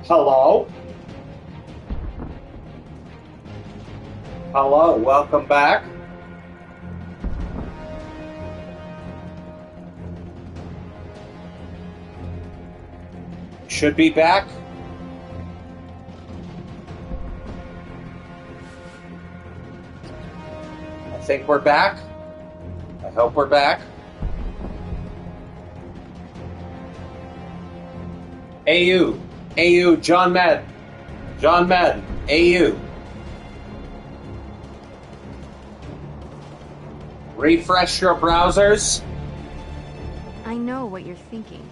Hello? Hello, welcome back. Should be back. I think we're back. I hope we're back. AU, John Madden, AU. Refresh your browsers. I know what you're thinking.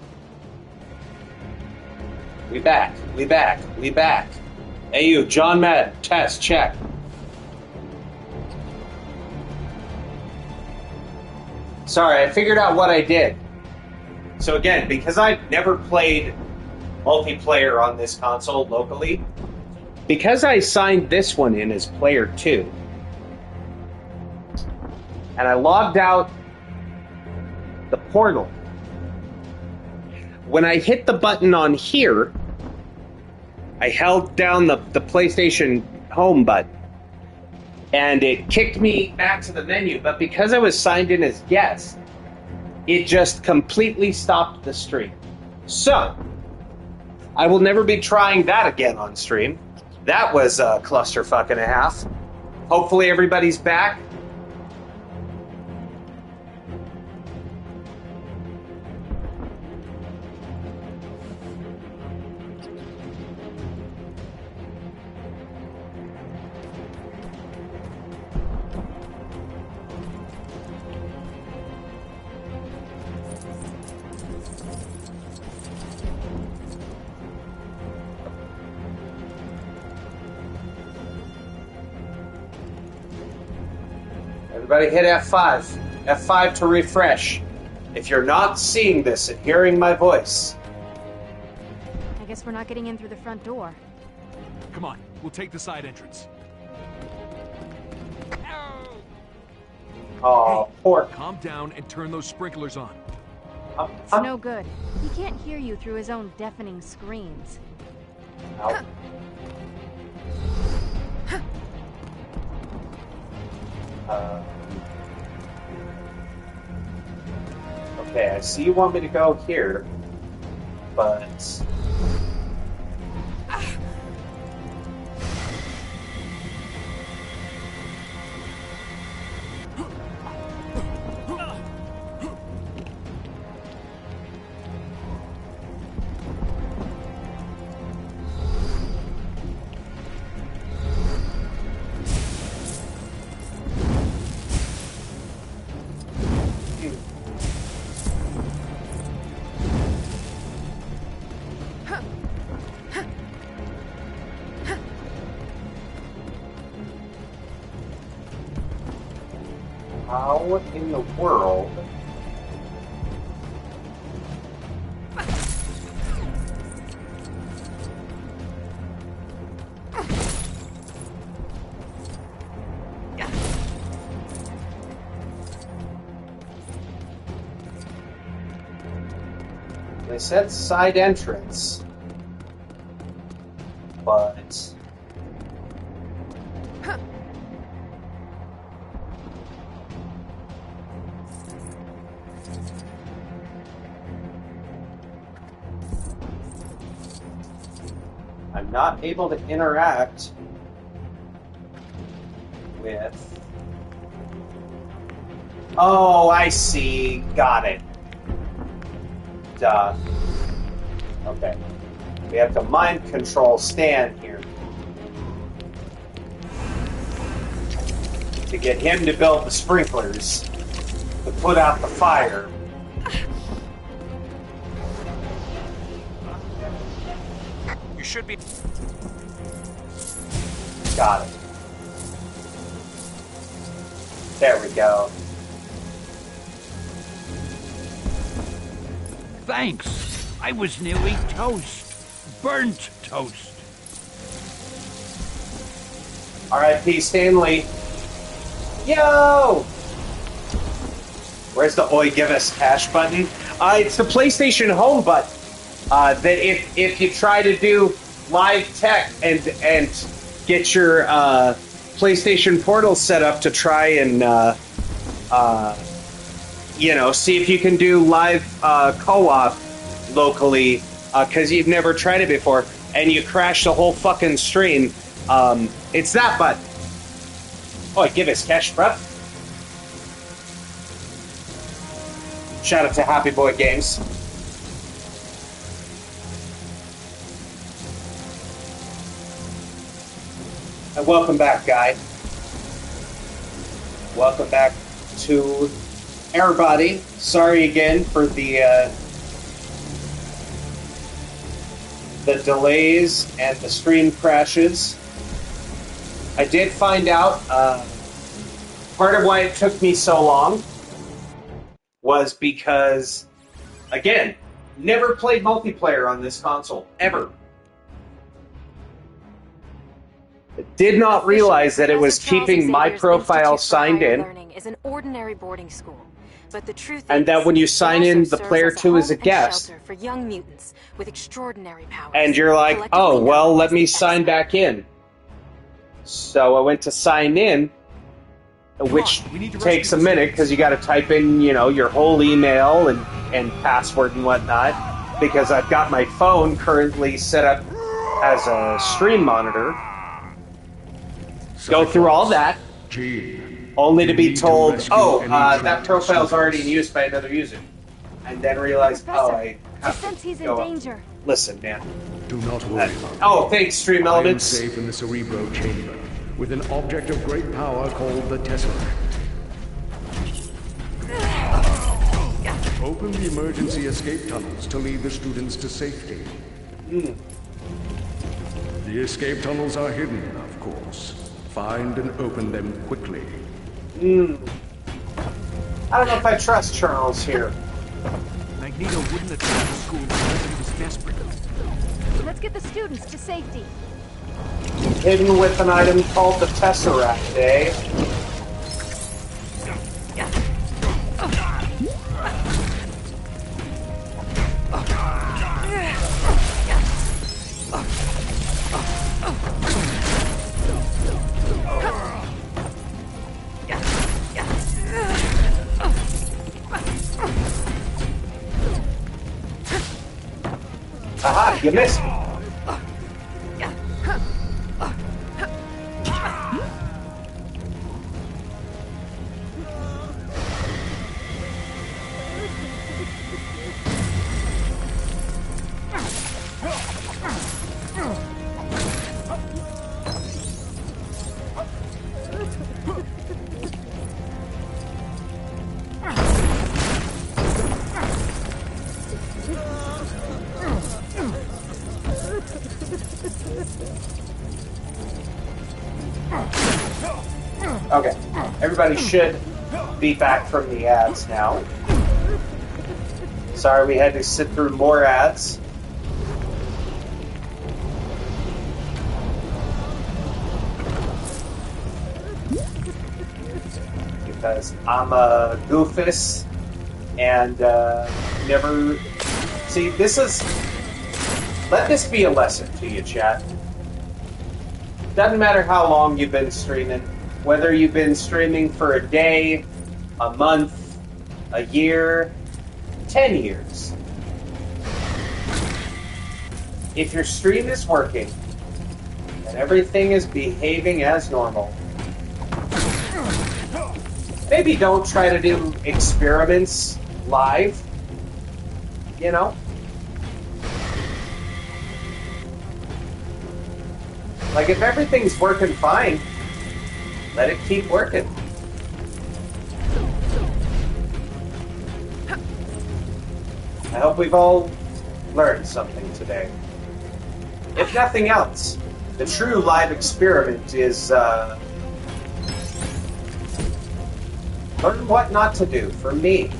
We back. AU, John Madden, test, check. Sorry, I figured out what I did. So again, because I've never played multiplayer on this console locally, because I signed this one in as player 2, and I logged out the portal, when I hit the button on here, I held down the PlayStation home button, and it kicked me back to the menu, but because I was signed in as guest, it just completely stopped the stream. So, I will never be trying that again on stream. That was a clusterfuck and a half. Hopefully everybody's back. Everybody hit F5. F5 to refresh. If you're not seeing this and hearing my voice. I guess we're not getting in through the front door. Come on, we'll take the side entrance. Oh, hey, poor. Calm down and turn those sprinklers on. It's no good. He can't hear you through his own deafening screams. Ow. Okay, I see you want me to go here, but... How in the world? They said side entrance, but... I'm not able to interact with... Oh, I see. Got it. Duh. Okay. We have to mind control Stan here to get him to build the sprinklers to put out the fire. You should be... Got it. There we go. Thanks. I was nearly toast. Burnt toast. R.I.P. Stanley. Yo! Where's the Oi Give Us Cash button? It's the PlayStation Home button. That if you try to do live tech and get your PlayStation Portal set up to try and see if you can do live co-op locally, because you've never tried it before, and you crash the whole fucking stream. It's that button. Oh, I give us cash, bruh. Shout out to Happy Boy Games. And welcome back, Guy. Welcome back to everybody. Sorry again for the delays and the stream crashes. I did find out part of why it took me so long was because, again, never played multiplayer on this console, ever. Did not realize that it was keeping my profile signed in. Is an ordinary boarding school. But the truth and that when you sign in, the player 2 is a guest. For young mutants with extraordinary powers. And you're like, oh, well, let me sign back in. So I went to sign in, which takes a minute because you got to type in, your whole email and password and whatnot. Because I've got my phone currently set up as a stream monitor. Go through all that, only to be told, oh, that profile's already in use by another user. And then realize, oh, I have since he's in go danger. Listen, man. Do not worry about it. Oh, thanks, Stream Elements. I am safe in the Cerebro chamber, with an object of great power called the Tesseract. Open the emergency escape tunnels to lead the students to safety. The escape tunnels are hidden, of course. Find and open them quickly. I don't know if I trust Charles here. Magneto wouldn't attack the school unless he was desperate. Let's get the students to safety. Hidden with an item called the Tesseract, eh? Aha, you missed me. Okay, everybody should be back from the ads now. Sorry we had to sit through more ads. Because I'm a goofus and never... See, this is... Let this be a lesson to you, chat. Doesn't matter how long you've been streaming, whether you've been streaming for a day, a month, a year, 10 years. If your stream is working and everything is behaving as normal, maybe don't try to do experiments live, you know? Like, if everything's working fine, let it keep working. I hope we've all learned something today. If nothing else, the true live experiment is, learn what not to do, for me.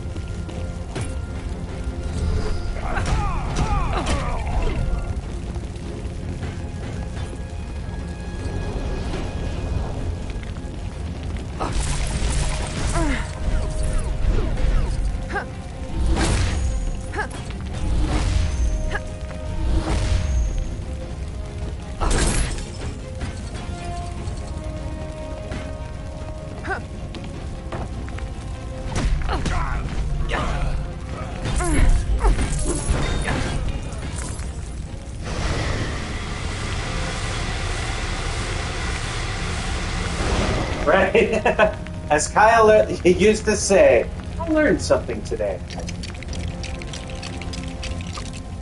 right? As Kyle used to say, I learned something today.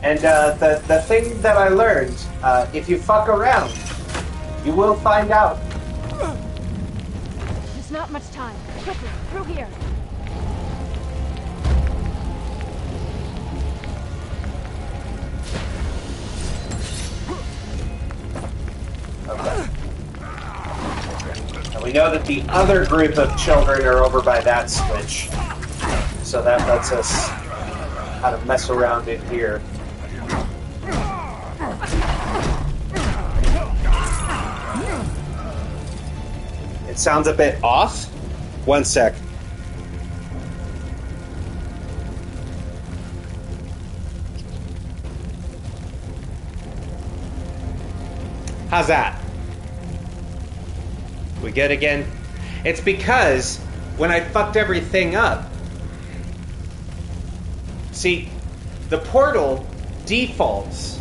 And the thing that I learned, if you fuck around, you will find out. There's not much time. Quickly, through here. Okay. And we know that the other group of children are over by that switch. So that lets us kind of mess around in here. It sounds a bit off. One sec. How's that? We good again? It's because when I fucked everything up, see, the portal defaults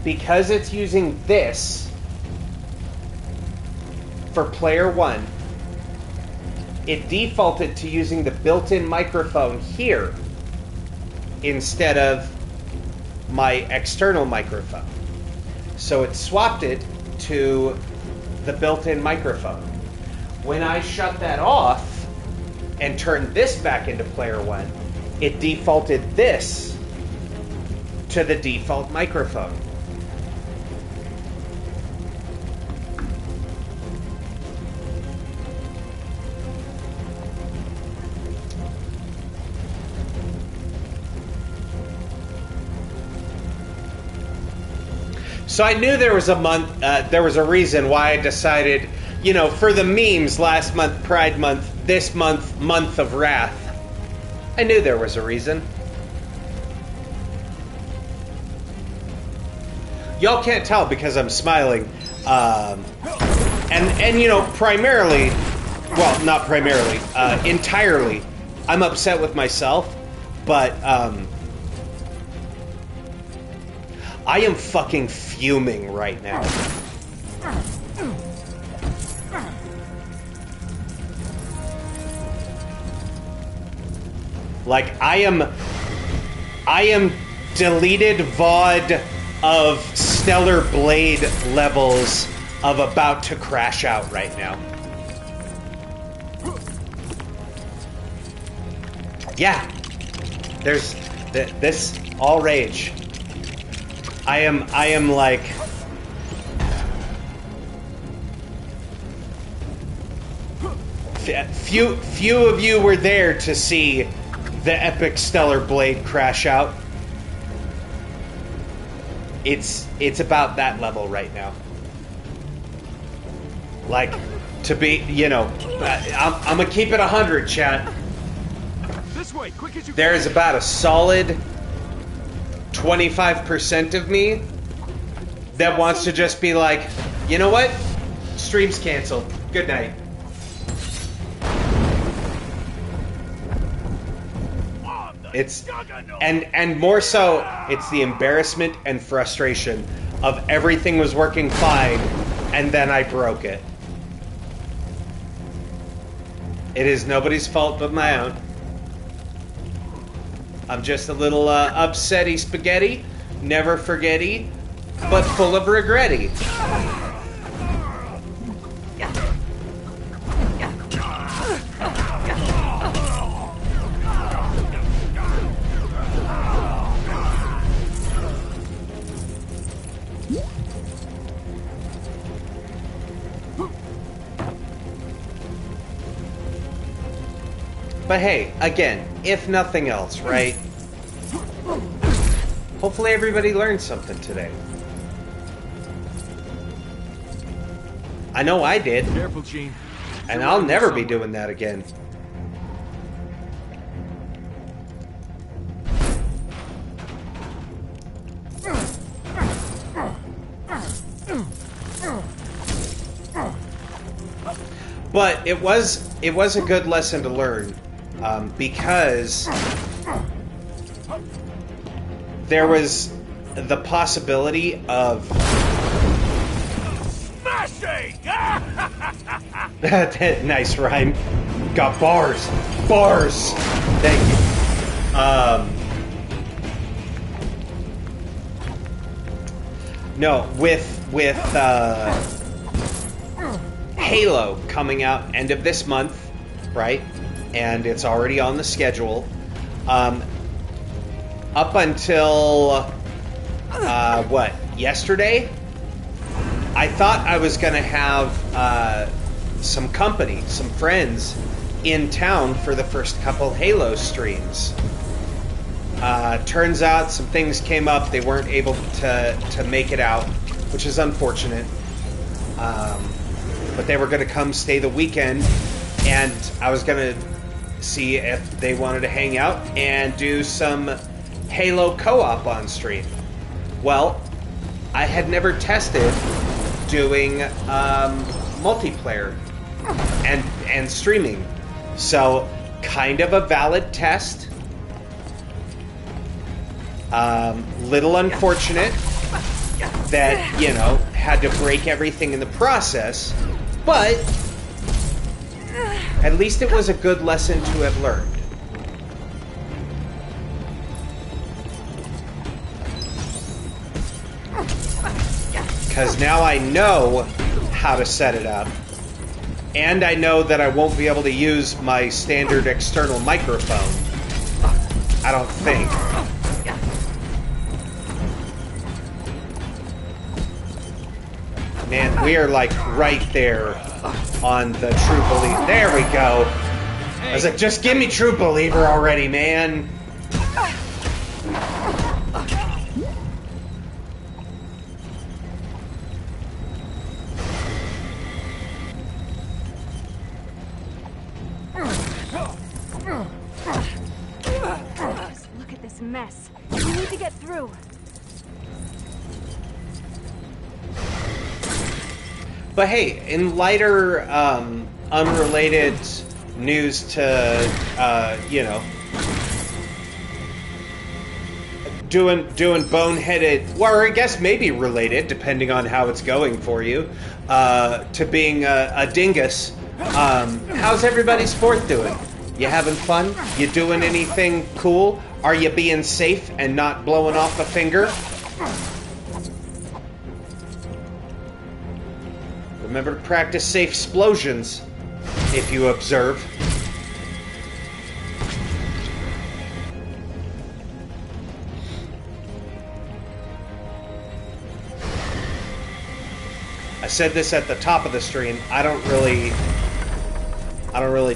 because it's using this for player 1. It defaulted to using the built-in microphone here instead of my external microphone. So it swapped it to the built-in microphone. When I shut that off and turned this back into player 1, it defaulted this to the default microphone. So I knew there was a reason why I decided, you know, for the memes last month, Pride Month, this month, Month of Wrath. I knew there was a reason. Y'all can't tell because I'm smiling. And you know, primarily, well, not primarily, entirely, I'm upset with myself, but I am fucking fuming right now. Like, I am deleted VOD of Stellar Blade levels of about to crash out right now. Yeah. There's this all rage. I am like few of you were there to see the epic Stellar Blade crash out. It's about that level right now. Like, to be, you know, I'm gonna keep it 100, chat. This way, quick as you There is about a solid 25% of me that wants to just be like, you know what? Stream's canceled. Good night. It's and more so, it's the embarrassment and frustration of everything was working fine, and then I broke it. It is nobody's fault but my own. I'm just a little upsetty spaghetti, never forgetty, but full of regretty. But hey, again, if nothing else, right? Hopefully everybody learned something today. I know I did. Careful, Gene. And I'll never be doing that again. But it was a good lesson to learn, because there was the possibility of say? Nice rhyme. Got bars. Bars. Thank you. No, with Halo coming out end of this month, right? And it's already on the schedule. Up until yesterday, I thought I was going to have some company, some friends in town for the first couple Halo streams. Turns out some things came up. They weren't able to make it out, which is unfortunate. But they were going to come stay the weekend, and I was going to see if they wanted to hang out and do some Halo co-op on stream. Well, I had never tested doing multiplayer and streaming, so kind of a valid test. Little unfortunate that, had to break everything in the process, but at least it was a good lesson to have learned. Because now I know how to set it up, and I know that I won't be able to use my standard external microphone. I don't think. Man, we are like right there on the True Believer. There we go. I was like, just give me True Believer already, man. Just look at this mess. We need to get through. But hey, in lighter, unrelated news to, doing boneheaded, or I guess maybe related, depending on how it's going for you, to being a dingus. How's everybody's 4th doing? You having fun? You doing anything cool? Are you being safe and not blowing off a finger? Remember to practice safe explosions if you observe. I said this at the top of the stream. I don't really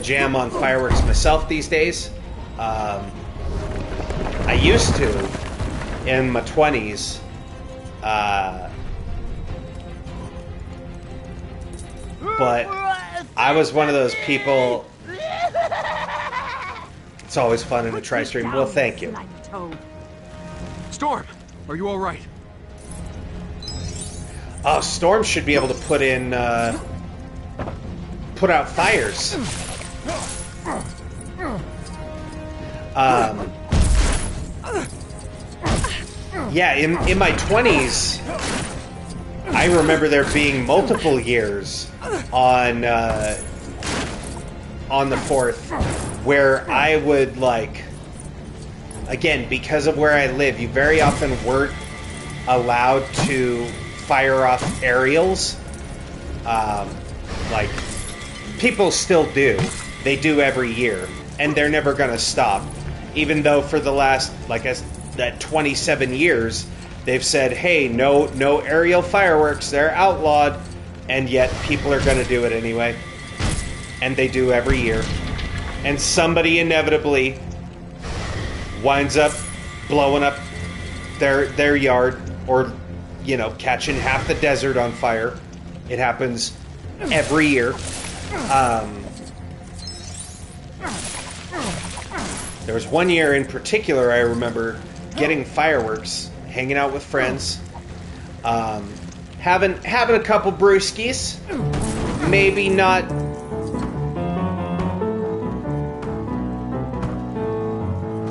jam on fireworks myself these days. I used to in my 20s. But I was one of those people. It's always fun in a tri-stream. Well, thank you. Storm, are you all right? Oh, Storm should be able to put out fires. Yeah, in my 20s, I remember there being multiple years on the 4th where I would, again, because of where I live, you very often weren't allowed to fire off aerials. People still do. They do every year, and they're never going to stop. Even though for the last, that 27 years, they've said, hey, no aerial fireworks, they're outlawed, and yet people are going to do it anyway. And they do every year. And somebody inevitably winds up blowing up their yard, or, catching half the desert on fire. It happens every year. There was one year in particular I remember getting fireworks, hanging out with friends, having a couple brewskis, maybe not.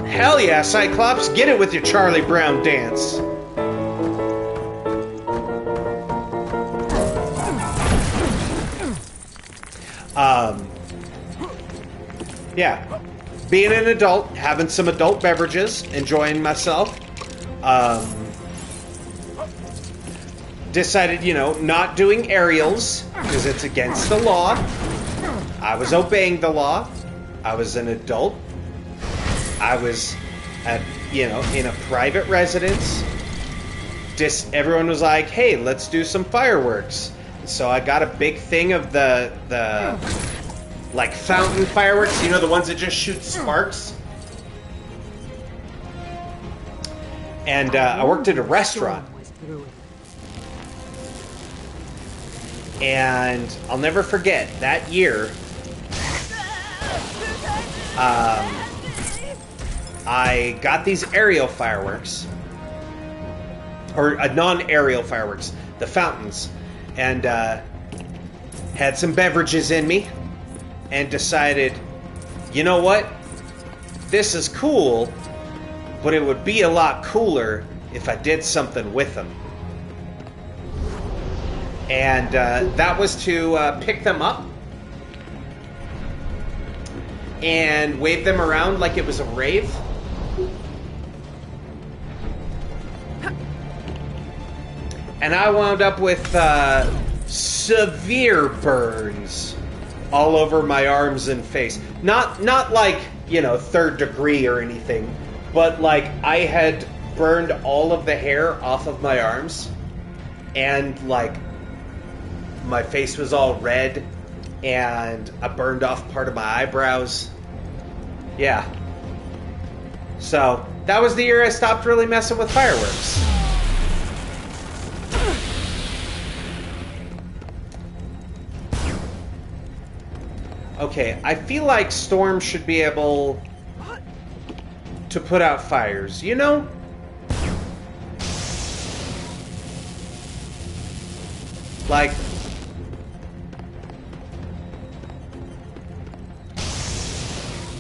Hell yeah, Cyclops, get it with your Charlie Brown dance. Yeah. Being an adult, having some adult beverages, enjoying myself. Decided, you know, not doing aerials because it's against the law. I was obeying the law. I was an adult. I was at, you know, in a private residence. Everyone was like, hey, let's do some fireworks. So I got a big thing of the like fountain fireworks, you know, the ones that just shoot sparks. And I worked at a restaurant. And I'll never forget that year. I got these aerial fireworks, or non-aerial fireworks, the fountains, and had some beverages in me, and decided, you know what? This is cool, but it would be a lot cooler if I did something with them. And that was to pick them up and wave them around like it was a rave. And I wound up with severe burns all over my arms and face. Not like, you know, 3rd degree or anything, but like I had burned all of the hair off of my arms, and like my face was all red, and I burned off part of my eyebrows. Yeah. So that was the year I stopped really messing with fireworks. Okay, I feel like Storm should be able to put out fires, you know? Like,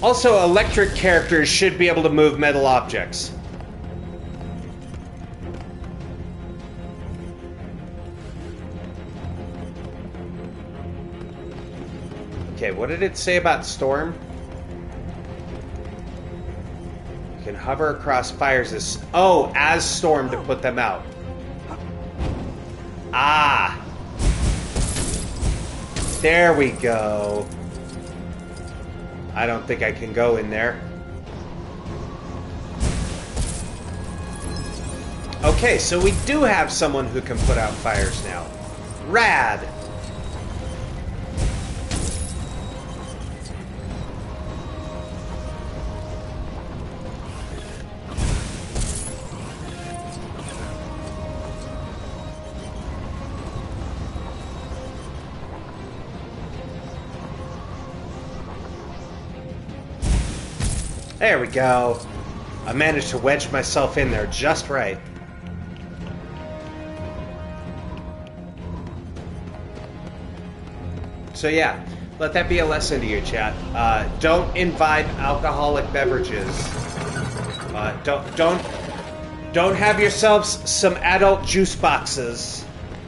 also, electric characters should be able to move metal objects. Okay, what did it say about Storm? You can hover across fires as... Oh, as Storm to put them out. Ah! There we go. I don't think I can go in there. Okay, so we do have someone who can put out fires now. Rad! There we go. I managed to wedge myself in there just right. So yeah, let that be a lesson to you, chat. Don't imbibe alcoholic beverages. Don't have yourselves some adult juice boxes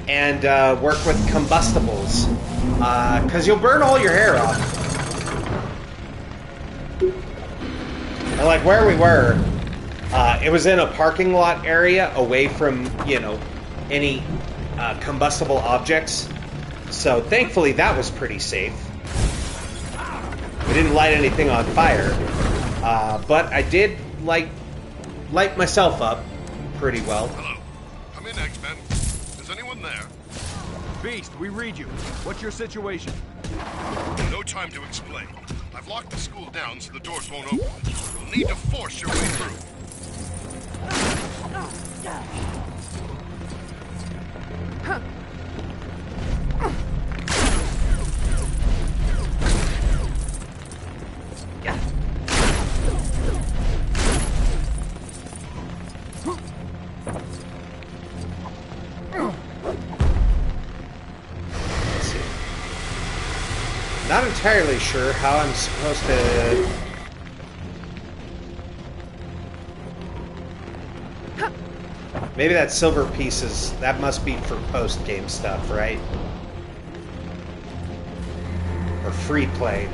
and work with combustibles, because you'll burn all your hair off. And like where we were, it was in a parking lot area away from, you know, any combustible objects. So thankfully that was pretty safe. We didn't light anything on fire, but I did light myself up pretty well. Hello. Come in, X-Men. Is anyone there? Beast, we read you. What's your situation? No time to explain. I've locked the school down so the doors won't open. You'll need to force your way through. Not entirely sure how I'm supposed to... Maybe that silver piece is... That must be for post-game stuff, right? Or free play.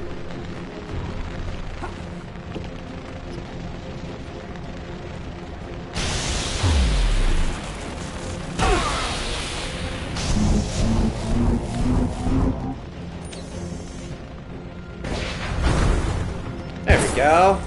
There we go.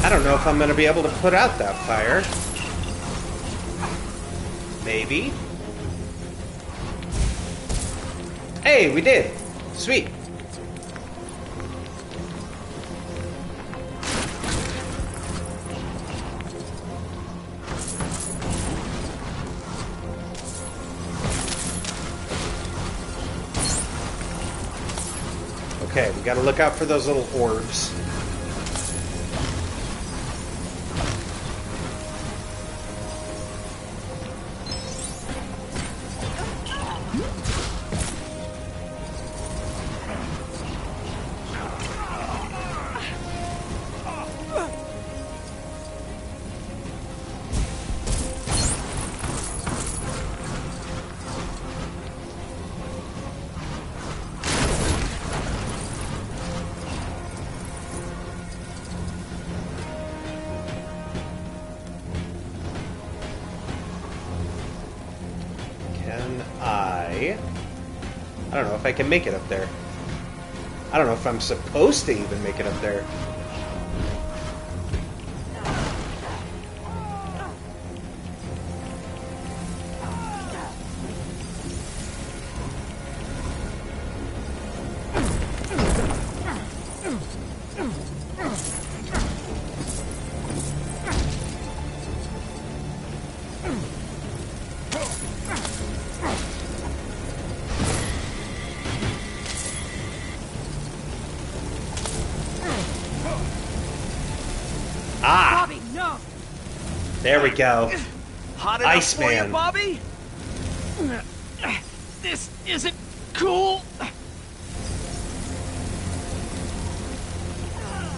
I don't know if I'm going to be able to put out that fire. Maybe. Hey, we did. Sweet. Okay, we gotta look out for those little orbs. I don't know if I can make it up there. I don't know if I'm supposed to even make it up there. Ah! Bobby, no! There we go. Hot enough Iceman. for you, Bobby? This isn't cool.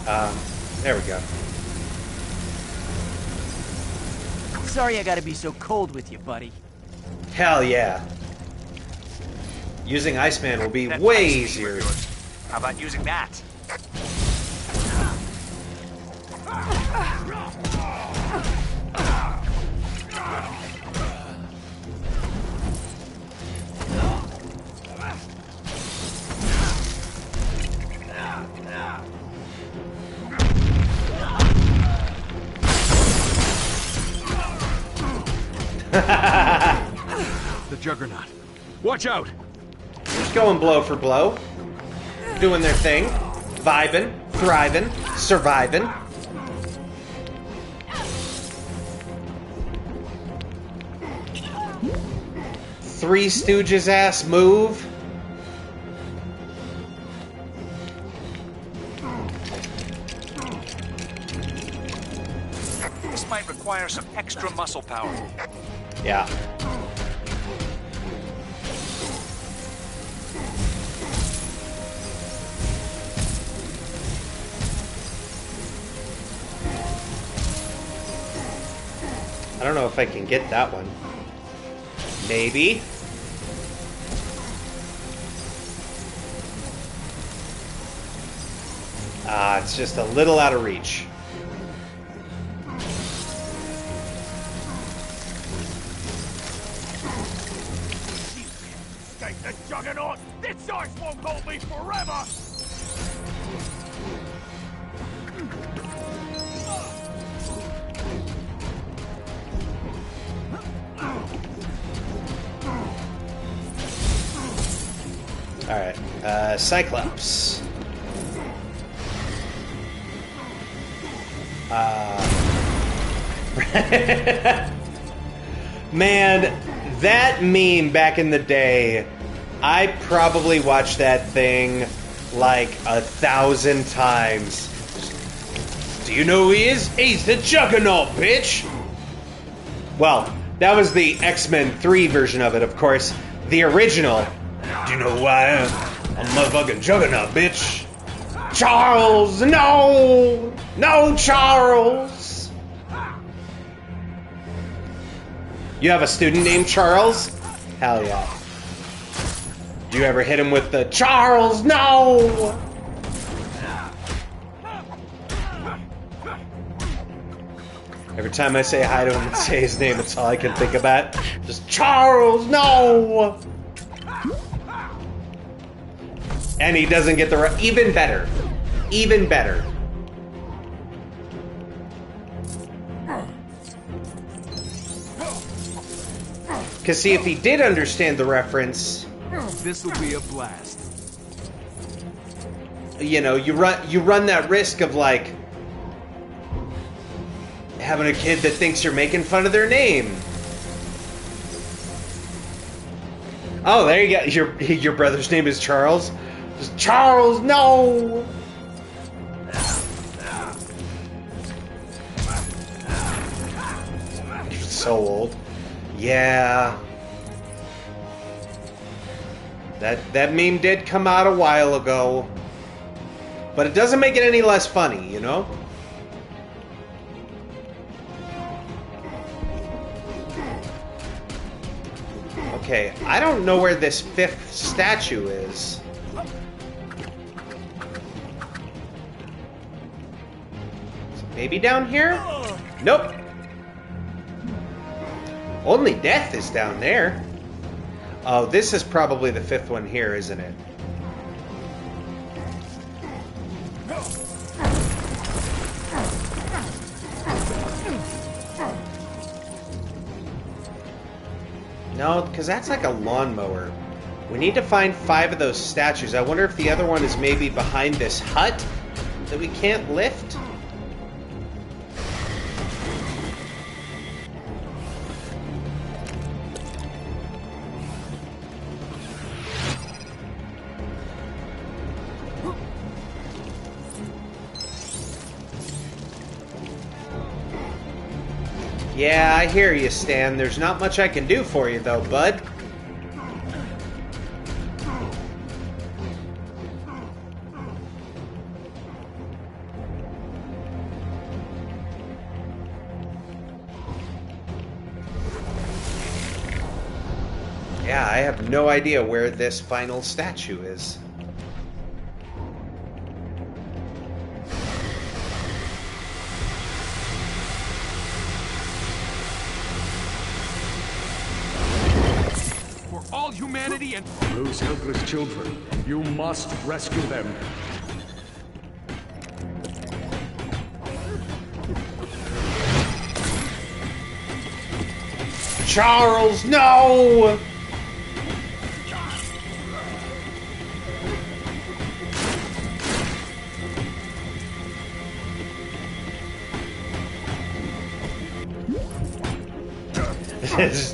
There we go. Sorry I gotta be so cold with you, buddy. Hell yeah. Using Iceman will be That way ice beam of easier. yours. How about using that? The Juggernaut. Watch out! Just going blow for blow. Doing their thing. Vibing, thriving, surviving. Three Stooges ass move. This might require some extra muscle power. Yeah. I don't know if I can get that one. Maybe. Ah, it's just a little out of reach. Escape the Juggernaut! This ice won't hold me forever! Alright, Cyclops. Man, that meme back in the day, I probably watched that thing like 1,000 times. Do you know who he is? He's the Juggernaut, bitch! Well, that was the X-Men 3 version of it, of course. The original. Do you know who I am? I'm motherfucking Juggernaut, bitch! Charles, no! No, Charles! You have a student named Charles? Hell yeah. Do you ever hit him with the Charles, no! Every time I say hi to him and say his name, it's all I can think about. Just Charles, no! And he doesn't get the even better. Even better. Because see, if he did understand the reference, This'll be a blast. you know, you run that risk of like having a kid that thinks you're making fun of their name. Oh, there you go. Your brother's name is Charles. Just Charles, no. You're so old. Yeah. That meme did come out a while ago. But it doesn't make it any less funny, you know? Okay, I don't know where this 5th statue is. Maybe down here? Nope. Only Death is down there. Oh, this is probably the 5th one here, isn't it? No, because that's like a lawnmower. We need to find 5 of those statues. I wonder if the other one is maybe behind this hut that we can't lift? Yeah, I hear you, Stan. There's not much I can do for you, though, bud. Yeah, I have no idea where this final statue is. All humanity and Those helpless children, you must rescue them. Charles, no!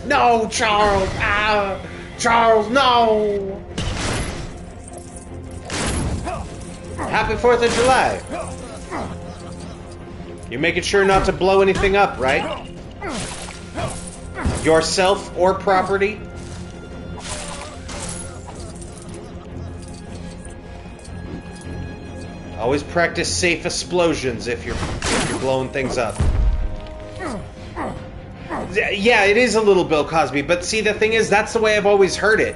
No, Charles! Ah! Charles, no! Happy 4th of July. You're making sure not to blow anything up, right? Yourself or property? Always practice safe explosions if you're blowing things up. Yeah, it is a little Bill Cosby, but see, the thing is, that's the way I've always heard it.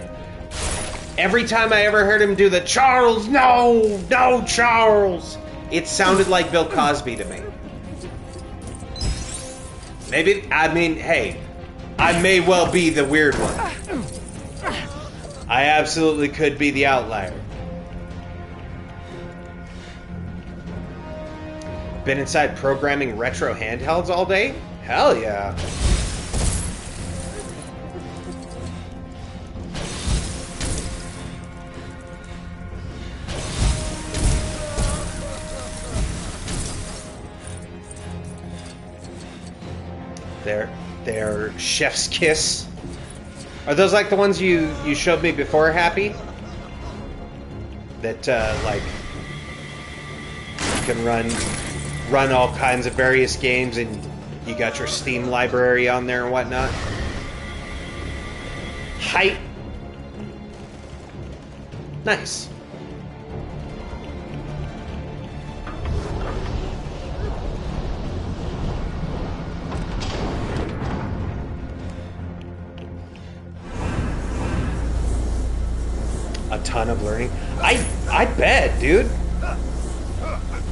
Every time I ever heard him do the Charles, no, no, Charles, it sounded like Bill Cosby to me. Maybe, I mean, hey, I may well be the weird one. I absolutely could be the outlier. Been inside programming retro handhelds all day? Hell yeah. They're Chef's Kiss. Are those like the ones you showed me before, Happy? That like you can run all kinds of various games, and you got your Steam library on there and whatnot. Height. Nice. ton of learning. I bet, dude.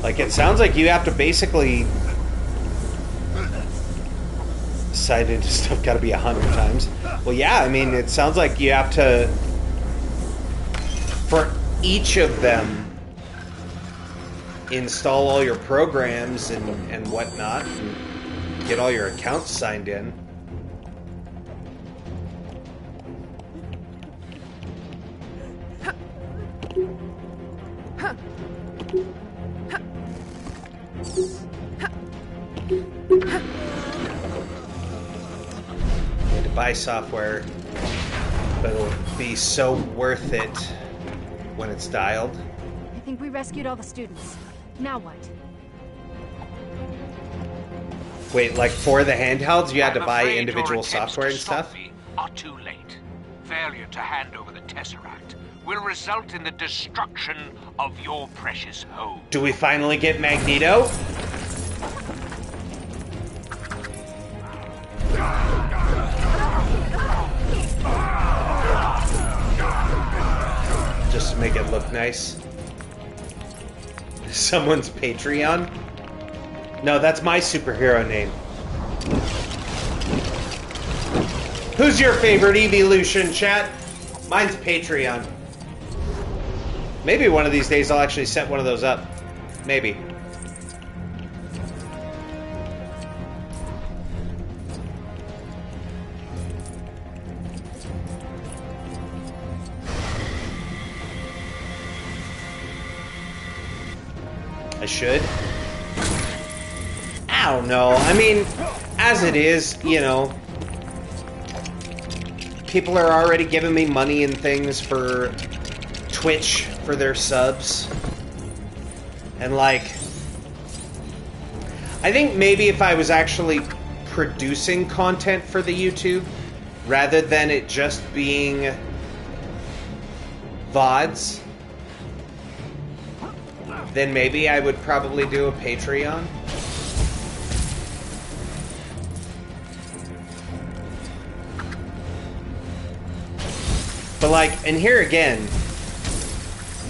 Like, it sounds like you have to basically sight into stuff gotta be 100 times. Well, yeah, I mean, it sounds like you have to, for each of them, install all your programs and whatnot, and get all your accounts signed in. Need to buy software, but it'll be so worth it when it's dialed. I think we rescued all the students. Now what? Wait, like for the handhelds, you had to I'm buy afraid individual your attempts software to and stop stuff? me are too late. Failure to hand over the Tesseract will result in the destruction of your precious home. Do we finally get Magneto? Just to make it look nice. Someone's Patreon? No, that's my superhero name. Who's your favorite evolution, chat? Mine's Patreon. Maybe one of these days I'll actually set one of those up. Maybe. I should. I don't know. I mean, as it is, you know, people are already giving me money and things for Twitch for their subs. And like, I think maybe if I was actually producing content for the YouTube, rather than it just being VODs, then maybe I would probably do a Patreon. But like, and here again,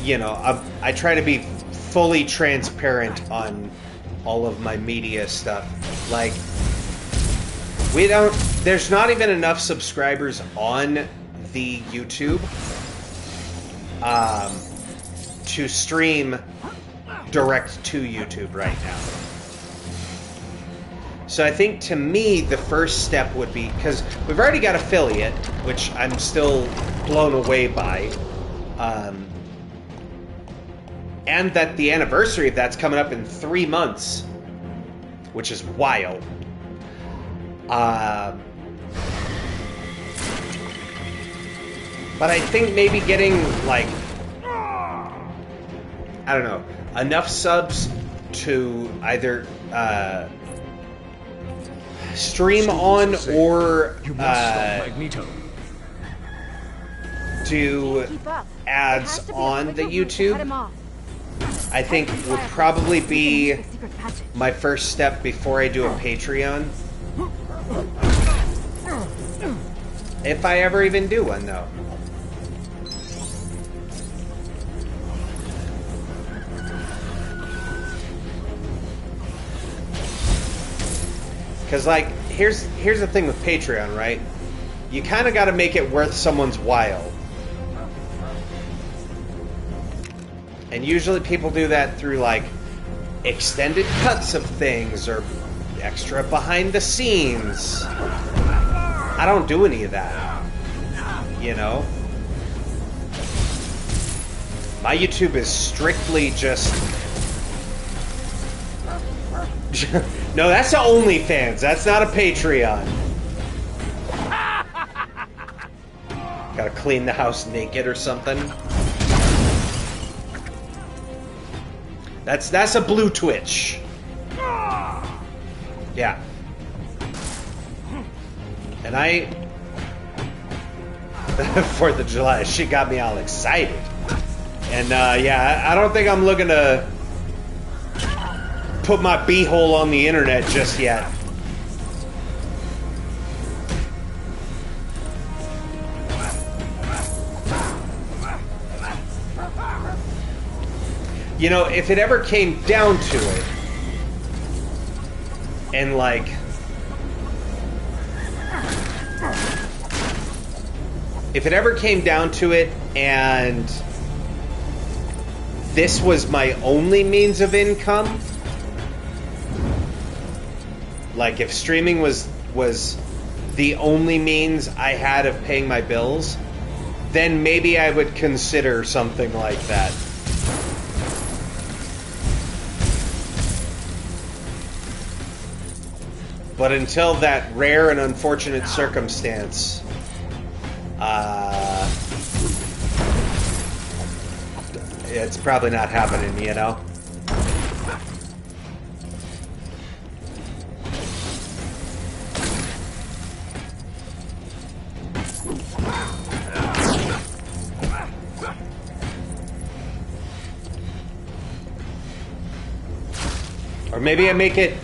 you know, I try to be fully transparent on all of my media stuff. Like, there's not even enough subscribers on the YouTube to stream direct to YouTube right now. So I think to me the first step would be, because we've already got affiliate, which I'm still blown away by, and that the anniversary of that's coming up in 3 months, which is wild. But I think maybe getting, like, I don't know, enough subs to either stream on or do ads on the YouTube, I think would probably be my first step before I do a Patreon. If I ever even do one, though. Because, like, here's the thing with Patreon, right? You kind of got to make it worth someone's while. And usually people do that through, like, extended cuts of things or extra behind the scenes. I don't do any of that, you know? My YouTube is strictly just... No, that's the OnlyFans. That's not a Patreon. Gotta clean the house naked or something. That's a blue Twitch. Yeah. And 4th of July, she got me all excited. And yeah, I don't think I'm looking to put my beehole on the internet just yet. You know, if it ever came down to it, and like, if it ever came down to it, and this was my only means of income, like if streaming was the only means I had of paying my bills, then maybe I would consider something like that. But until that rare and unfortunate circumstance, it's probably not happening, you know? Or maybe I make it...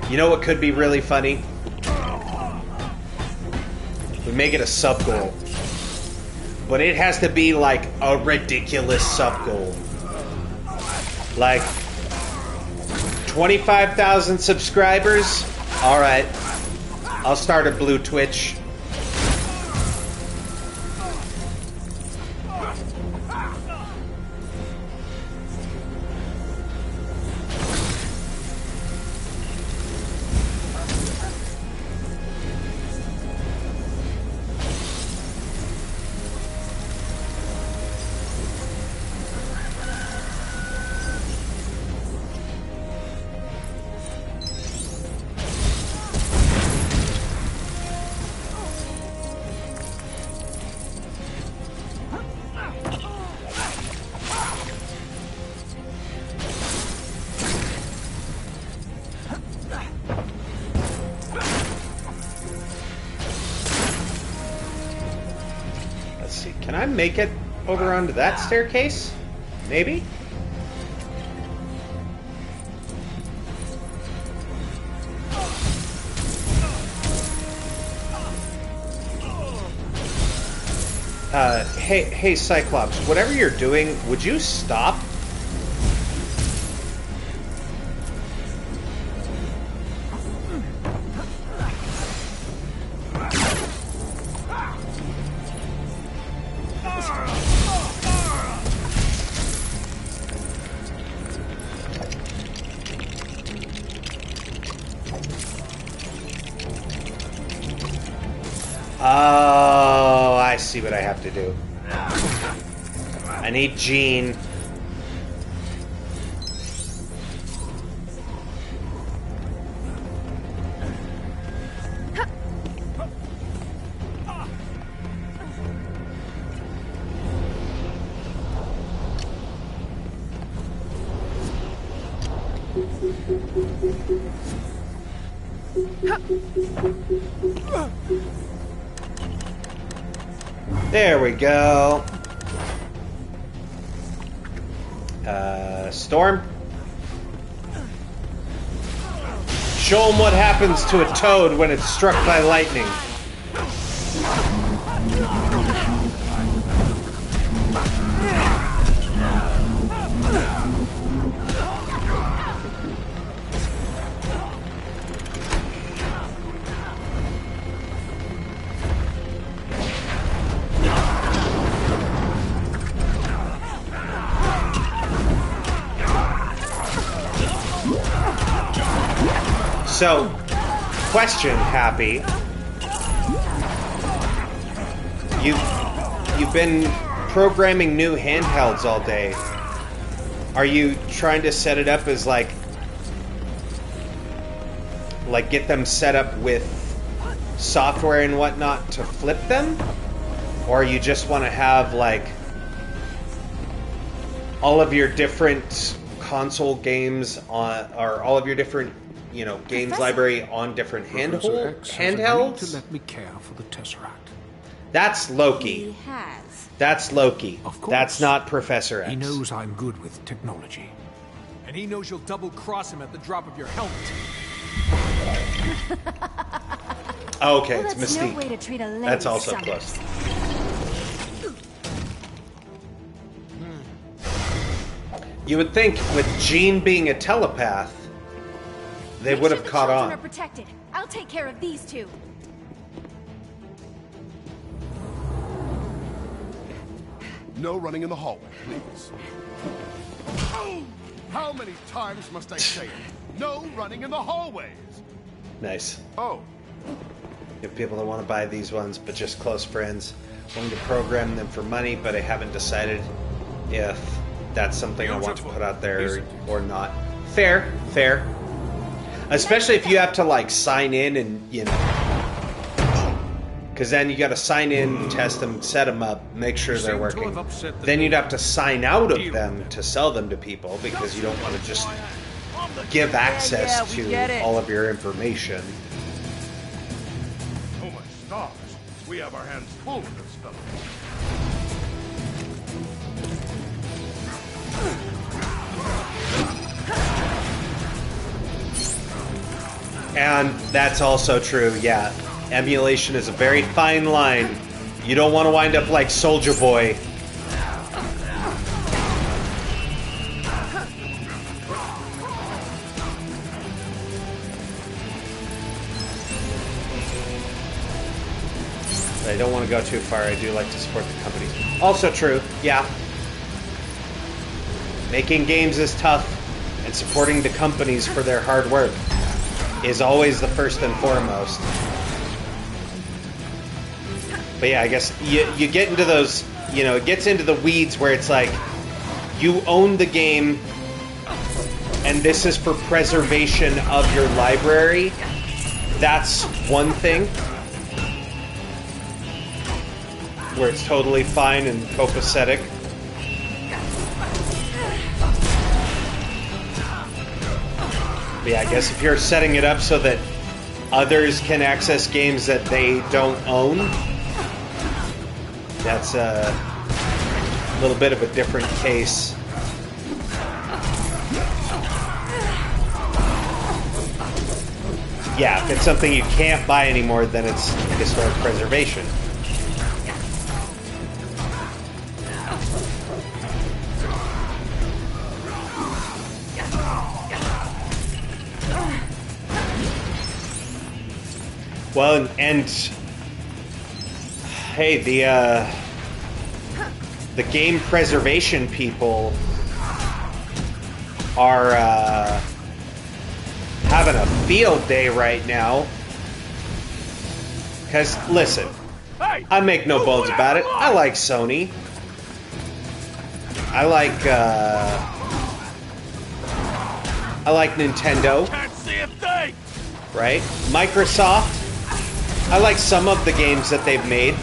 You know what could be really funny? We make it a sub-goal. But it has to be like a ridiculous sub-goal. Like 25,000 subscribers? Alright. I'll start a blue Twitch. Can I make it over onto that staircase? Maybe? Hey, Cyclops, whatever you're doing, would you stop? Oh, I see what I have to do. I need Jean. There we go. Storm. Show him what happens to a toad when it's struck by lightning. So, question, Happy. You've been programming new handhelds all day. Are you trying to set it up as like get them set up with software and whatnot to flip them? Or you just want to have like all of your different console games on, or all of your different, you know, games library on different handhelds? To let me care for the Tesseract. That's Loki. He has. That's Loki. Of course. That's not Professor X. He knows I'm good with technology. And he knows you'll double-cross him at the drop of your helmet. Okay, Well, it's that's Mystique. no way to treat a lady, That's also Summers. close. You would think with Jean being a telepath, they Make would sure have the caught children on. are protected. I'll take care of these two. No running in the hallway, please. Oh! How many times must I say it? No running in the hallways! Nice. Oh, You have people that want to buy these ones, but just close friends. Willing to program them for money, but I haven't decided if that's something I want to put out there or not. Fair, fair. Especially if you have to, like, sign in and, you know. Because then you got to sign in, test them, set them up, make sure they're working. Then you'd have to sign out of them to sell them to people because you don't want to just give access we get to it. all of your information. oh my stars. We have our hands full with this fellow. And that's also true, yeah. Emulation is a very fine line. You don't want to wind up like Soulja Boy. But I don't want to go too far. I do like to support the companies. Also true, yeah. Making games is tough, and supporting the companies for their hard work is always the first and foremost. But yeah, I guess you get into those, you know, it gets into the weeds where it's like, you own the game, and this is for preservation of your library. That's one thing, where it's totally fine and copacetic. But yeah, I guess if you're setting it up so that others can access games that they don't own, that's a little bit of a different case. Yeah, if it's something you can't buy anymore, then it's historic preservation. Well, and hey, the game preservation people are having a field day right now. Because, listen, I make no bones about it. I like Sony. I like Nintendo. Can't see a thing! Right? Microsoft. I like some of the games that they've made.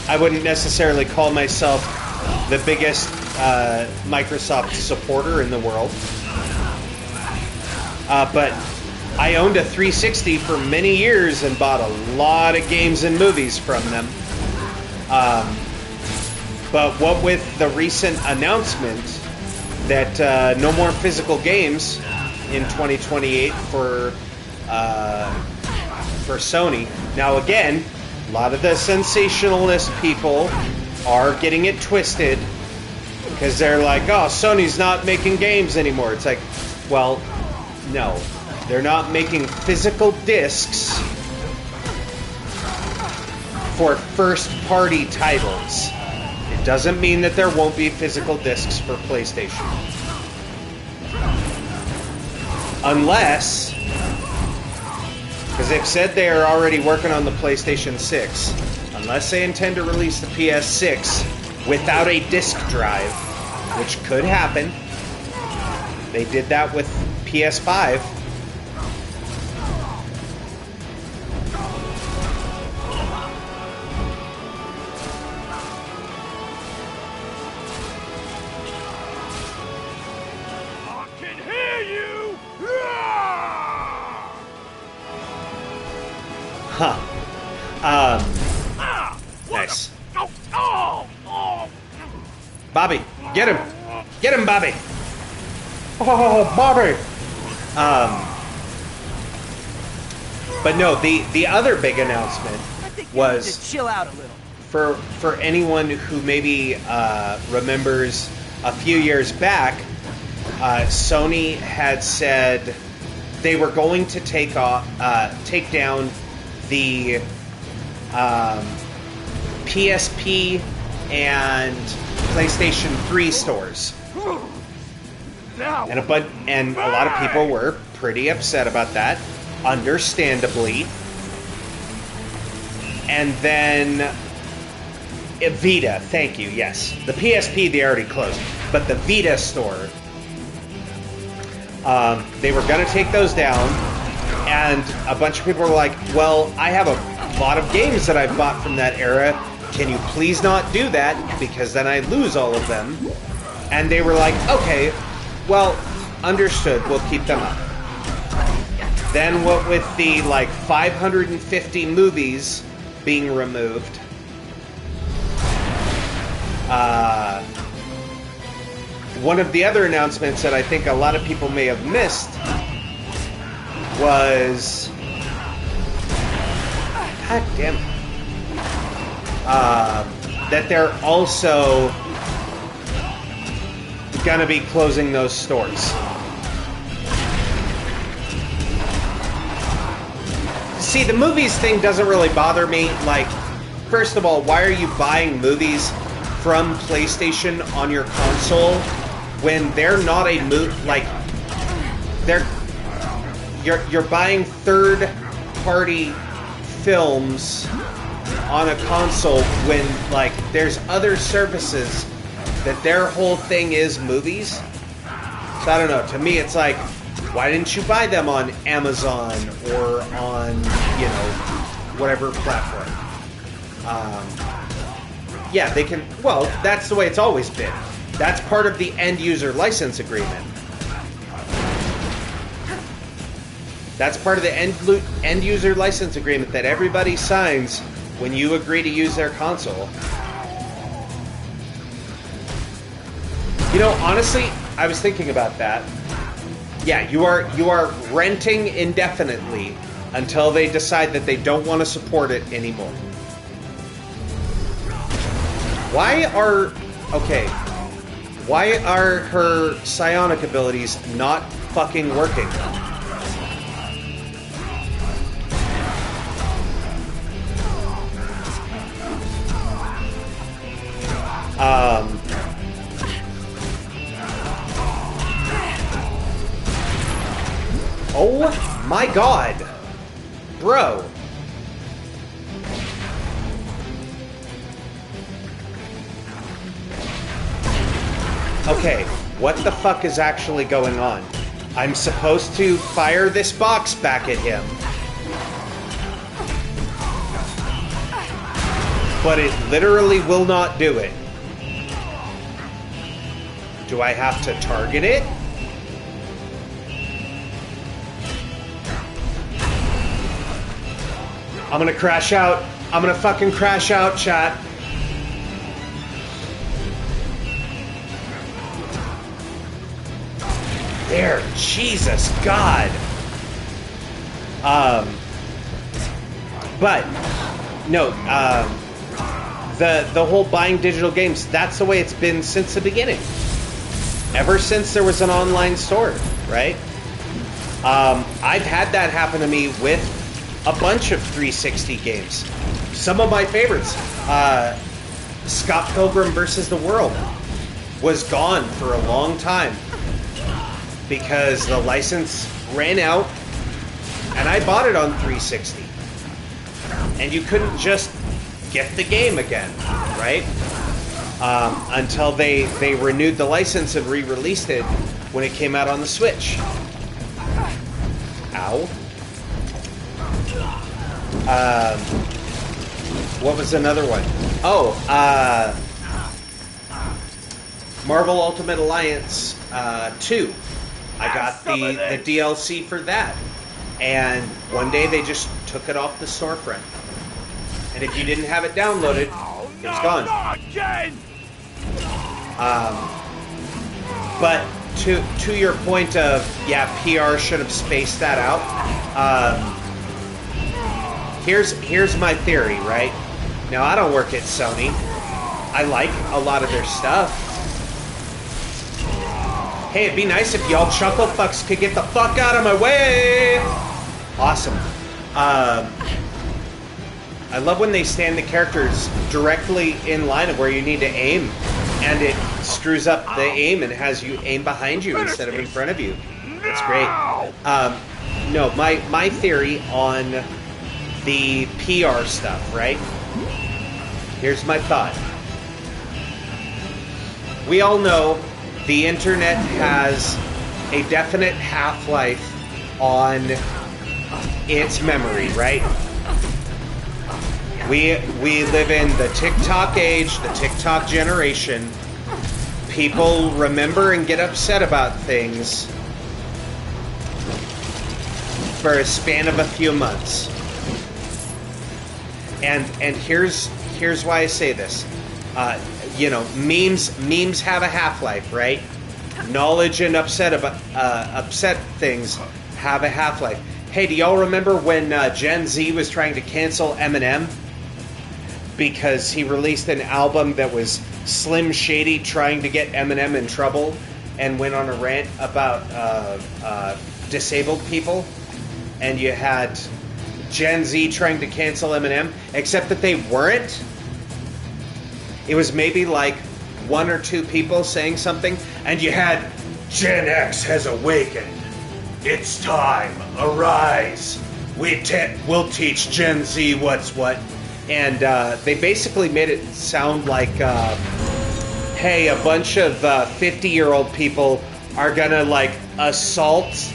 I wouldn't necessarily call myself the biggest Microsoft supporter in the world. But I owned a 360 for many years and bought a lot of games and movies from them. But what with the recent announcement that no more physical games in 2028 for Sony. Now again, a lot of the sensationalist people are getting it twisted because they're like, oh, Sony's not making games anymore. It's like, well, no. They're not making physical discs for first-party titles. It doesn't mean that there won't be physical discs for PlayStation. Unless, because they've said they are already working on the PlayStation 6, unless they intend to release the PS6 without a disc drive, which could happen. They did that with PS5. I can hear you! Huh. Nice. Bobby, get him! Get him, Bobby! Oh, Bobby! But no, the other big announcement I think you was need to chill out a little. for anyone who maybe remembers a few years back, Sony had said they were going to take down the PSP and PlayStation 3 stores. And a lot of people were pretty upset about that, understandably. And then Vita, thank you, yes. The PSP, they already closed. But the Vita store, they were going to take those down. And a bunch of people were like, well, I have a lot of games that I've bought from that era. Can you please not do that? Because then I lose all of them. And they were like, okay, well, understood, we'll keep them up. Then what with the, 550 movies being removed, one of the other announcements that I think a lot of people may have missed was... God damn it. That they're also gonna be closing those stores. See, the movies thing doesn't really bother me. First of all, why are you buying movies from PlayStation on your console when they're not a you're buying third-party films on a console when there's other services that their whole thing is movies. So I don't know. To me, it's why didn't you buy them on Amazon or on whatever platform? Yeah, they can. Well, that's the way it's always been. That's part of the end user license agreement. That's part of the end user license agreement that everybody signs when you agree to use their console. Honestly, I was thinking about that. Yeah, you are renting indefinitely until they decide that they don't want to support it anymore. Why are her psionic abilities not fucking working? Oh my god. Bro. Okay, what the fuck is actually going on? I'm supposed to fire this box back at him. But it literally will not do it. Do I have to target it? I'm gonna crash out. I'm gonna fucking crash out, chat. There, Jesus God. But no, the whole buying digital games, that's the way it's been since the beginning. Ever since there was an online store, right? I've had that happen to me with a bunch of 360 games. Some of my favorites. Scott Pilgrim vs. the World was gone for a long time because the license ran out, and I bought it on 360. And you couldn't just get the game again, right? Until they renewed the license and re-released it when it came out on the Switch. Ow. What was another one? Oh, Marvel Ultimate Alliance 2. I got the DLC for that. And one day they just took it off the storefront. And if you didn't have it downloaded, it was gone. But to your point of, yeah, PR should have spaced that out. Here's my theory, right? Now, I don't work at Sony. I like a lot of their stuff. Hey, it'd be nice if y'all chuckle fucks could get the fuck out of my way. Awesome. I love when they stand the characters directly in line of where you need to aim, and it screws up the aim and has you aim behind you instead of in front of you. That's great. No, my theory on the PR stuff, right? Here's my thought. We all know the internet has a definite half-life on its memory, right? We live in the TikTok age, the TikTok generation. People remember and get upset about things for a span of a few months. And here's why I say this. Memes have a half-life, right? Knowledge and upset things have a half-life. Hey, do y'all remember when Gen Z was trying to cancel Eminem because he released an album that was Slim Shady trying to get Eminem in trouble and went on a rant about disabled people? And you had Gen Z trying to cancel Eminem, except that they weren't. It was maybe like one or two people saying something, and you had Gen X has awakened. It's time. Arise. We'll teach Gen Z what's what. And they basically made it sound like, hey, a bunch of 50-year-old people are gonna like assault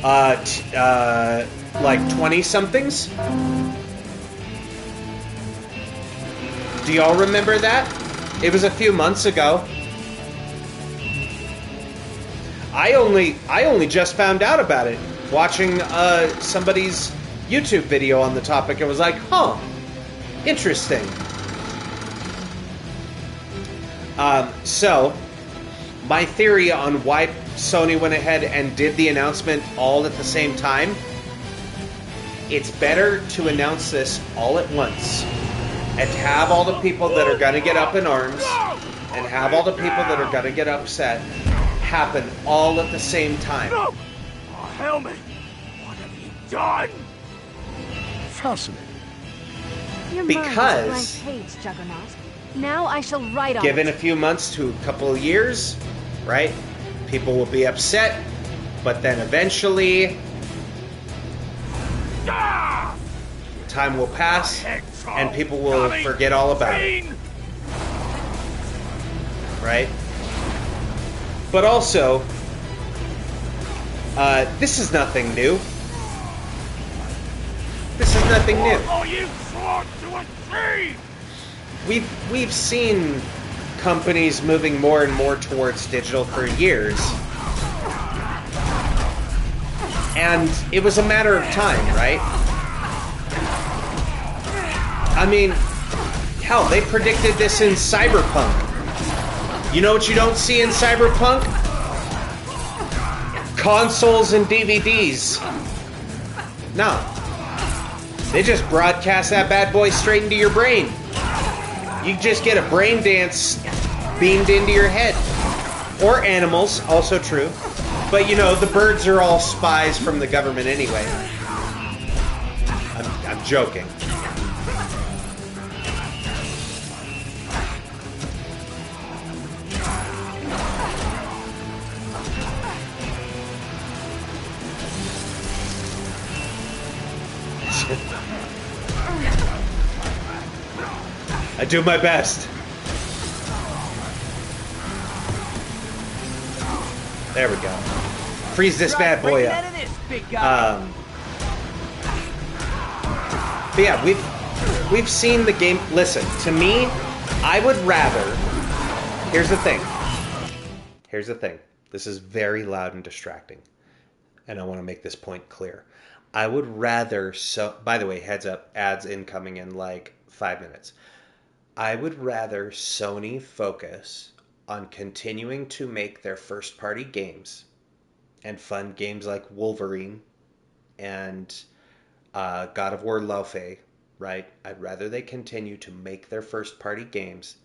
like 20-somethings. Do y'all remember that? It was a few months ago. I only just found out about it watching somebody's YouTube video on the topic. It was like, huh, interesting. So, my theory on why Sony went ahead and did the announcement all at the same time, it's better to announce this all at once and have all the people that are going to get up in arms and have all the people that are going to get upset happen all at the same time. No! Oh, Helmet! What have you done? Fascinating. Your Because- mind was a blank page, Juggernaut. Now I shall write on Given a it. few months to a couple of years, right? People will be upset, but then eventually time will pass and people will forget all about it, right? But also, this is nothing new. This is nothing new. Oh, you sword to a tree! We've seen companies moving more and more towards digital for years. And it was a matter of time, right? I mean, hell, they predicted this in Cyberpunk. You know what you don't see in Cyberpunk? Consoles and DVDs. No. They just broadcast that bad boy straight into your brain. You just get a brain dance beamed into your head. Or animals, also true. But you know, the birds are all spies from the government anyway. I'm joking. I do my best. There we go. Freeze this bad boy up. But yeah, we've seen the game. Listen, to me, I would rather. Here's the thing. Here's the thing. This is very loud and distracting, and I want to make this point clear. I would rather. By the way, heads up, ads incoming in like 5 minutes. I would rather Sony focus on continuing to make their first-party games and fun games like Wolverine and God of War Lofe, right? I'd rather they continue to make their first-party games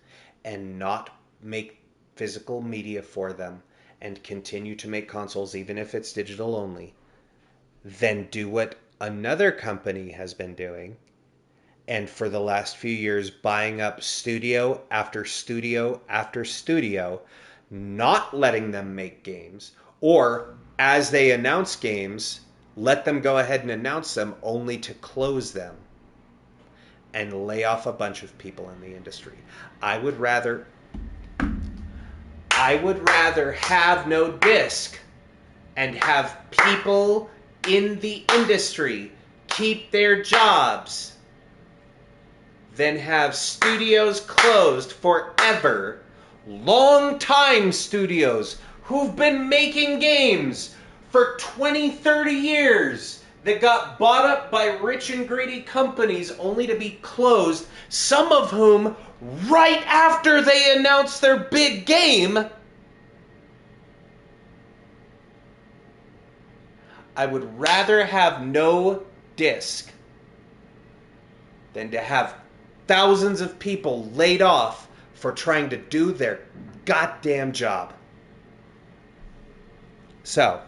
and not make physical media for them and continue to make consoles even if it's digital only, then do what another company has been doing, and for the last few years buying up studio after studio after studio, not letting them make games, or as they announce games, let them go ahead and announce them only to close them and lay off a bunch of people in the industry. I would rather have no disc and have people in the industry keep their jobs than have studios closed forever. Long-time studios who've been making games for 20, 30 years that got bought up by rich and greedy companies only to be closed, some of whom right after they announced their big game. I would rather have no disc than to have thousands of people laid off for trying to do their goddamn job. So,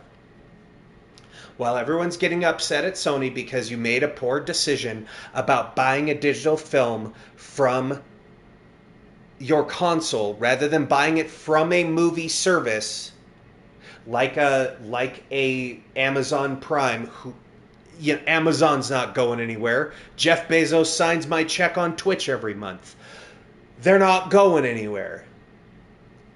while everyone's getting upset at Sony because you made a poor decision about buying a digital film from your console rather than buying it from a movie service like a Amazon Prime, who, you know, Amazon's not going anywhere. Jeff Bezos signs my check on Twitch every month. They're not going anywhere.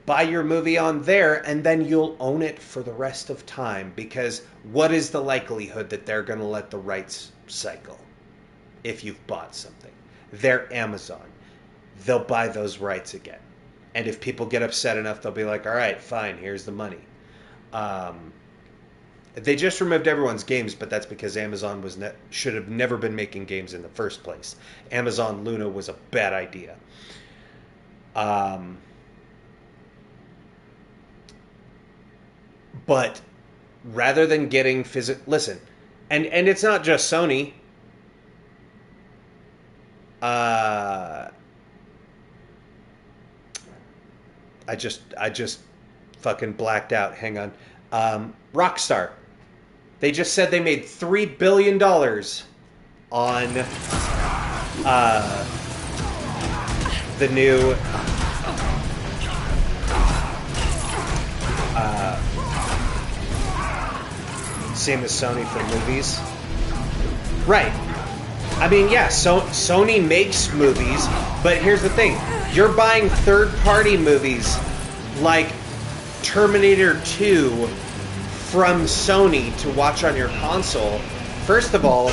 Buy your movie on there, and then you'll own it for the rest of time, because what is the likelihood that they're going to let the rights cycle if you've bought something? They're Amazon. They'll buy those rights again. And if people get upset enough, they'll be like, all right, fine, here's the money. They just removed everyone's games, but that's because Amazon should have never been making games in the first place. Amazon Luna was a bad idea. But rather than getting listen, and it's not just Sony. I just fucking blacked out. Hang on. Rockstar. They just said they made $3 billion on the new same as Sony for movies. Right. I mean, yeah, Sony makes movies, but here's the thing. You're buying third-party movies like Terminator 2 from Sony to watch on your console. First of all,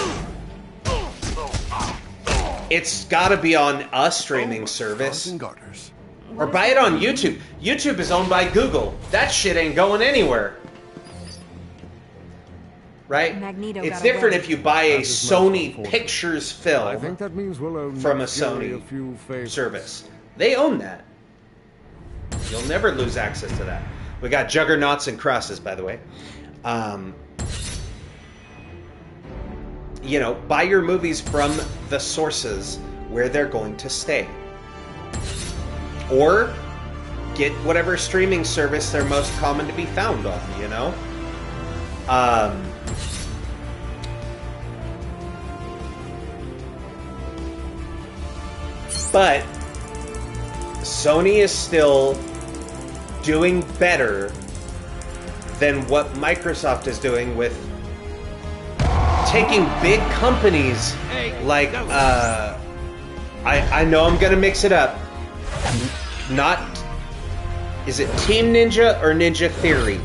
it's got to be on a streaming service. Or buy it on YouTube. YouTube is owned by Google. That shit ain't going anywhere. Right? Magneto it's got different away. if you buy a Sony Pictures film I think that means we'll own from a Fury Sony few favors. service. They own that. You'll never lose access to that. We got Juggernauts and Crosses, by the way. You know, buy your movies from the sources where they're going to stay. Or get whatever streaming service they're most common to be found on, you know? But Sony is still doing better than what Microsoft is doing with taking big companies like I know I'm gonna mix it up. Not, is it Team Ninja or Ninja Theory?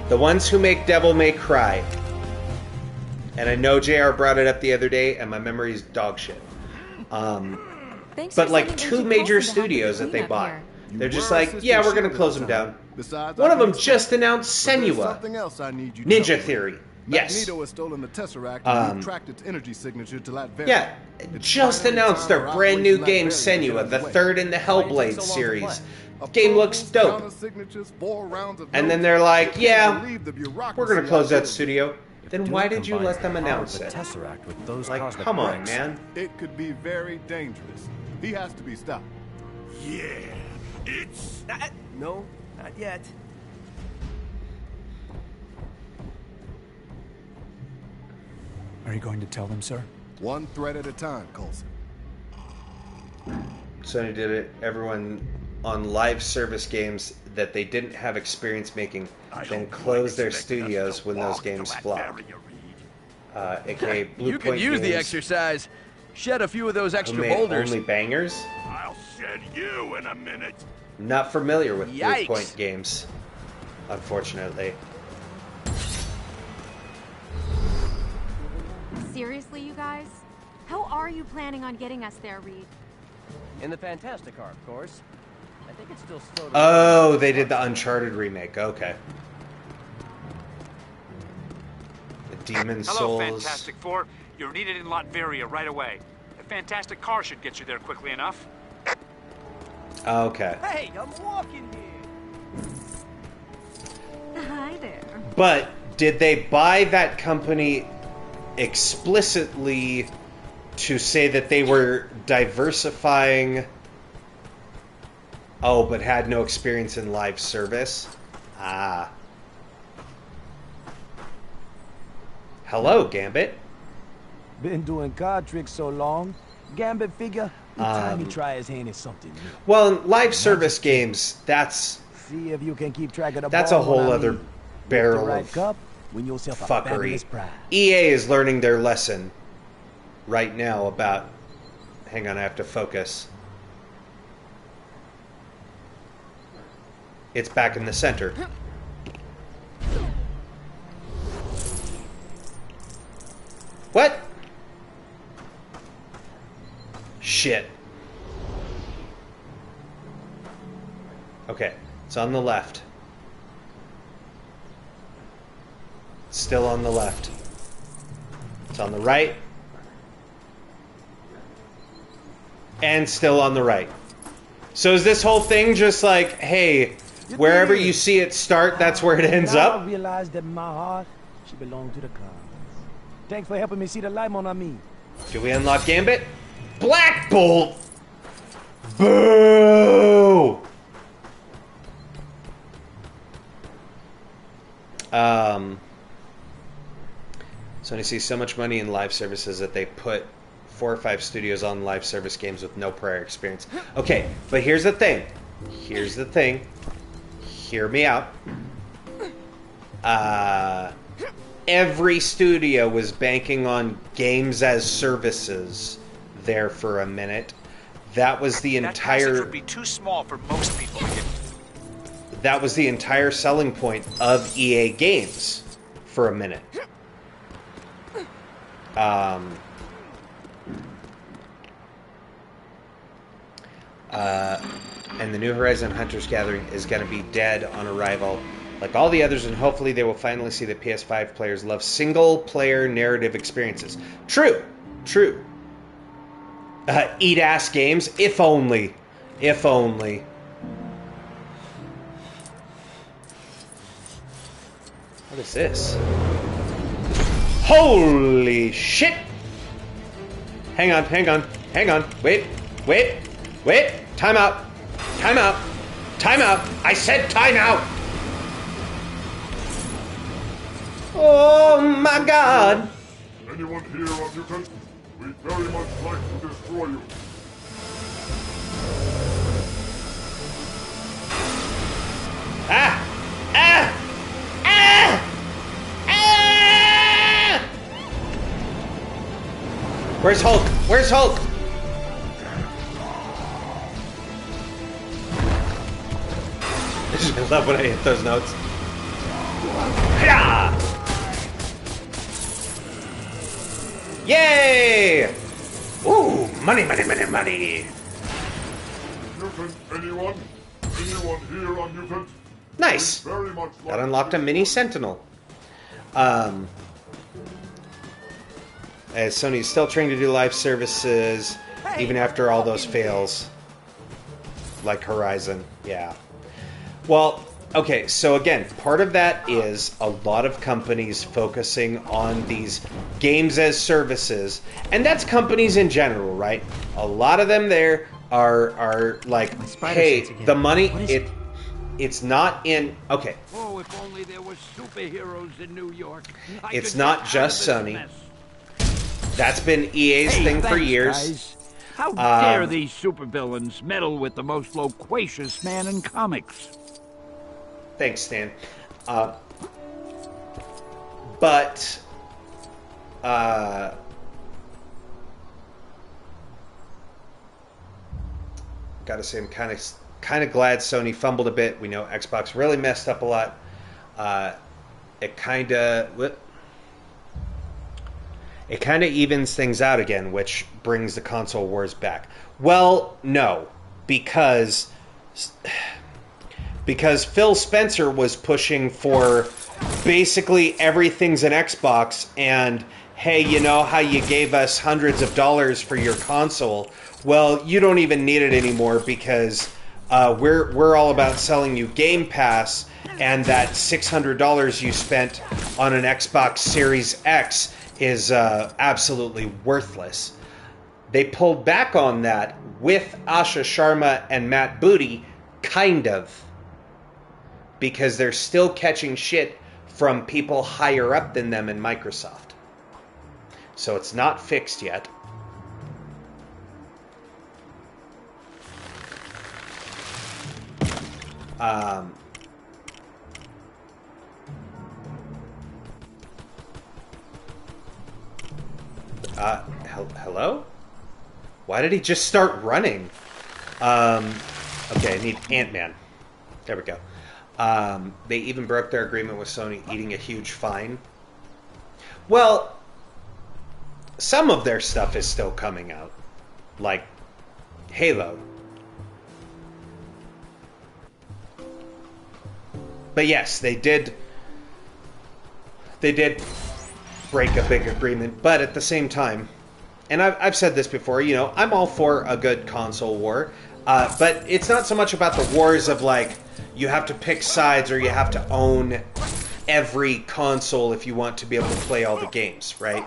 The ones who make Devil May Cry. And I know JR brought it up the other day, and my memory's dog shit. Thanks But for like sending two Agent major Coulson to help studios the that they cleanup bought. here. They're just like, yeah, we're going to close them down. Besides, One I of them can just announced But there's Senua. something else I need you to Ninja know. Theory. Yes. Magneto has stolen the Tesseract and you've tracked its energy signature to Latveria. Yeah, It's just finally announced time their for brand new Operation game, Latveria to get Senua, the underway. third in the Why did it Hellblade take so long to series. play? Game looks dope. Counter-signatures, 4 rounds of And then notes. they're like, You can't yeah, believe the bureaucracy we're going to close out that there. studio. Then why did you let them announce the it? Tesseract with those Like, cosmic come on, bricks. man. It could be very dangerous. He has to be stopped. Yeah, it's... No, Not yet. Are you going to tell them, sir? One threat at a time, Coulson. Sony did it. Everyone on live service games that they didn't have experience making, then closed their studios when those games flopped. AKA Blue You Point could use the Games, exercise. Shed a few of those who extra made boulders. only bangers. I'll shed you in a minute. Not familiar with Blue Yikes. Point Games, unfortunately. Seriously, you guys? How are you planning on getting us there, Reed? In the Fantastic Car, of course. I think it's still slow to... Oh, they did the Uncharted remake. Okay. The Demon Hello, Souls. Fantastic Four. You're needed in Latveria right away. A fantastic car should get you there quickly enough. Okay. Hey, I'm walking here. Hi there. But did they buy that company explicitly to say that they were diversifying? Oh, but had no experience in live service? Ah. Hello, Gambit. Been doing card tricks so long, Gambit figure, time he try his hand at something new. Well, in live service games, that's See if you can keep track of the That's a ball, whole mon other ami. barrel Lift the right of cup, win yourself a fuckery. fabulous prize. EA is learning their lesson right now about... Hang on, I have to focus. It's back in the center. What? Shit. Okay, it's on the left. Still on the left. It's on the right. And still on the right. So is this whole thing just like, hey, wherever you see it start, that's where it ends Now up? I realize that my heart should belong to the cards. Thanks for helping me see the light, mon ami. Do we unlock Gambit? Black Bolt! Boo! Sony sees so much money in live services that they put 4 or 5 studios on live service games with no prior experience. Okay, but here's the thing. Here's the thing. Hear me out. Every studio was banking on games as services there for a minute. That was the That passage entire... would be too small for most people to get. That was the entire selling point of EA games for a minute. And the New Horizon Hunters Gathering is going to be dead on arrival, like all the others, and hopefully they will finally see that PS5 players love single-player narrative experiences. True. True. Eat-ass games, if only. If only. What is this? Holy shit! Hang on, hang on, hang on. Wait, wait, wait. Time out. Time out. Time out. I said time out. Oh my god. Anyone here on Mutant? We'd very much like to destroy you. Ah! Ah! Ah! Ah! Where's Hulk? Where's Hulk? I just love when I hit those notes. Hiya! Yay! Ooh, money, money, money, money. Mutant, anyone? Anyone here on Mutant? Nice. Very much That unlocked a mini Sentinel. As Sony's still trying to do live services, even after all those fails. Like Horizon, yeah. Well, okay, so again, part of that is a lot of companies focusing on these games as services, and that's companies in general, right? A lot of them there are like, hey, the money, It's not in... Okay. Oh, if only there were superheroes in New York. It's not just Sony. That's been EA's thing for years. Guys. How dare these supervillains meddle with the most loquacious man in comics? Thanks, Stan. But... gotta say, I'm kind of glad Sony fumbled a bit. We know Xbox really messed up a lot. It kind of evens things out again, which brings the console wars back. Well, no, because Phil Spencer was pushing for basically everything's an Xbox, and hey, you know how you gave us hundreds of dollars for your console? Well, you don't even need it anymore because we're all about selling you Game Pass, and that $600 you spent on an Xbox Series X is absolutely worthless. They pulled back on that with Asha Sharma and Matt Booty, kind of, because they're still catching shit from people higher up than them in Microsoft. So it's not fixed yet. Hello? Why did he just start running? Okay, I need Ant-Man. There we go. They even broke their agreement with Sony, eating a huge fine. Well, some of their stuff is still coming out. Like Halo. But yes, they did break a big agreement, but at the same time, and I've said this before, you know, I'm all for a good console war, but it's not so much about the wars of like, you have to pick sides or you have to own every console if you want to be able to play all the games, right?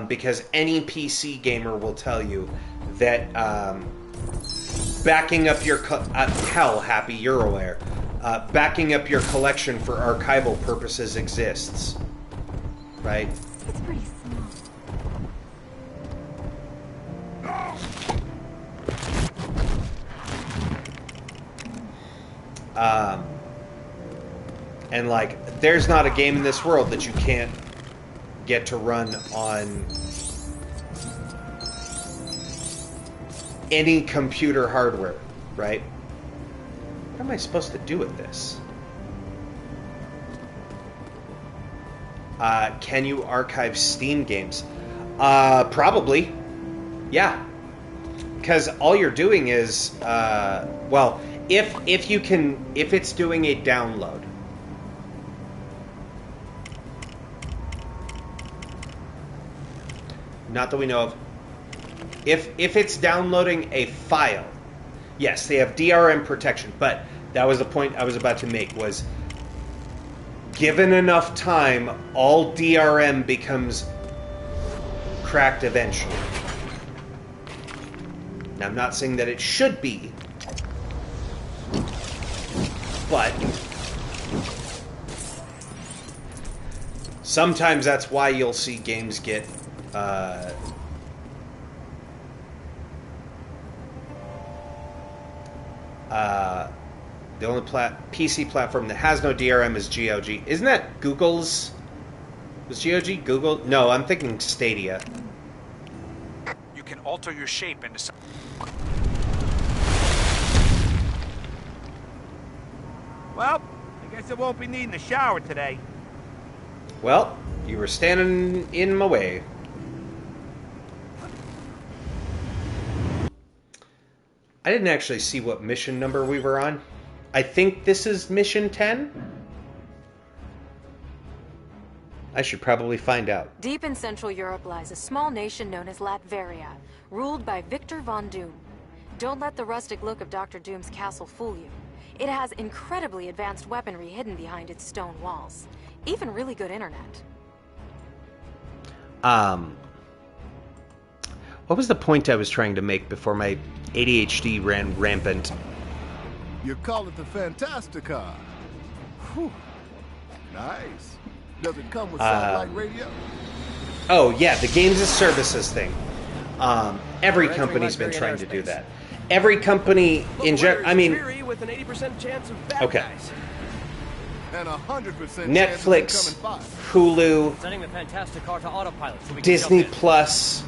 Because any PC gamer will tell you that backing up your... hell, Happy, you're aware. Backing up your collection for archival purposes exists. Right? It's pretty small. And like, there's not a game in this world that you can't get to run on any computer hardware, right? What am I supposed to do with this? Can you archive Steam games? Probably. Yeah. Because all you're doing is, well, if it's doing a download. Not that we know of. If it's downloading a file, yes, they have DRM protection, but that was the point I was about to make, was given enough time, all DRM becomes cracked eventually. Now, I'm not saying that it should be, but sometimes that's why you'll see games get the only PC platform that has no DRM is GOG. Isn't that Google's? Was GOG Google? No, I'm thinking Stadia. You can alter your shape into some... Well, I guess I won't be needing a shower today. Well, you were standing in my way. I didn't actually see what mission number we were on. I think this is mission 10? I should probably find out. Deep in Central Europe lies a small nation known as Latveria, ruled by Victor Von Doom. Don't let the rustic look of Dr. Doom's castle fool you. It has incredibly advanced weaponry hidden behind its stone walls. Even really good internet. What was the point I was trying to make before my ADHD ran rampant? You call it the Fantastica. Whew. Nice. Does it come with satellite radio? Oh, yeah, the games as services thing. Every company's been trying to do that. Every company in general, I mean... with an 80% chance of bad okay. guys. And 100% Netflix, Hulu, Setting the Fantastic Car to autopilot so we can Disney jump in. Plus,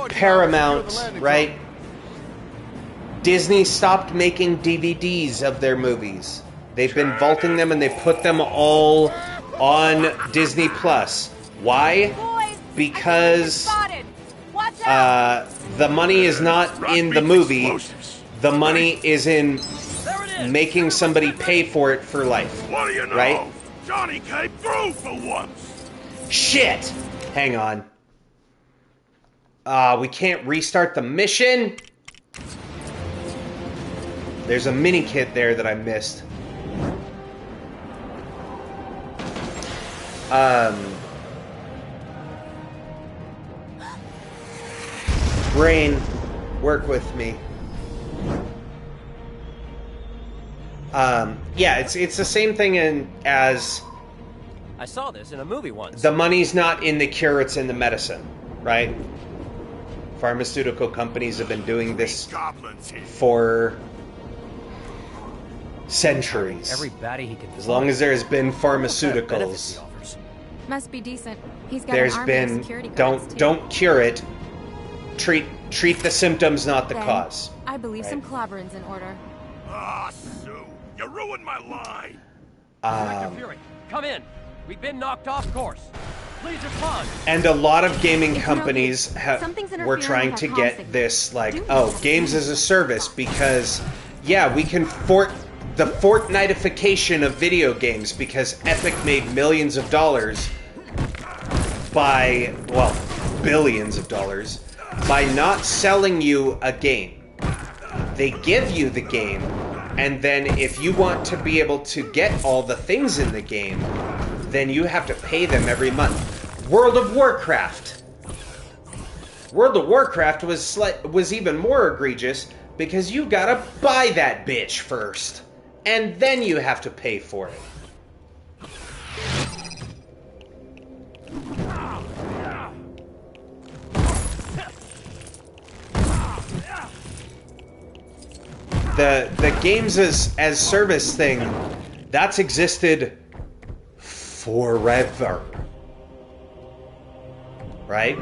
Paramount, right? Disney stopped making DVDs of their movies. They've been vaulting them and they put them all on Disney Plus. Why? Because the money is not in the movie. The money is in making somebody pay for it for life. What do you know? Right? Johnny came through for once. Shit! Hang on. We can't restart the mission? There's a mini kit there that I missed. Brain, work with me. Yeah, it's the same thing as I saw this in a movie once. the money's not in the cure, it's in the medicine, right? Pharmaceutical companies have been doing this for centuries. Every baddie he can As long as there's been pharmaceuticals, Must be decent. He's got there's an army of been security guards, too. don't cure it. Treat the symptoms, not the Ben, cause. I believe Right. some clobberins in order. Ah, Sue, you ruined my line. Director Fury, come in. We've been knocked off course. Please respond. And a lot of gaming companies Something's interfering were trying with to our get comm this, like, Do oh, something. games as a service, because, yeah, we can the Fortnitification of video games, because Epic made millions of dollars by, well, billions of dollars, by not selling you a game. They give you the game, and then if you want to be able to get all the things in the game, then you have to pay them every month. World of Warcraft. World of Warcraft was even more egregious because you gotta buy that bitch first, and then you have to pay for it. The games as service thing, that's existed forever. Right?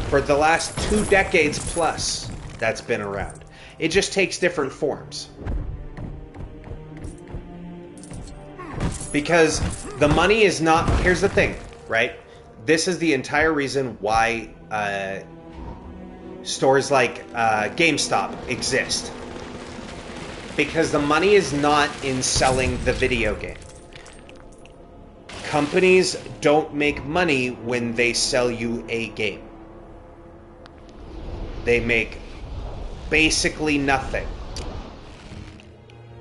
For the last 2 decades plus, that's been around. It just takes different forms. Because the money is not... Here's the thing, right? This is the entire reason why stores like GameStop exist. Because the money is not in selling the video game. Companies don't make money when they sell you a game. They make basically nothing.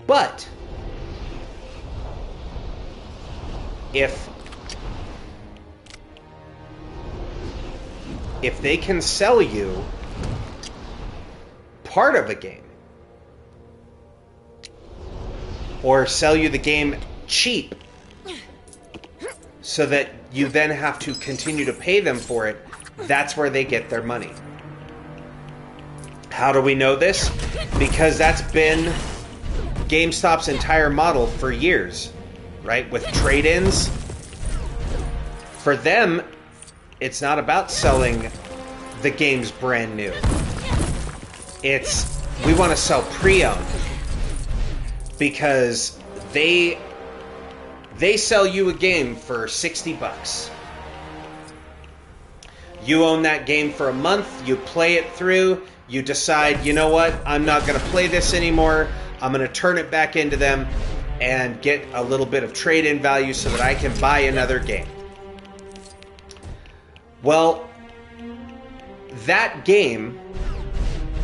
But if they can sell you part of a game, or sell you the game cheap, so that you then have to continue to pay them for it, that's where they get their money. How do we know this? Because that's been GameStop's entire model for years, right? With trade-ins. For them, it's not about selling the games brand new. It's, we want to sell pre-owned. Because they sell you a game for $60. You own that game for a month, you play it through, you decide, you know what, I'm not going to play this anymore, I'm going to turn it back into them and get a little bit of trade-in value so that I can buy another game. Well, that game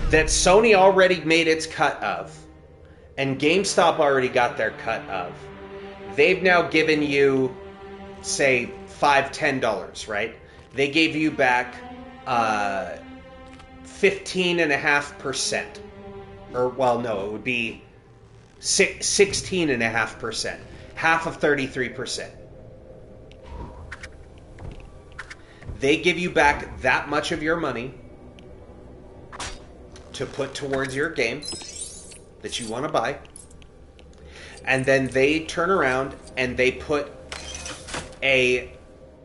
that Sony already made its cut of, and GameStop already got their cut of, they've now given you, say, $5, $10, right? They gave you back 15.5%. Or, well, no, it would be 16.5%. Half of 33%. They give you back that much of your money to put towards your game that you want to buy. And then they turn around and they put a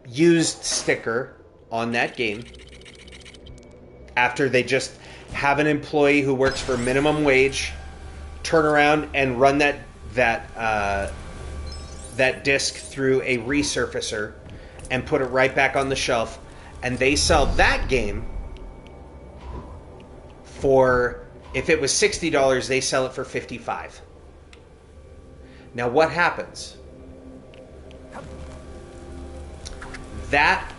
used sticker on that game after they just have an employee who works for minimum wage turn around and run that disc through a resurfacer and put it right back on the shelf, and they sell that game for, if it was $60, they sell it for $55. Now what happens? That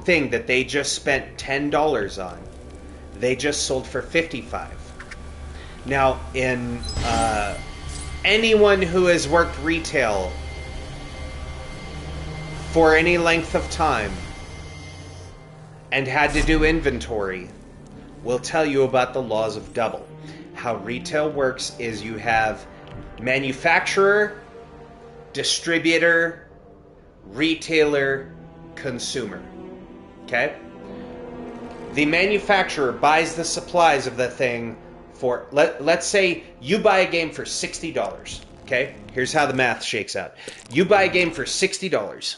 thing that they just spent $10 on, they just sold for $55. Now, in anyone who has worked retail for any length of time and had to do inventory will tell you about the laws of double. How retail works is you have manufacturer, distributor, retailer, consumer. Okay? The manufacturer buys the supplies of the thing for, let's say you buy a game for $60. Okay? Here's how the math shakes out. You buy a game for $60.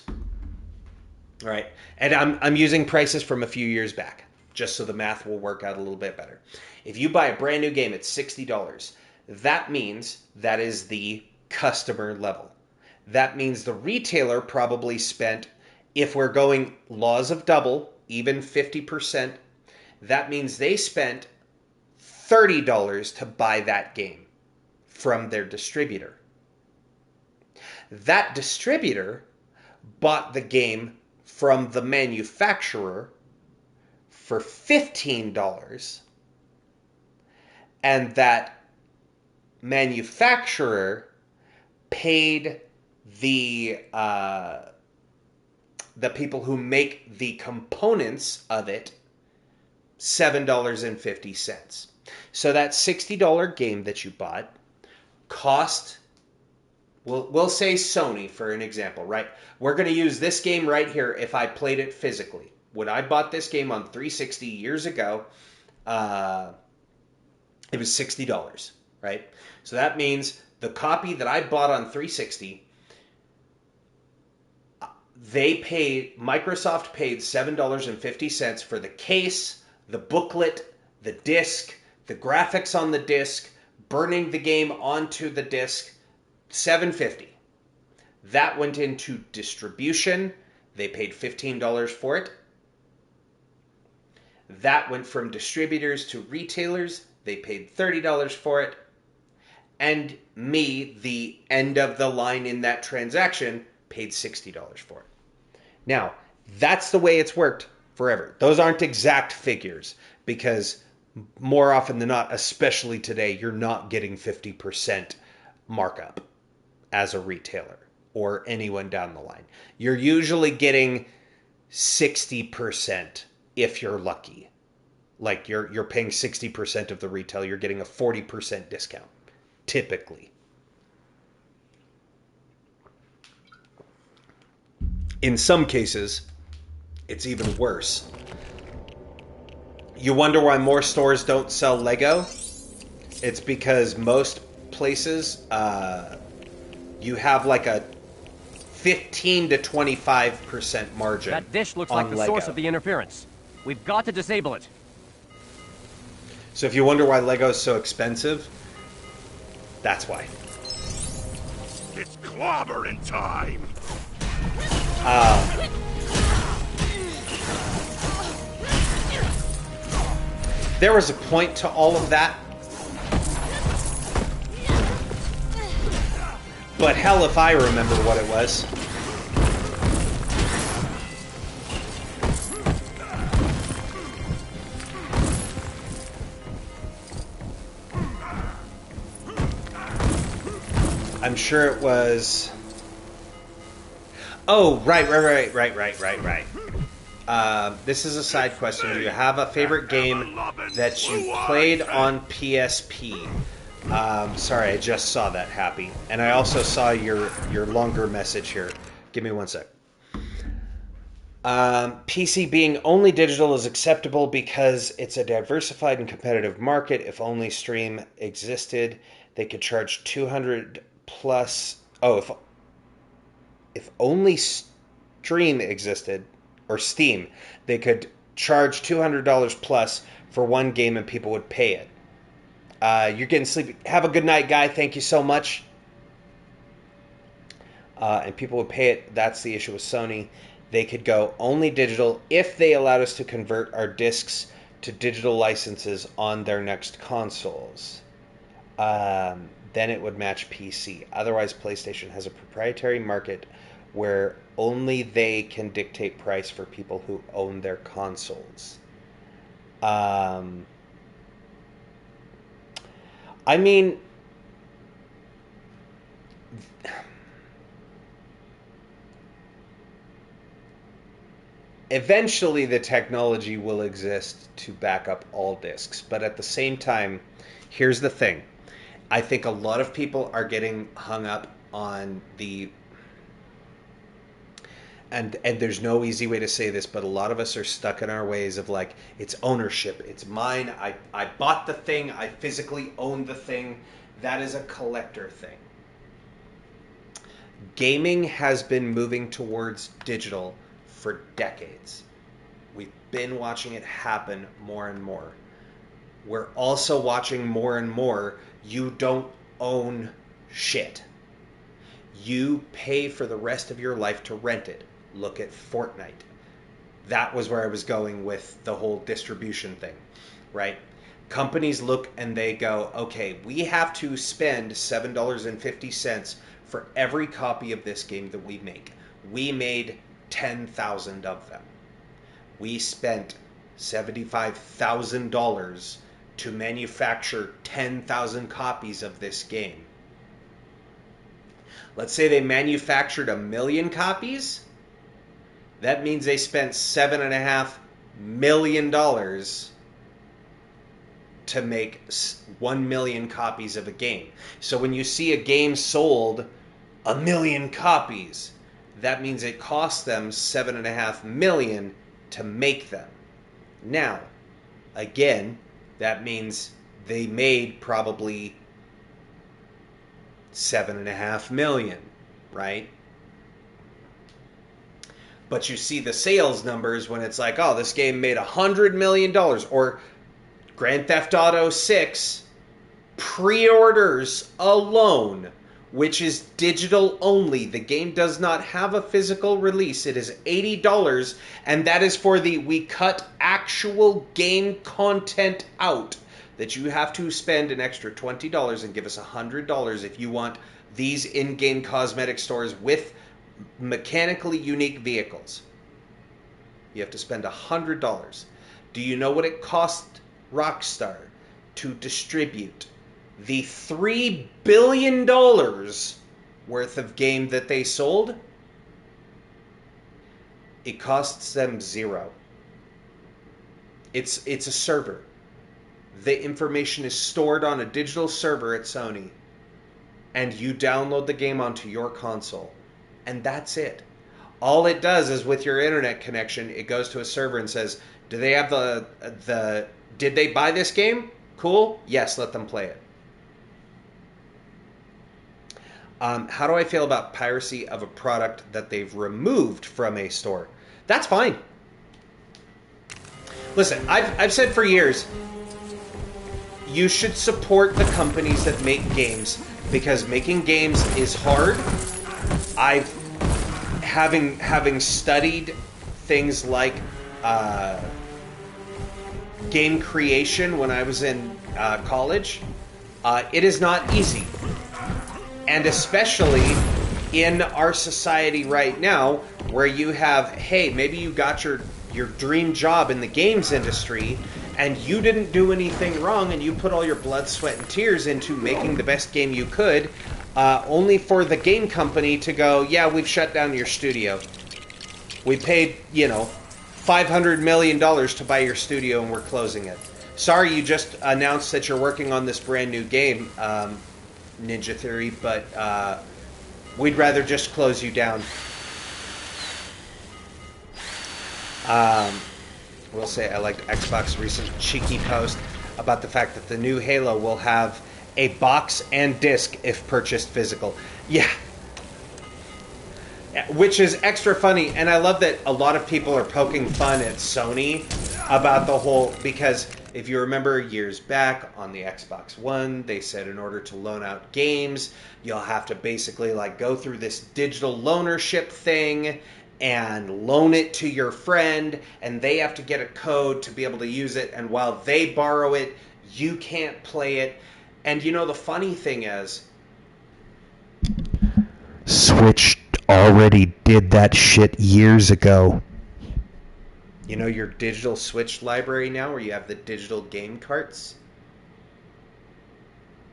All right? And I'm using prices from a few years back, just so the math will work out a little bit better. If you buy a brand new game at $60, that means that is the customer level. That means the retailer probably spent, if we're going laws of double, even 50%, that means they spent $30 to buy that game from their distributor. That distributor bought the game from the manufacturer for $15, and that manufacturer paid the people who make the components of it $7.50. So that $60 game that you bought cost, we'll say Sony for an example, right? We're going to use this game right here if I played it physically. When I bought this game on 360 years ago, it was $60, right? So that means the copy that I bought on 360, Microsoft paid $7.50 for the case, the booklet, the disc, the graphics on the disc, burning the game onto the disc, $7.50. That went into distribution. They paid $15 for it. That went from distributors to retailers. They paid $30 for it. And me, the end of the line in that transaction, paid $60 for it. Now, that's the way it's worked forever. Those aren't exact figures because more often than not, especially today, you're not getting 50% markup as a retailer or anyone down the line. You're usually getting 60% if you're lucky. Like you're paying 60% of the retail, you're getting a 40% discount, typically. In some cases, it's even worse. You wonder why more stores don't sell Lego? It's because most places, you have like a 15 to 25% margin. That dish looks on like the Lego. source of the interference. We've got to disable it. So if you wonder why Lego's so expensive, that's why. It's clobbering time. There was a point to all of that. But hell if I remember what it was. I'm sure it was... Oh, right. This is a side question. Do you have a favorite game that you played on PSP? Sorry, I just saw that, Happy. And I also saw your longer message here. Give me one sec. PC being only digital is acceptable because it's a diversified and competitive market. If only Stream existed, they could charge 200 plus. Oh, if only Stream existed, or Steam, they could charge $200 plus for one game and people would pay it. You're getting sleepy. Have a good night, guy. Thank you so much. And people would pay it. That's the issue with Sony. They could go only digital if they allowed us to convert our discs to digital licenses on their next consoles. Then it would match PC. Otherwise, PlayStation has a proprietary market where only they can dictate price for people who own their consoles. I mean, eventually the technology will exist to back up all discs. But at the same time, here's the thing. I think a lot of people are getting hung up on the... And there's no easy way to say this, but a lot of us are stuck in our ways of like, it's ownership. It's mine. I bought the thing. I physically own the thing. That is a collector thing. Gaming has been moving towards digital for decades. We've been watching it happen more and more. We're also watching more and more, you don't own shit. You pay for the rest of your life to rent it. Look at Fortnite. That was where I was going with the whole distribution thing, right? Companies look and they go, okay, we have to spend $7.50 for every copy of this game that we make. We made 10,000 of them. We spent $75,000 to manufacture 10,000 copies of this game. Let's say they manufactured 1 million copies. That means they spent $7.5 million to make 1 million copies of a game. So when you see a game sold 1 million copies, that means it cost them $7.5 million to make them. Now, again, that means they made probably $7.5 million, right? But you see the sales numbers when it's like, oh, this game made $100 million. Or Grand Theft Auto 6 pre-orders alone, which is digital only. The game does not have a physical release. It is $80, and that is for we cut actual game content out, that you have to spend an extra $20 and give us $100 if you want these in-game cosmetic stores with mechanically unique vehicles. You have to spend $100. Do you know what it cost Rockstar to distribute the $3 billion worth of game that they sold? It costs them $0. It's a server. The information is stored on a digital server at Sony, and you download the game onto your console, and that's it. All it does is with your internet connection, it goes to a server and says, do they have did they buy this game? Cool. Yes, let them play it. How do I feel about piracy of a product that they've removed from a store? That's fine. Listen, I've said for years, you should support the companies that make games, because making games is hard. Having studied things like game creation when I was in college, it is not easy. And especially in our society right now, where you have, hey, maybe you got your dream job in the games industry, and you didn't do anything wrong, and you put all your blood, sweat, and tears into making the best game you could, only for the game company to go, yeah, we've shut down your studio. We paid, $500 million to buy your studio, and we're closing it. sorry you just announced that you're working on this brand new game, Ninja Theory, but we'd rather just close you down. We'll say I liked Xbox's recent cheeky post about the fact that the new Halo will have a box and disc if purchased physical. Yeah. Which is extra funny, and I love that a lot of people are poking fun at Sony about the whole, because if you remember years back on the Xbox One, they said in order to loan out games, you'll have to basically like go through this digital loanership thing and loan it to your friend, and they have to get a code to be able to use it, and while they borrow it, you can't play it. And you know, the funny thing is, Switch already did that shit years ago. You know your digital Switch library now, where you have the digital game carts?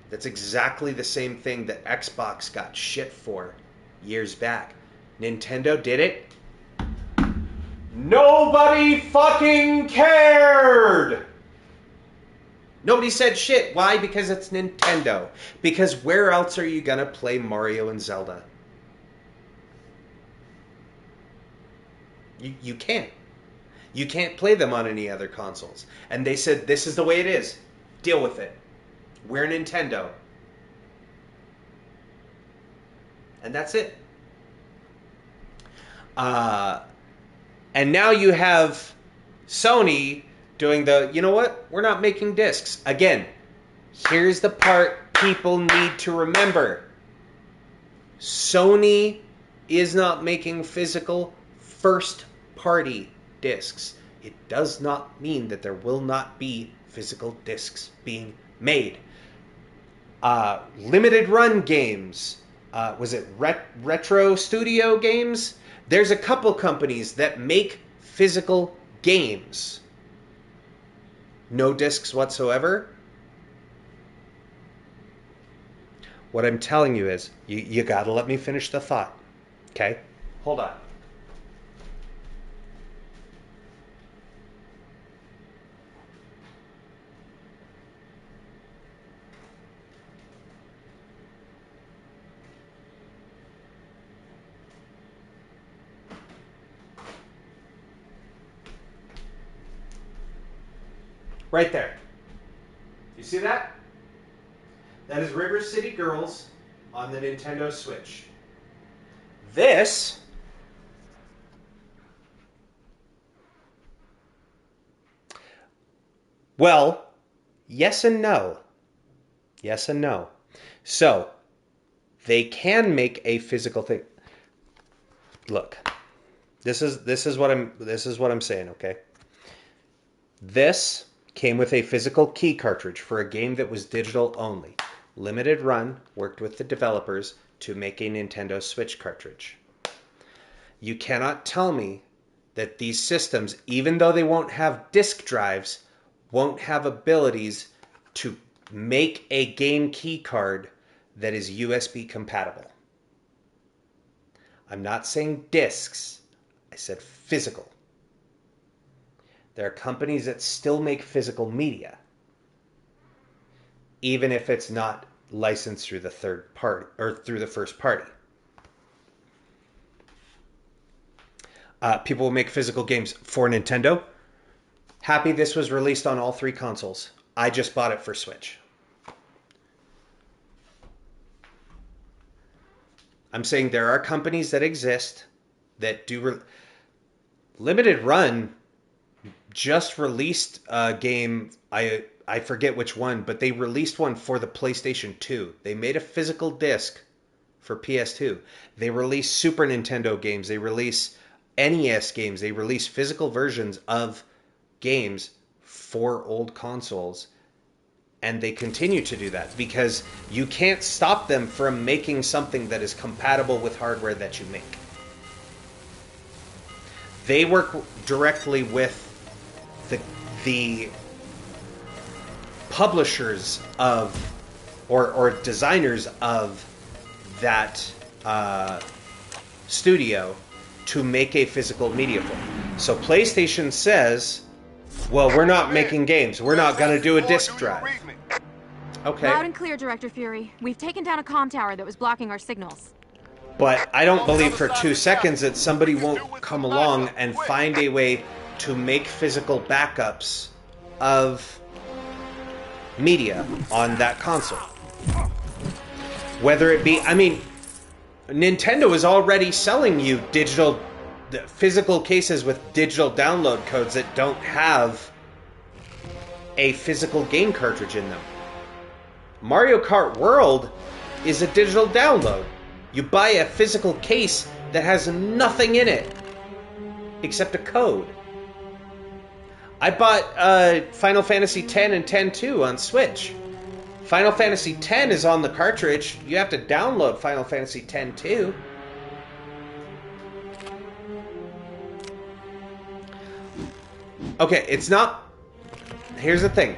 That's exactly the same thing that Xbox got shit for years back. Nintendo did it. Nobody fucking cared! Nobody said shit. Why? Because it's Nintendo. Because where else are you gonna play Mario and Zelda? You can't. You can't play them on any other consoles. And they said, this is the way it is. Deal with it. We're Nintendo. And that's it. And now you have Sony doing the, you know what? We're not making discs. Again, here's the part people need to remember. Sony is not making physical first-party discs. It does not mean that there will not be physical discs being made. Limited run games. Was it Retro Studio Games? There's a couple companies that make physical games. No discs whatsoever. What I'm telling you is, you gotta let me finish the thought. Okay? Hold on. Right there. You see that? That is River City Girls on the Nintendo Switch. This well, yes and no. Yes and no. So, they can make a physical thing. Look. This is what I'm saying, okay? This came with a physical key cartridge for a game that was digital only. Limited Run worked with the developers to make a Nintendo Switch cartridge. You cannot tell me that these systems, even though they won't have disk drives, won't have abilities to make a game key card that is USB compatible. I'm not saying discs. I said physical. There are companies that still make physical media, even if it's not licensed through the third party or through the first party. People will make physical games for Nintendo. Happy this was released on all three consoles. I just bought it for Switch. I'm saying there are companies that exist that do Limited Run just released a game, I forget which one, but they released one for the PlayStation 2. They made a physical disc for PS2. They release Super Nintendo games. They release NES games. They release physical versions of games for old consoles. And they continue to do that because you can't stop them from making something that is compatible with hardware that you make. They work directly with the publishers of or designers of that studio to make a physical media form. So PlayStation says, Well, we're not making games. We're not going to do a disk drive. Okay. Loud and clear, Director Fury. We've taken down a comm tower that was blocking our signals. But I don't believe for 2 seconds that somebody won't come along and find a way to make physical backups of media on that console. Whether it be, I mean, Nintendo is already selling you physical cases with digital download codes that don't have a physical game cartridge in them. Mario Kart World is a digital download. You buy a physical case that has nothing in it except a code. I bought Final Fantasy X and X-2 on Switch. Final Fantasy X is on the cartridge. You have to download Final Fantasy X too. Okay, it's not... Here's the thing.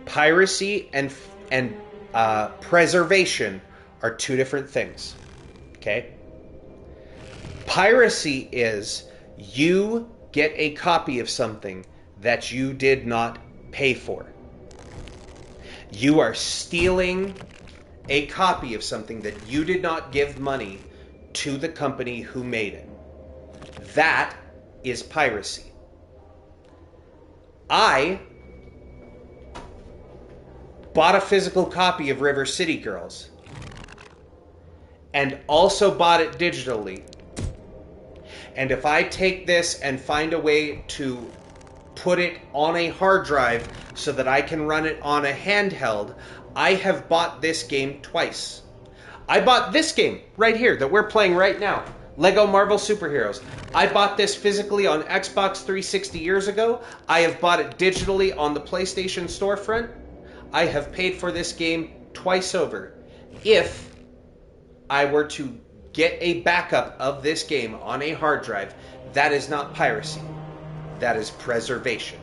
Piracy and preservation are 2 different things. Okay? Piracy is you get a copy of something that you did not pay for. You are stealing a copy of something that you did not give money to the company who made it. That is piracy. I bought a physical copy of River City Girls and also bought it digitally. And if I take this and find a way to put it on a hard drive so that I can run it on a handheld, I have bought this game twice. I bought this game right here that we're playing right now, Lego Marvel Superheroes. I bought this physically on Xbox 360 years ago. I have bought it digitally on the PlayStation storefront. I have paid for this game twice over. If I were to get a backup of this game on a hard drive, that is not piracy. That is preservation.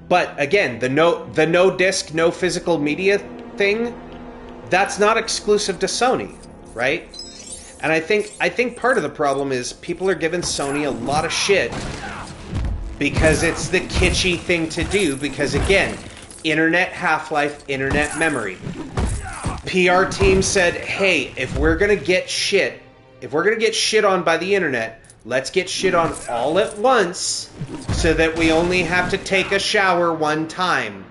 But again, the no disc, no physical media thing, that's not exclusive to Sony, right? And I think part of the problem is people are giving Sony a lot of shit because it's the kitschy thing to do, because again, internet half-life, internet memory. PR team said, hey, if we're gonna get shit on by the internet, let's get shit on all at once so that we only have to take a shower one time.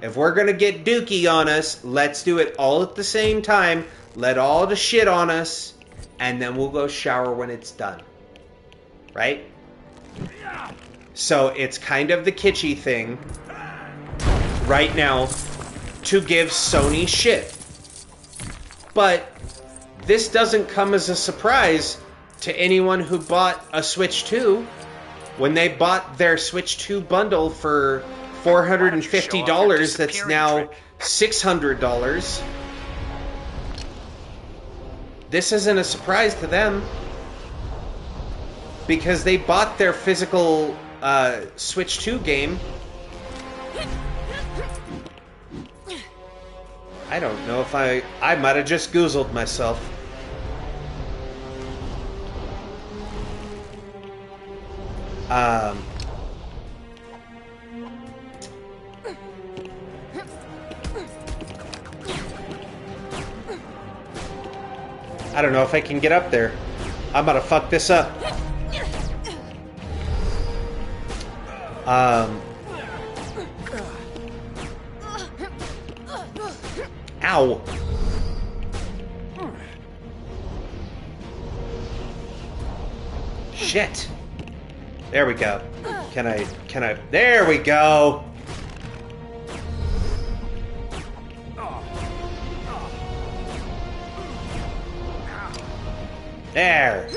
If we're gonna get dookie on us, let's do it all at the same time, let all the shit on us, and then we'll go shower when it's done. Right? So it's kind of the kitschy thing right now to give Sony shit. But this doesn't come as a surprise to anyone who bought a Switch 2. When they bought their Switch 2 bundle for $450, that's now $600. This isn't a surprise to them because they bought their physical Switch 2 game. I don't know if I might have just goozled myself. I don't know if I can get up there. I'm about to fuck this up. Ow. Shit. There we go. Can I, there we go. There.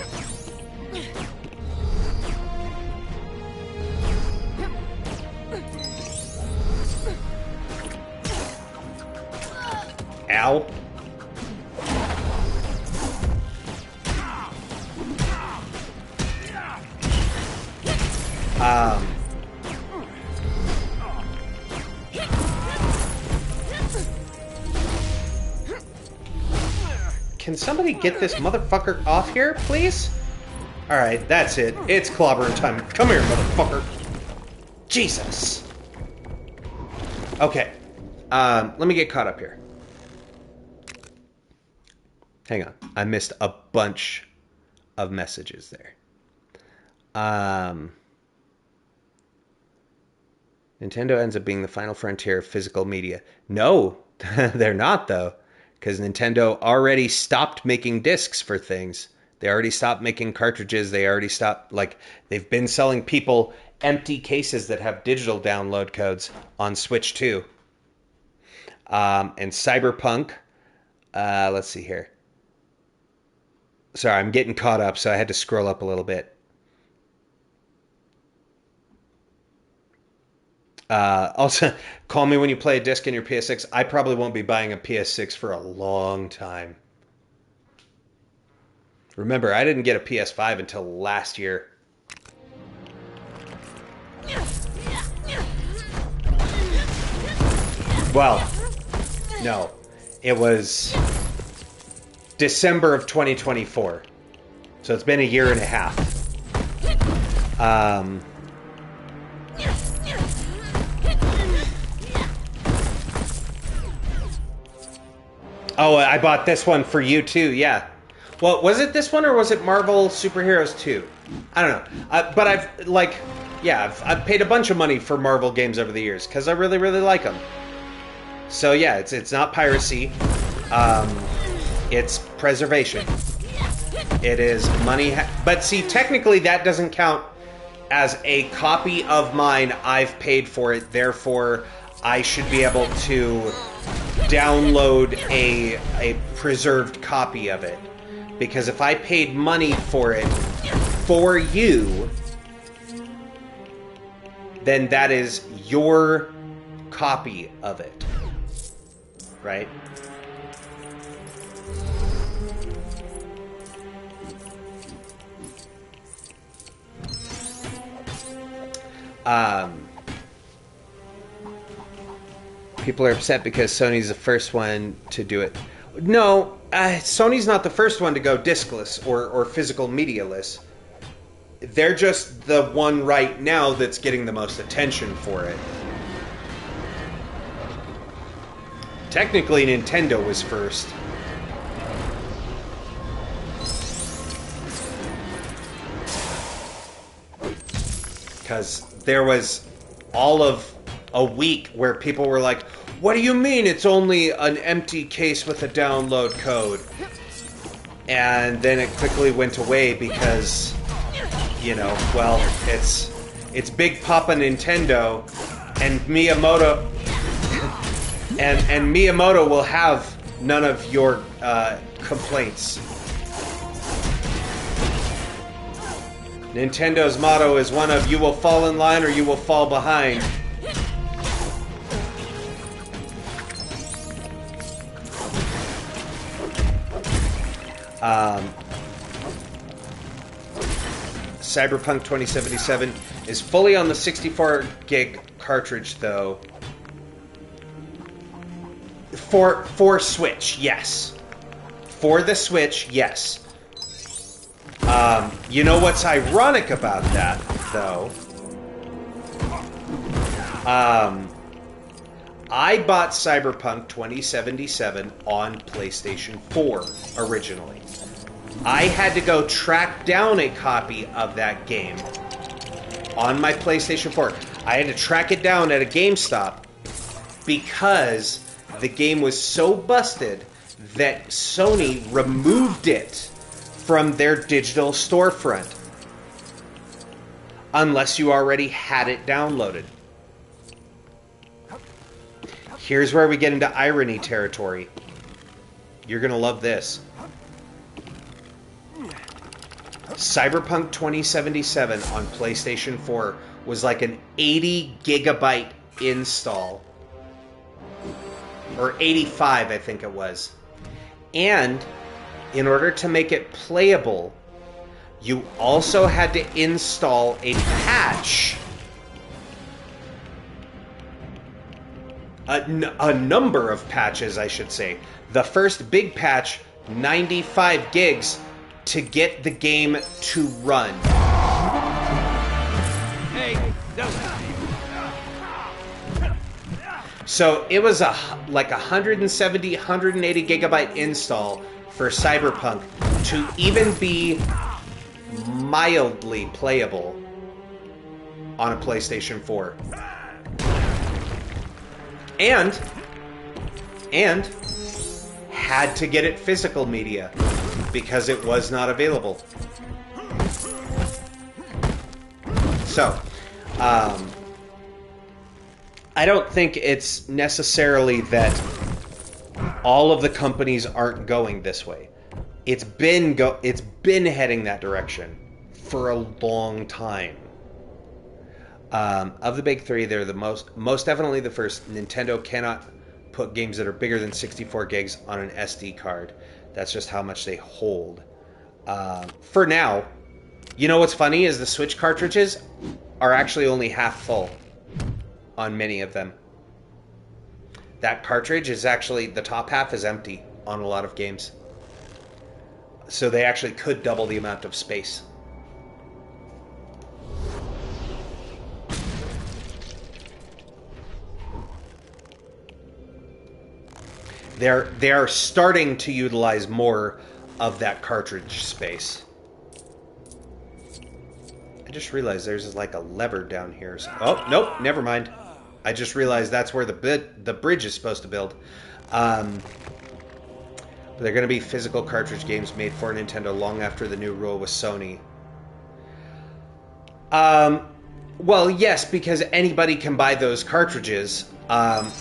Ow. Can somebody get this motherfucker off here, please? Alright, that's it. It's clobbering time. Come here, motherfucker. Jesus. Okay. Let me get caught up here. Hang on. I missed a bunch of messages there. Nintendo ends up being the final frontier of physical media. No, they're not, though. Because Nintendo already stopped making discs for things. They already stopped making cartridges. They already stopped, like, they've been selling people empty cases that have digital download codes on Switch 2. And Cyberpunk, let's see here. Sorry, I'm getting caught up, so I had to scroll up a little bit. Also, call me when you play a disc in your PS6. I probably won't be buying a PS6 for a long time. Remember, I didn't get a PS5 until last year. Well, no. It was December of 2024. So it's been a year and a half. Oh, I bought this one for you too, yeah. Well, was it this one or was it Marvel Superheroes 2? I don't know. But I've paid a bunch of money for Marvel games over the years because I really, really like them. So yeah, it's not piracy. It's preservation. It is money. But see, technically that doesn't count as a copy of mine. I've paid for it. Therefore, I should be able to download a preserved copy of it. Because if I paid money for it for you, then that is your copy of it. Right? People are upset because Sony's the first one to do it. No, Sony's not the first one to go discless or physical medialess. They're just the one right now that's getting the most attention for it. Technically, Nintendo was first. Because there was all of a week where people were like, what do you mean it's only an empty case with a download code? And then it quickly went away because, you know, well, it's Big Papa Nintendo and Miyamoto and Miyamoto will have none of your complaints. Nintendo's motto is one of you will fall in line or you will fall behind. Cyberpunk 2077 is fully on the 64 gig cartridge, though. For Switch, yes. For the Switch, yes. You know what's ironic about that, though? I bought Cyberpunk 2077 on PlayStation 4 originally. I had to go track down a copy of that game on my PlayStation 4. I had to track it down at a GameStop because the game was so busted that Sony removed it from their digital storefront unless you already had it downloaded. Here's where we get into irony territory. You're gonna love this. Cyberpunk 2077 on PlayStation 4 was like an 80 gigabyte install. Or 85, I think it was. And in order to make it playable, you also had to install a patch. A number of patches, I should say. The first big patch 95 gigs to get the game to run. Hey, So it was like 170, 180 gigabyte install for Cyberpunk to even be mildly playable on a PlayStation 4. And had to get it physical media because it was not available. So, I don't think it's necessarily that all of the companies aren't going this way. It's been heading that direction for a long time. Of the big three, they're the most definitely the first. Nintendo cannot put games that are bigger than 64 gigs on an SD card. That's just how much they hold. For now, you know what's funny is the Switch cartridges are actually only half full on many of them. That cartridge is actually, the top half is empty on a lot of games. So they actually could double the amount of space. They are starting to utilize more of that cartridge space. I just realized there's like a lever down here. So, oh, nope, never mind. I just realized that's where the bridge is supposed to build. But they're going to be physical cartridge games made for Nintendo long after the new rule with Sony. Well, yes, because anybody can buy those cartridges,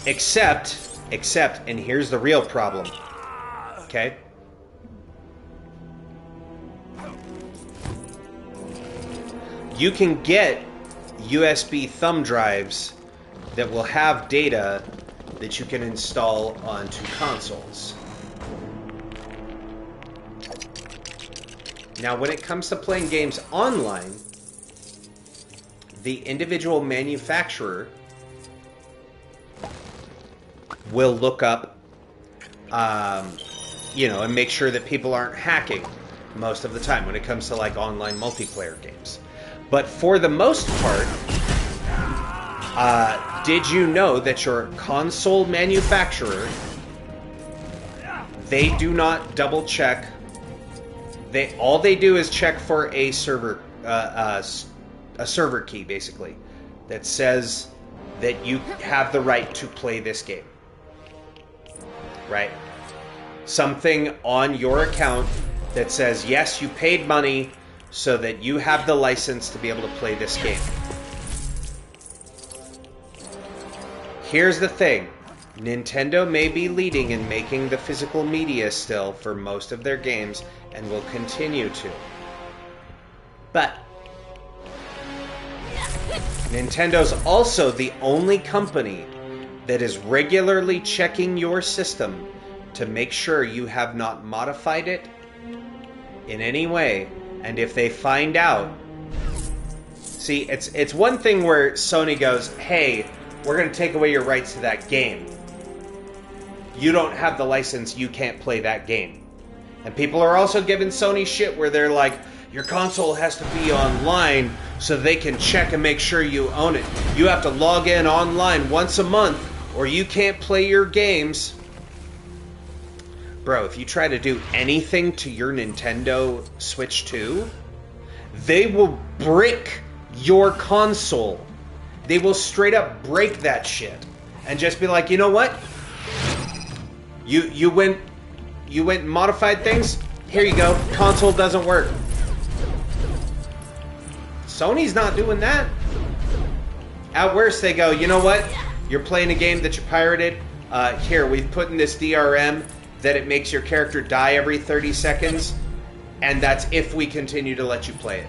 except, and here's the real problem, okay? You can get USB thumb drives that will have data that you can install onto consoles. Now, when it comes to playing games online, the individual manufacturer will look up, and make sure that people aren't hacking most of the time when it comes to like online multiplayer games. But for the most part, did you know that your console manufacturer, they do not double check. All they do is check for a server key, basically, that says that you have the right to play this game. Right? Something on your account that says, yes, you paid money so that you have the license to be able to play this game. Here's the thing. Nintendo may be leading in making the physical media still for most of their games and will continue to. But Nintendo's also the only company that is regularly checking your system to make sure you have not modified it in any way. And if they find out... See, it's one thing where Sony goes, hey, we're going to take away your rights to that game. You don't have the license, you can't play that game. And people are also giving Sony shit where they're like, your console has to be online so they can check and make sure you own it. You have to log in online once a month or you can't play your games. Bro, if you try to do anything to your Nintendo Switch 2, they will brick your console. They will straight up break that shit and just be like, you know what? You went and modified things? Here you go. Console doesn't work. Sony's not doing that. At worst, they go, you know what? You're playing a game that you pirated. Here, we've put in this DRM that it makes your character die every 30 seconds. And that's if we continue to let you play it.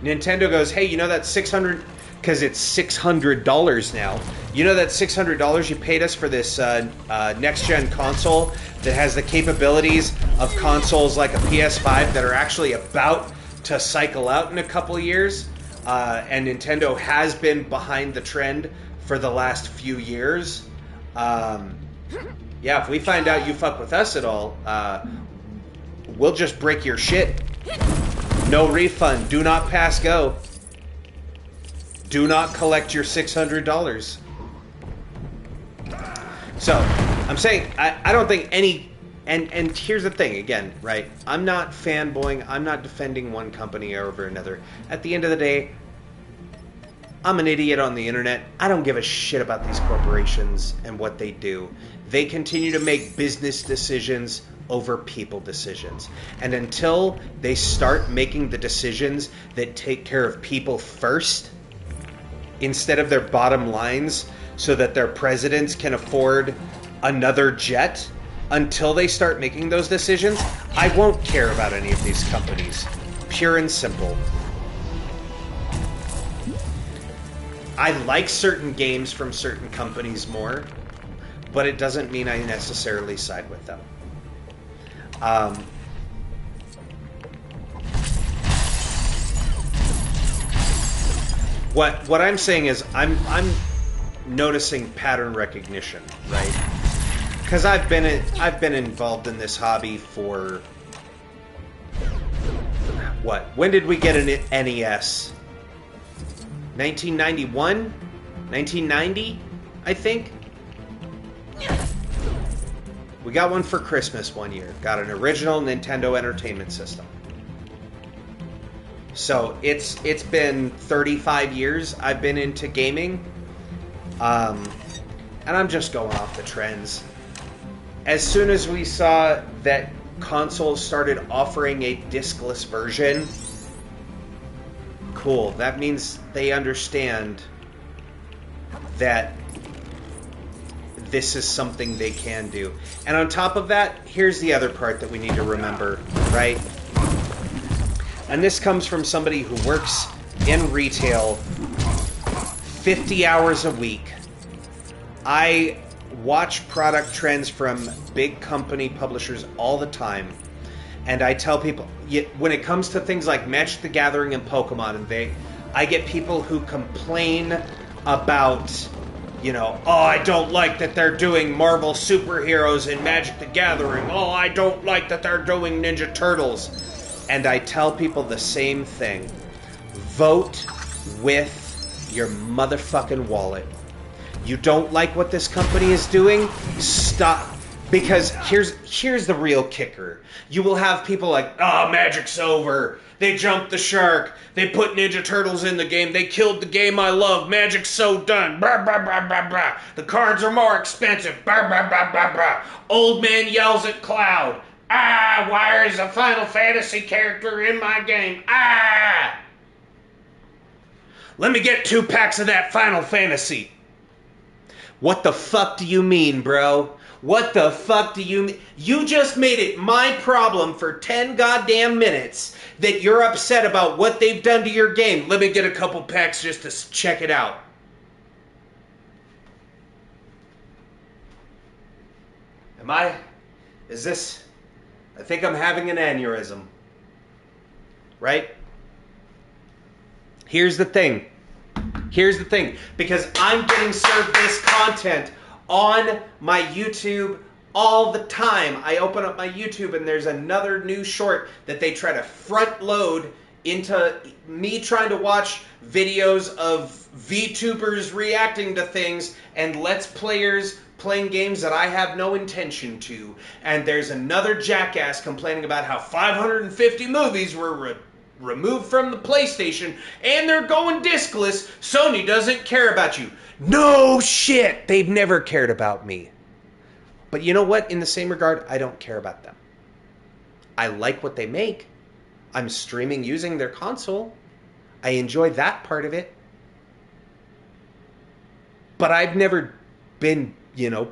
Nintendo goes, hey, you know that $600... Because it's $600 now. You know that $600 you paid us for this next-gen console that has the capabilities of consoles like a PS5 that are actually about to cycle out in a couple of years? And Nintendo has been behind the trend for the last few years. Yeah, if we find out you fuck with us at all, we'll just break your shit. No refund. Do not pass go. Do not collect your $600. So, I'm saying, I don't think any... And here's the thing, again, right? I'm not fanboying. I'm not defending one company over another. At the end of the day, I'm an idiot on the internet. I don't give a shit about these corporations and what they do. They continue to make business decisions over people decisions. And until they start making the decisions that take care of people first, instead of their bottom lines, so that their presidents can afford another jet, until they start making those decisions, I won't care about any of these companies. Pure and simple. I like certain games from certain companies more, but it doesn't mean I necessarily side with them. What I'm saying is I'm noticing pattern recognition, right? Because I've been involved in this hobby for what? When did we get an NES? 1991? 1990, I think? We got one for Christmas one year. Got an original Nintendo Entertainment System. So it's been 35 years I've been into gaming. And I'm just going off the trends. As soon as we saw that consoles started offering a discless version, cool. That means they understand that this is something they can do. And on top of that, here's the other part that we need to remember, right? And this comes from somebody who works in retail 50 hours a week. I watch product trends from big company publishers all the time. And I tell people, when it comes to things like Magic the Gathering and Pokemon, and I get people who complain about, you know, oh, I don't like that they're doing Marvel superheroes in Magic the Gathering. Oh, I don't like that they're doing Ninja Turtles. And I tell people the same thing. Vote with your motherfucking wallet. You don't like what this company is doing? Stop. Because here's the real kicker. You will have people like, oh, Magic's over. They jumped the shark. They put Ninja Turtles in the game. They killed the game I love. Magic's so done. Blah, blah, blah, blah, blah. The cards are more expensive. Blah, blah, blah, blah, blah. Old man yells at Cloud. Ah, why is a Final Fantasy character in my game? Ah! Let me get 2 packs of that Final Fantasy. What the fuck do you mean, bro? What the fuck do you mean? You just made it my problem for 10 goddamn minutes that you're upset about what they've done to your game. Let me get a couple packs just to check it out. Is this... I think I'm having an aneurysm. Right? Here's the thing. Because I'm getting served this content on my YouTube all the time. I open up my YouTube and there's another new short that they try to front load into me trying to watch videos of VTubers reacting to things and Let's Players playing games that I have no intention to. And there's another jackass complaining about how 550 movies were removed from the PlayStation and they're going discless. Sony doesn't care about you. No shit. They've never cared about me. But you know what? In the same regard, I don't care about them. I like what they make. I'm streaming using their console. I enjoy that part of it. But I've never been,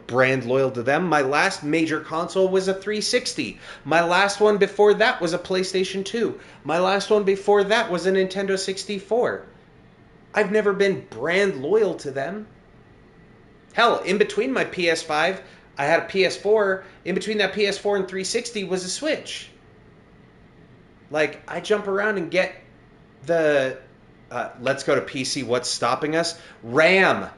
brand loyal to them. My last major console was a 360. My last one before that was a PlayStation 2. My last one before that was a Nintendo 64. I've never been brand loyal to them. Hell, in between my PS5, I had a PS4. In between that PS4 and 360 was a Switch. Like, I jump around and get the, let's go to PC, what's stopping us? RAM.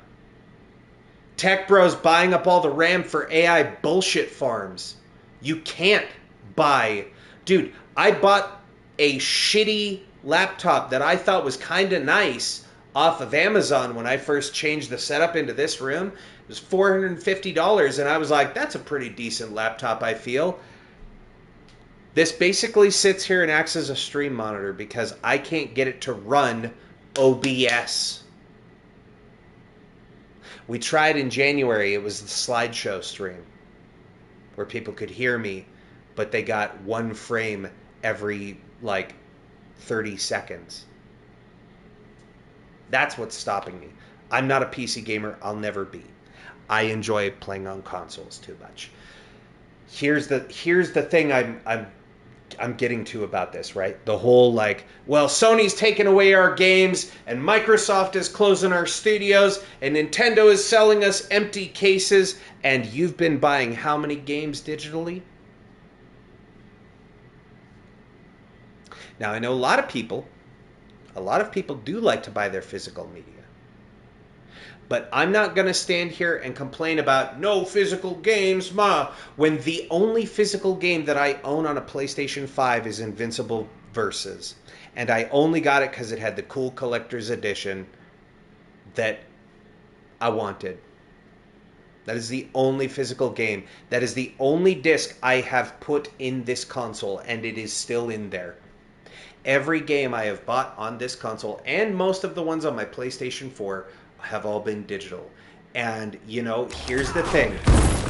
Tech bros buying up all the RAM for AI bullshit farms. You can't buy... Dude, I bought a shitty laptop that I thought was kind of nice off of Amazon when I first changed the setup into this room. It was $450, and I was like, that's a pretty decent laptop, I feel. This basically sits here and acts as a stream monitor because I can't get it to run OBS. We tried in January. It was the slideshow stream where people could hear me, but they got one frame every, like, 30 seconds. That's what's stopping me. I'm not a PC gamer. I'll never be. I enjoy playing on consoles too much. Here's the thing I'm getting to about this, right? The whole, like, well, Sony's taking away our games, and Microsoft is closing our studios, and Nintendo is selling us empty cases, and you've been buying how many games digitally? Now, I know a lot of people do like to buy their physical media. But I'm not going to stand here and complain about no physical games, when the only physical game that I own on a PlayStation 5 is Invincible Versus. And I only got it because it had the cool collector's edition that I wanted. That is the only physical game. That is the only disc I have put in this console, and it is still in there. Every game I have bought on this console, and most of the ones on my PlayStation 4, have all been digital. And, you know, here's the thing.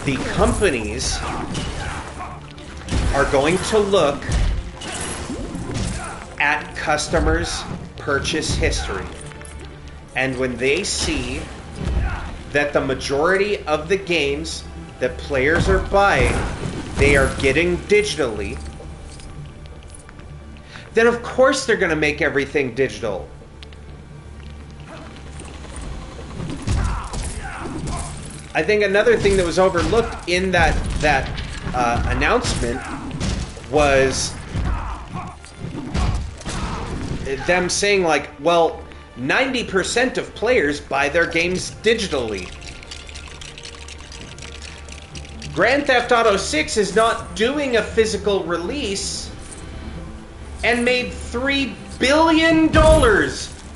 The companies are going to look at customers' purchase history. And when they see that the majority of the games that players are buying, they are getting digitally, then of course they're going to make everything digital. I think another thing that was overlooked in that announcement was them saying, like, well, 90% of players buy their games digitally. Grand Theft Auto 6 is not doing a physical release and made $3 billion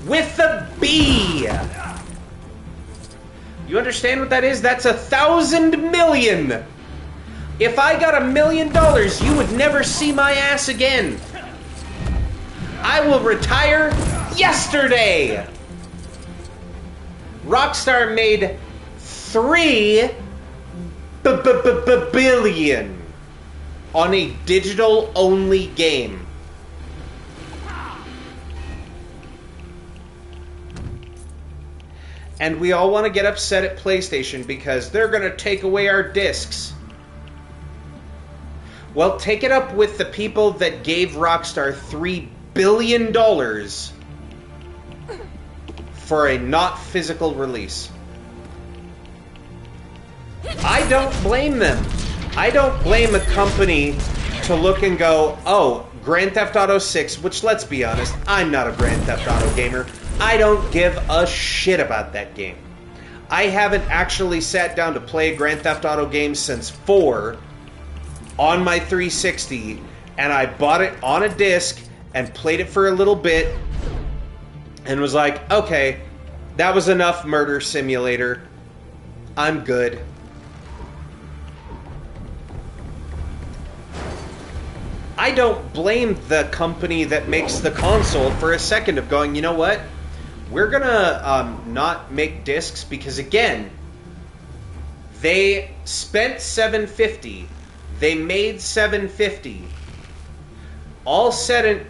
with a B. You understand what that is? That's 1,000 million. If I got $1 million, you would never see my ass again. I will retire yesterday. Rockstar made $3 billion on a digital-only game. And we all want to get upset at PlayStation because they're going to take away our discs. Well, take it up with the people that gave Rockstar $3 billion for a not physical release. I don't blame them. I don't blame a company to look and go, oh, Grand Theft Auto 6, which, let's be honest, I'm not a Grand Theft Auto gamer. I don't give a shit about that game. I haven't actually sat down to play a Grand Theft Auto game since 4 on my 360, and I bought it on a disc and played it for a little bit and was like, okay, that was enough Murder Simulator. I'm good. I don't blame the company that makes the console for a second of going, you know what? We're gonna not make discs because, again, they spent $750. They made $750. All said and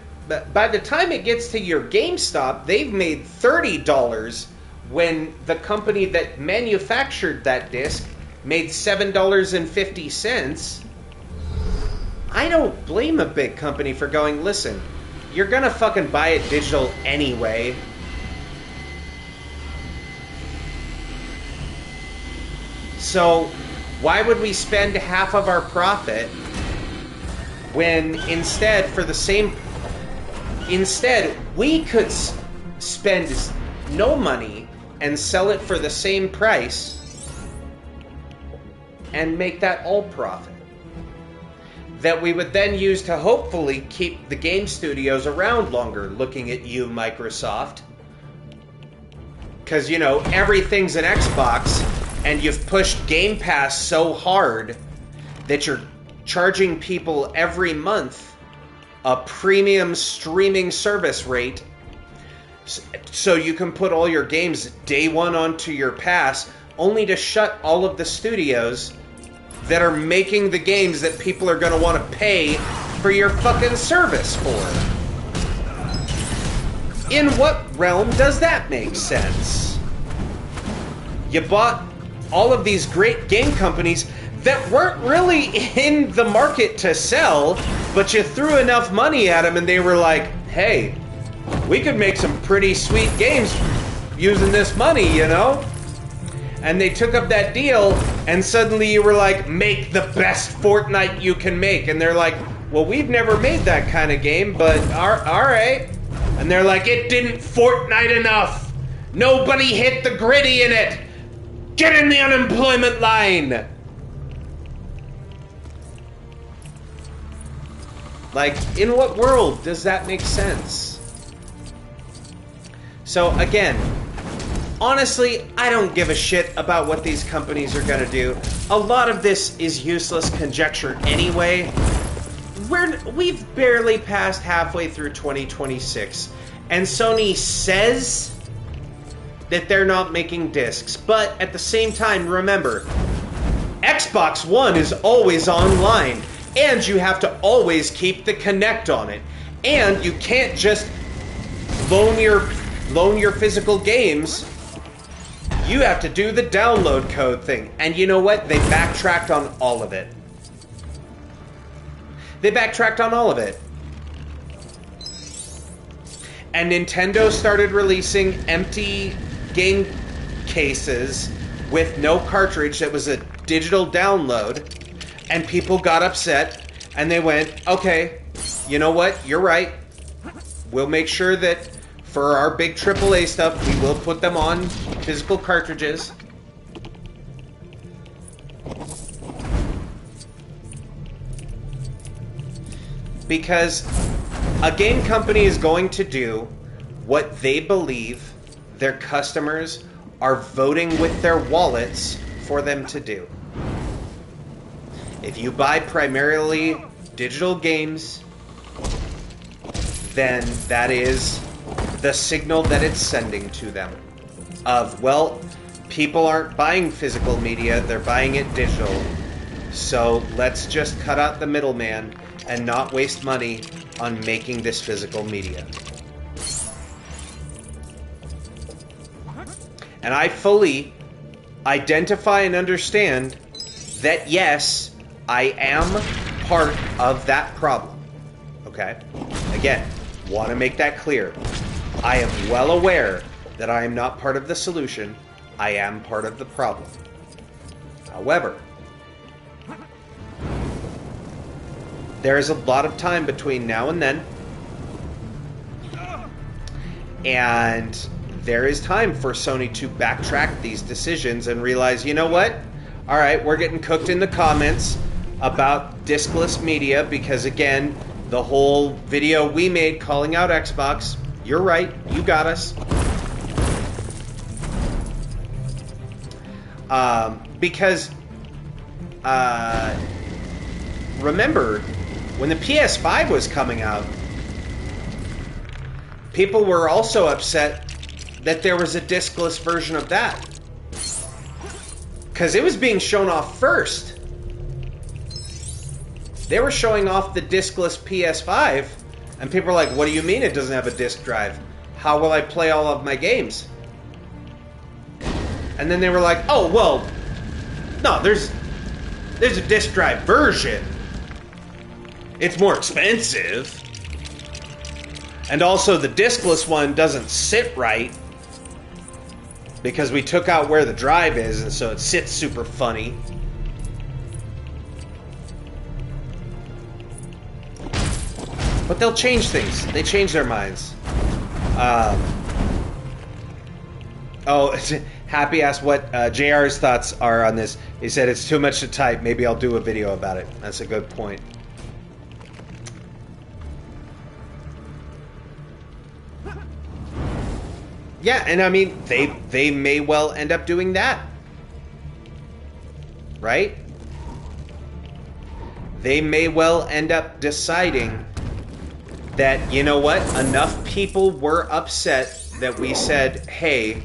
by the time it gets to your GameStop, they've made $30 when the company that manufactured that disc made $7.50. I don't blame a big company for going, listen, you're gonna fucking buy it digital anyway. So why would we spend half of our profit when instead we could spend no money and sell it for the same price and make that all profit. That we would then use to hopefully keep the game studios around longer, looking at you, Microsoft. Because, you know, everything's an Xbox, and you've pushed Game Pass so hard that you're charging people every month a premium streaming service rate so you can put all your games day one onto your pass, only to shut all of the studios that are making the games that people are going to want to pay for your fucking service for. In what realm does that make sense? You bought all of these great game companies that weren't really in the market to sell, but you threw enough money at them and they were like, hey, we could make some pretty sweet games using this money, you know? And they took up that deal, and suddenly you were like, make the best Fortnite you can make. And they're like, well, we've never made that kind of game, but alright. And they're like, it didn't Fortnite enough. Nobody hit the gritty in it. Get in the unemployment line. Like, in what world does that make sense? So again, honestly, I don't give a shit about what these companies are gonna do. A lot of this is useless conjecture anyway. We've barely passed halfway through 2026, and Sony says that they're not making discs, but at the same time, remember, Xbox One is always online, and you have to always keep the Kinect on it, and you can't just loan your physical games. You have to do the download code thing. And you know what? They backtracked on all of it. They backtracked on all of it. And Nintendo started releasing empty game cases with no cartridge that was a digital download. And people got upset. And they went, okay, you know what? You're right. We'll make sure that for our big AAA stuff, we will put them on physical cartridges. Because a game company is going to do what they believe their customers are voting with their wallets for them to do. If you buy primarily digital games, then that is the signal that it's sending to them of, well, people aren't buying physical media, they're buying it digital. So let's just cut out the middleman and not waste money on making this physical media. And I fully identify and understand that, yes, I am part of that problem. Okay? Again, want to make that clear. I am well aware that I am not part of the solution. I am part of the problem. However, there is a lot of time between now and then. And there is time for Sony to backtrack these decisions and realize, you know what? Alright, we're getting cooked in the comments about discless media because, again, the whole video we made calling out Xbox, you're right, you got us. Because, remember, when the PS5 was coming out, people were also upset that there was a discless version of that. Because it was being shown off first. They were showing off the discless PS5, and people were like, what do you mean it doesn't have a disc drive? How will I play all of my games? And then they were like, oh, well, no, there's a disc drive version. It's more expensive. And also the discless one doesn't sit right because we took out where the drive is, and so it sits super funny. But they'll change things. They change their minds. Happy asked what JR's thoughts are on this. He said it's too much to type. Maybe I'll do a video about it. That's a good point. Yeah, and I mean, they may well end up doing that. Right? They may well end up deciding that, you know what, enough people were upset that we said, hey,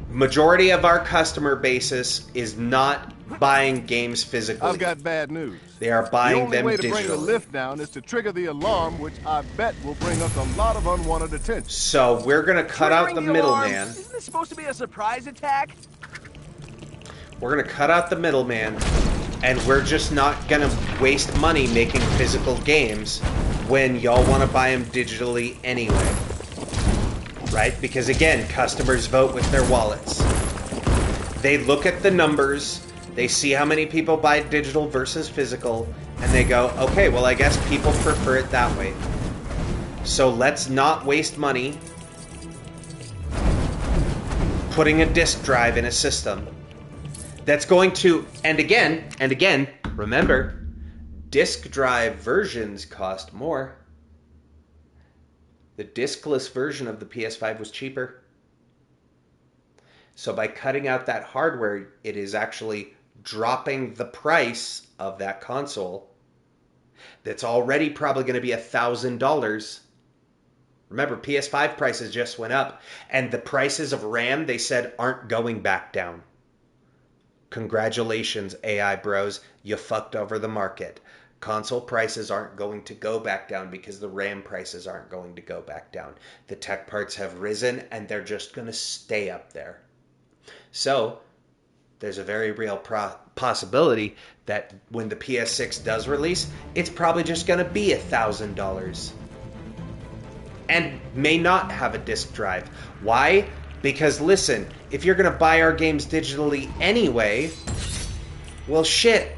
majority of our customer basis is not buying games physically. I've got bad news. They are buying them digitally. The only way to bring the lift down is to trigger the alarm, which I bet will bring us a lot of unwanted attention. So we're going to cut out the middleman. Isn't this supposed to be a surprise attack? We're going to cut out the middleman, and we're just not going to waste money making physical games when y'all want to buy them digitally anyway. Right? Because again, customers vote with their wallets. They look at the numbers, they see how many people buy digital versus physical, and they go, okay, well, I guess people prefer it that way. So let's not waste money putting a disk drive in a system that's going to, and again, remember, disk drive versions cost more. The diskless version of the PS5 was cheaper. So by cutting out that hardware, it is actually dropping the price of that console that's already probably going to be $1,000. Remember, PS5 prices just went up, and the prices of RAM, they said, aren't going back down. Congratulations, AI bros, you fucked over the market. Console prices aren't going to go back down because the RAM prices aren't going to go back down. The tech parts have risen, and they're just going to stay up there. So, there's a very real possibility that when the PS6 does release, it's probably just going to be $1,000. And may not have a disk drive. Why? Because listen, if you're going to buy our games digitally anyway, well shit,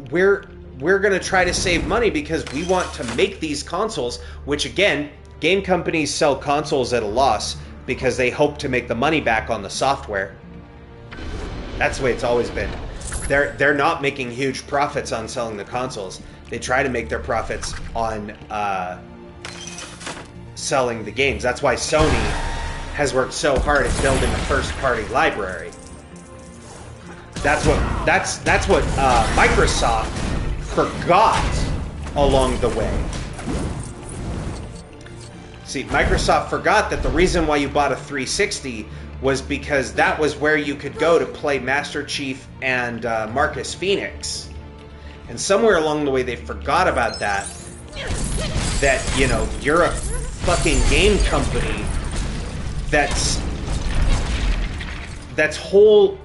we're going to try to save money because we want to make these consoles, which again, game companies sell consoles at a loss because they hope to make the money back on the software. That's the way it's always been. They're not making huge profits on selling the consoles. They try to make their profits on selling the games. That's why Sony has worked so hard at building a first-party library. That's what Microsoft forgot along the way. See, Microsoft forgot that the reason why you bought a 360 was because that was where you could go to play Master Chief and Marcus Phoenix. And somewhere along the way they forgot about that. That, you know, you're a fucking game company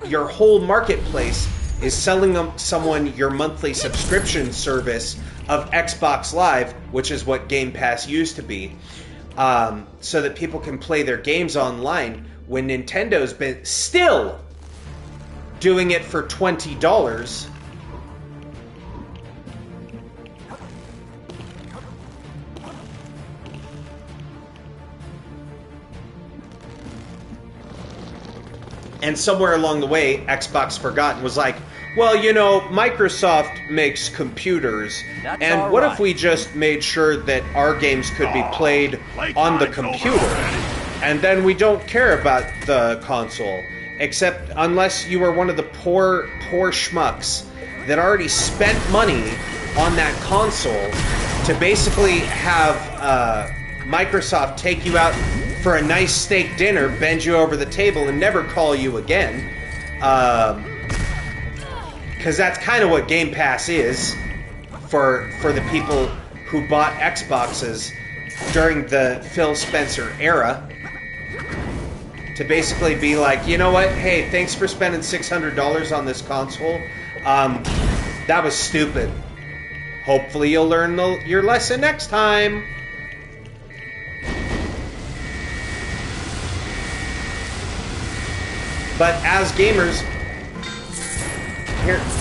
your whole marketplace is selling someone your monthly subscription service of Xbox Live, which is what Game Pass used to be, so that people can play their games online when Nintendo's been still doing it for $20. And somewhere along the way, Xbox forgot and was like, well, you know, Microsoft makes computers, and what if we just made sure that our games could be played on the computer? And then we don't care about the console, except unless you are one of the poor schmucks that already spent money on that console to basically have Microsoft take you out for a nice steak dinner, bend you over the table, and never call you again. Because that's kind of what Game Pass is for the people who bought Xboxes during the Phil Spencer era. To basically be like, you know what? Hey, thanks for spending $600 on this console. That was stupid. Hopefully you'll learn your lesson next time. But as gamers,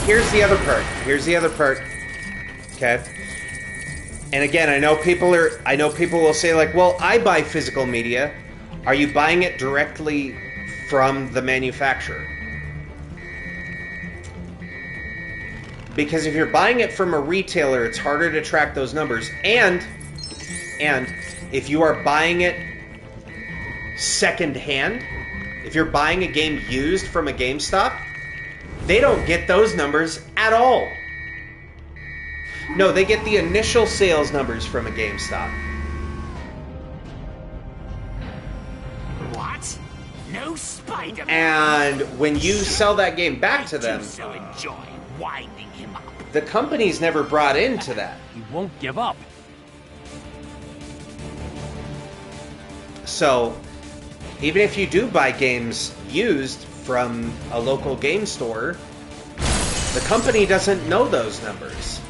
here's the other part. Here's the other part. Okay. And again, I know people will say like, well, I buy physical media. Are you buying it directly from the manufacturer. Because if you're buying it from a retailer, it's harder to track those numbers. And if you are buying it secondhand, if you're buying a game used from a GameStop, they don't get those numbers at all. No, they get the initial sales numbers from a GameStop. What? No Spider-Man? And when you sell that game back to them, so enjoy winding him up. The company's never brought into that. He won't give up. So, even if you do buy games used from a local game store, the company doesn't know those numbers.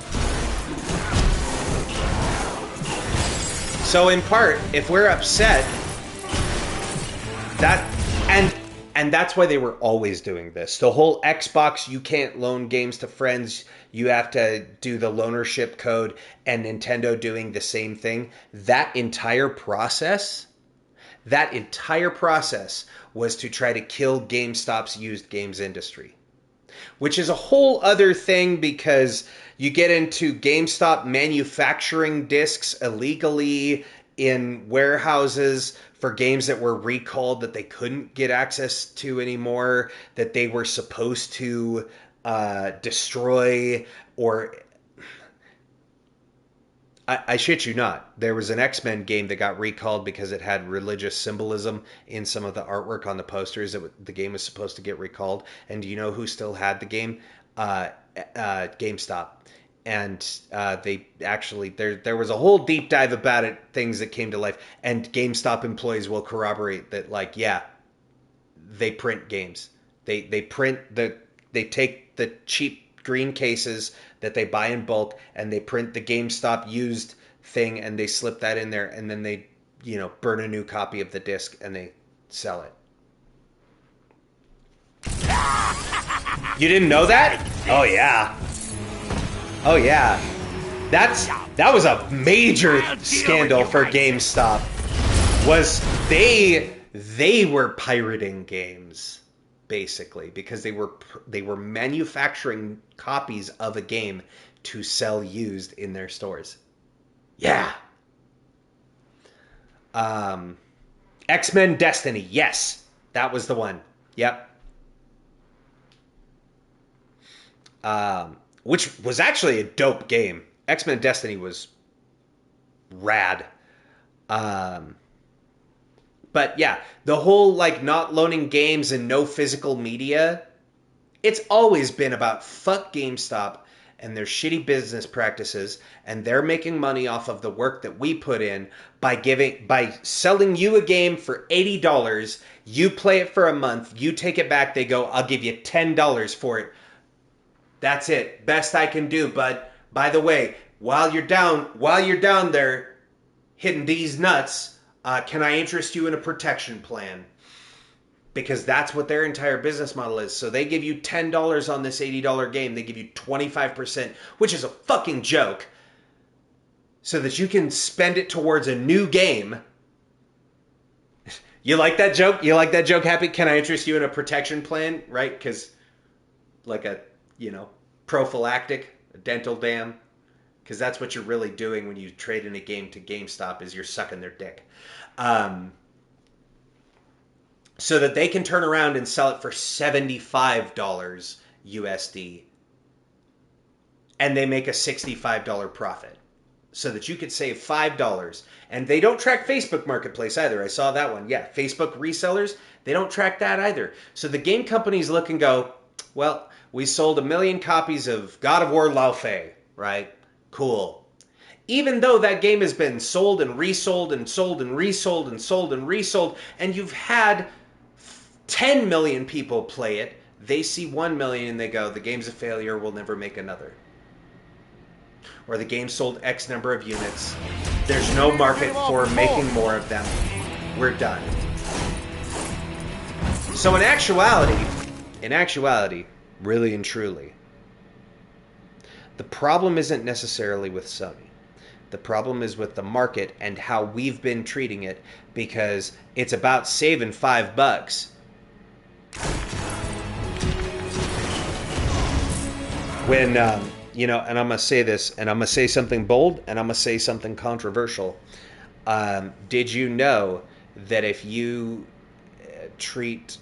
So in part, if we're upset, and that's why they were always doing this. The whole Xbox, you can't loan games to friends, you have to do the loanership code, and Nintendo doing the same thing. That entire process was to try to kill GameStop's used games industry. Which is a whole other thing, because you get into GameStop manufacturing discs illegally in warehouses for games that were recalled that they couldn't get access to anymore, that they were supposed to destroy, or... I shit you not. There was an X-Men game that got recalled because it had religious symbolism in some of the artwork on the posters. The game was supposed to get recalled. And do you know who still had the game? GameStop. And they actually, there was a whole deep dive about it, things that came to life. And GameStop employees will corroborate that, like, yeah, they print games. They take the cheap green cases that they buy in bulk, and they print the GameStop used thing, and they slip that in there, and then they, burn a new copy of the disc and they sell it. You didn't know that? Oh yeah. Oh yeah. That was a major scandal for GameStop. Was they were pirating games. Basically, because they were manufacturing copies of a game to sell used in their stores. Yeah. X-Men Destiny. Yes, that was the one. Yep. Which was actually a dope game. X-Men Destiny was rad. But yeah, the whole not loaning games and no physical media, it's always been about fuck GameStop and their shitty business practices, and they're making money off of the work that we put in by selling you a game for $80, you play it for a month, you take it back, they go, I'll give you $10 for it. That's it. Best I can do, bud. By the way, while you're down there hitting these nuts, can I interest you in a protection plan? Because that's what their entire business model is. So they give you $10 on this $80 game. They give you 25%, which is a fucking joke, so that you can spend it towards a new game. You like that joke? You like that joke, Happy? Can I interest you in a protection plan? Right? Because like a, prophylactic, a dental dam. Because that's what you're really doing when you trade in a game to GameStop, is you're sucking their dick. So that they can turn around and sell it for $75 USD. And they make a $65 profit. So that you could save $5. And they don't track Facebook Marketplace either. I saw that one. Yeah, Facebook resellers, they don't track that either. So the game companies look and go, well, we sold 1 million copies of God of War Lao Fei, right? Cool. Even though that game has been sold and resold and sold and resold and sold and resold, and you've had 10 million people play it, they see 1 million and they go, the game's a failure, we'll never make another. Or the game sold X number of units, there's no market for making more of them, we're done. So in actuality, really and truly, the problem isn't necessarily with Sony. The problem is with the market and how we've been treating it, because it's about saving $5. when you know, and I'm gonna say this, and I'm gonna say something bold, and I'm gonna say something controversial. Did you know that if you treat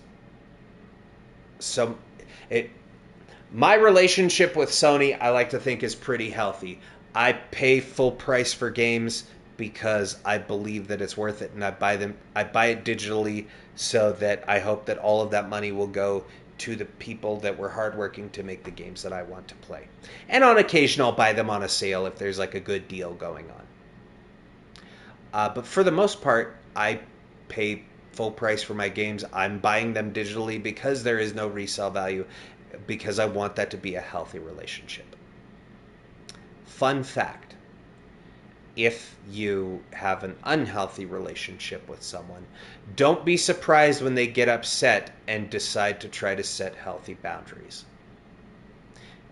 my relationship with Sony, I like to think, is pretty healthy. I pay full price for games because I believe that it's worth it, and I buy it digitally so that I hope that all of that money will go to the people that were hardworking to make the games that I want to play. And on occasion, I'll buy them on a sale if there's like a good deal going on. But for the most part, I pay full price for my games. I'm buying them digitally because there is no resale value, because I want that to be a healthy relationship. Fun fact: if you have an unhealthy relationship with someone, don't be surprised when they get upset and decide to try to set healthy boundaries.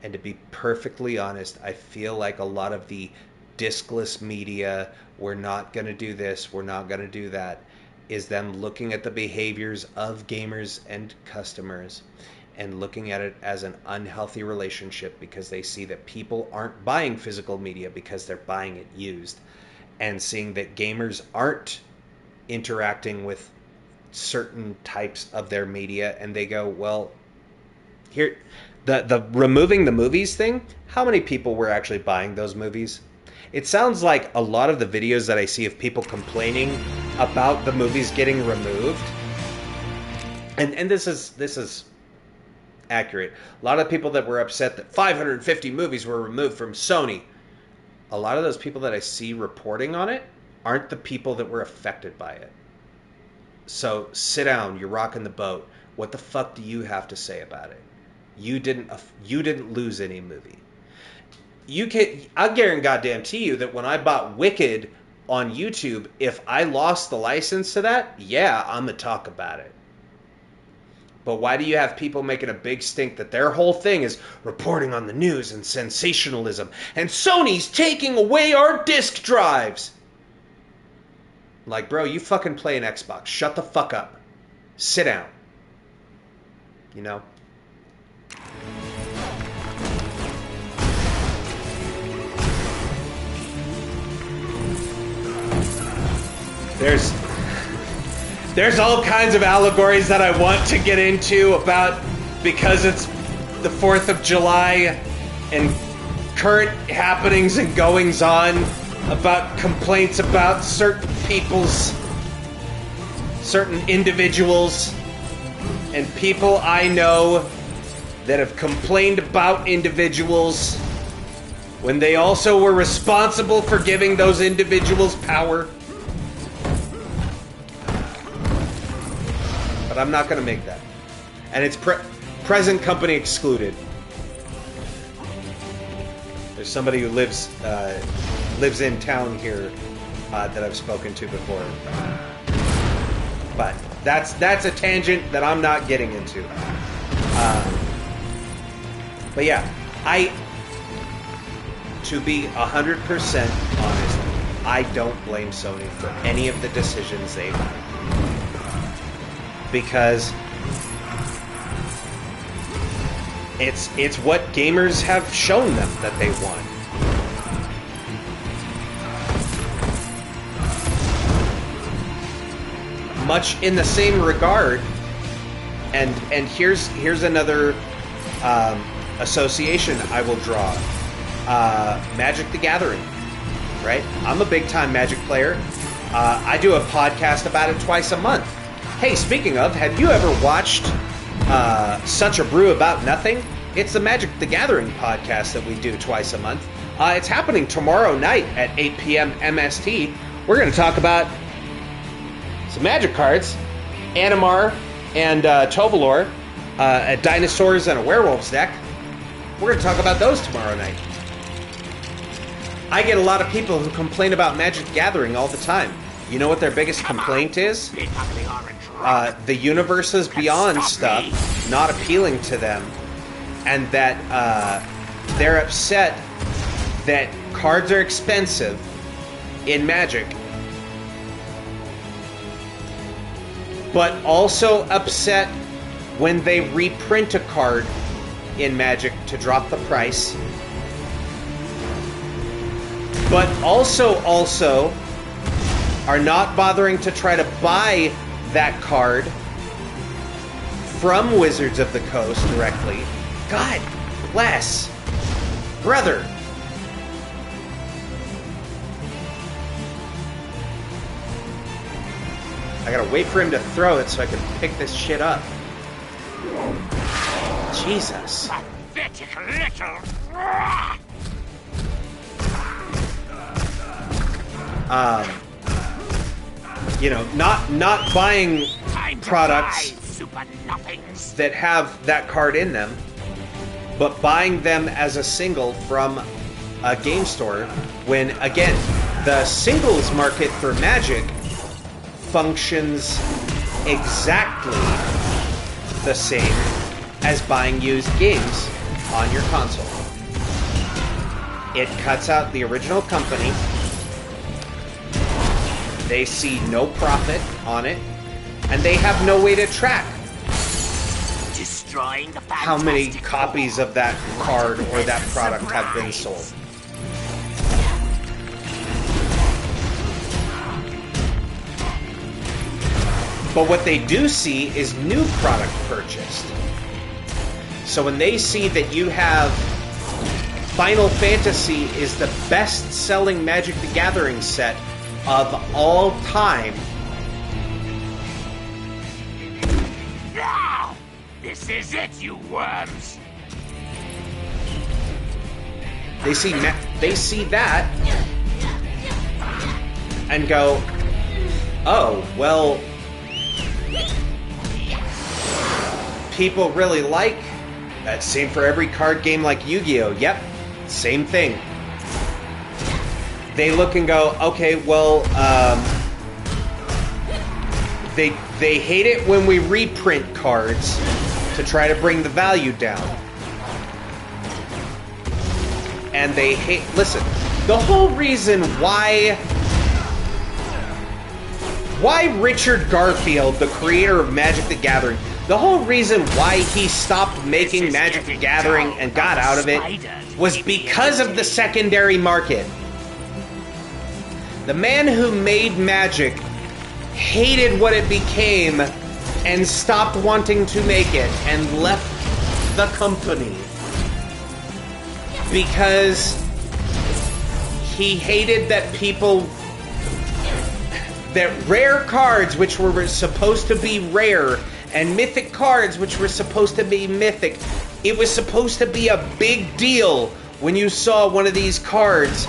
And to be perfectly honest, I feel like a lot of the diskless media, we're not going to do this, we're not going to do that, is them looking at the behaviors of gamers and customers and looking at it as an unhealthy relationship because they see that people aren't buying physical media because they're buying it used, and seeing that gamers aren't interacting with certain types of their media, and they go, well, here, the removing the movies thing, how many people were actually buying those movies? It sounds like a lot of the videos that I see of people complaining about the movies getting removed, and this is accurate. A lot of people that were upset that 550 movies were removed from Sony, a lot of those people that I see reporting on it aren't the people that were affected by it. So sit down, you're rocking the boat. What the fuck do you have to say about it? You didn't lose any movie. I guarantee you that when I bought Wicked on YouTube, if I lost the license to that, yeah, I'm gonna talk about it. But why do you have people making a big stink that their whole thing is reporting on the news and sensationalism, and Sony's taking away our disk drives? Like, bro, you fucking play an Xbox. Shut the fuck up. Sit down. You know? There's all kinds of allegories that I want to get into about, because it's the 4th of July and current happenings and goings on, about complaints about certain individuals, and people I know that have complained about individuals when they also were responsible for giving those individuals power. But I'm not going to make that. And it's present company excluded. There's somebody who lives in town here that I've spoken to before. But that's a tangent that I'm not getting into. But yeah, to be 100% honest, I don't blame Sony for any of the decisions they've made. Because it's what gamers have shown them that they want. Much in the same regard, and here's another association I will draw. Magic the Gathering, right? I'm a big time Magic player. I do a podcast about it twice a month. Hey, speaking of, have you ever watched Such a Brew About Nothing? It's the Magic the Gathering podcast that we do twice a month. It's happening tomorrow night at 8 p.m. MST. We're going to talk about some Magic cards, Animar and Tovalor, dinosaurs and a werewolves deck. We're going to talk about those tomorrow night. I get a lot of people who complain about Magic the Gathering all the time. You know what their biggest complaint is? The Universes Beyond stuff not appealing to them, and that they're upset that cards are expensive in Magic, but also upset when they reprint a card in Magic to drop the price, but also are not bothering to try to buy that card from Wizards of the Coast directly. God bless. Brother. I gotta wait for him to throw it so I can pick this shit up. Jesus. Pathetic little. You know, not buying products that have that card in them, but buying them as a single from a game store, when, again, the singles market for Magic functions exactly the same as buying used games on your console. It cuts out the original company. They see no profit on it, and they have no way to track Destroying the how many copies of that card or that product have been sold. But what they do see is new product purchased. So when they see that you have Final Fantasy is the best-selling Magic the Gathering set of all time. Now, this is it, you worms. They see that and go, oh, well, people really like that. Same for every card game like Yu-Gi-Oh! Yep, same thing. They look and go, okay, well, they hate it when we reprint cards to try to bring the value down. And they hate... Listen, the whole reason why Richard Garfield, the creator of Magic the Gathering, the whole reason why he stopped making Magic the Gathering and got out of it was because of the secondary market. The man who made Magic hated what it became and stopped wanting to make it and left the company because he hated that people... that rare cards, which were supposed to be rare, and mythic cards, which were supposed to be mythic, it was supposed to be a big deal when you saw one of these cards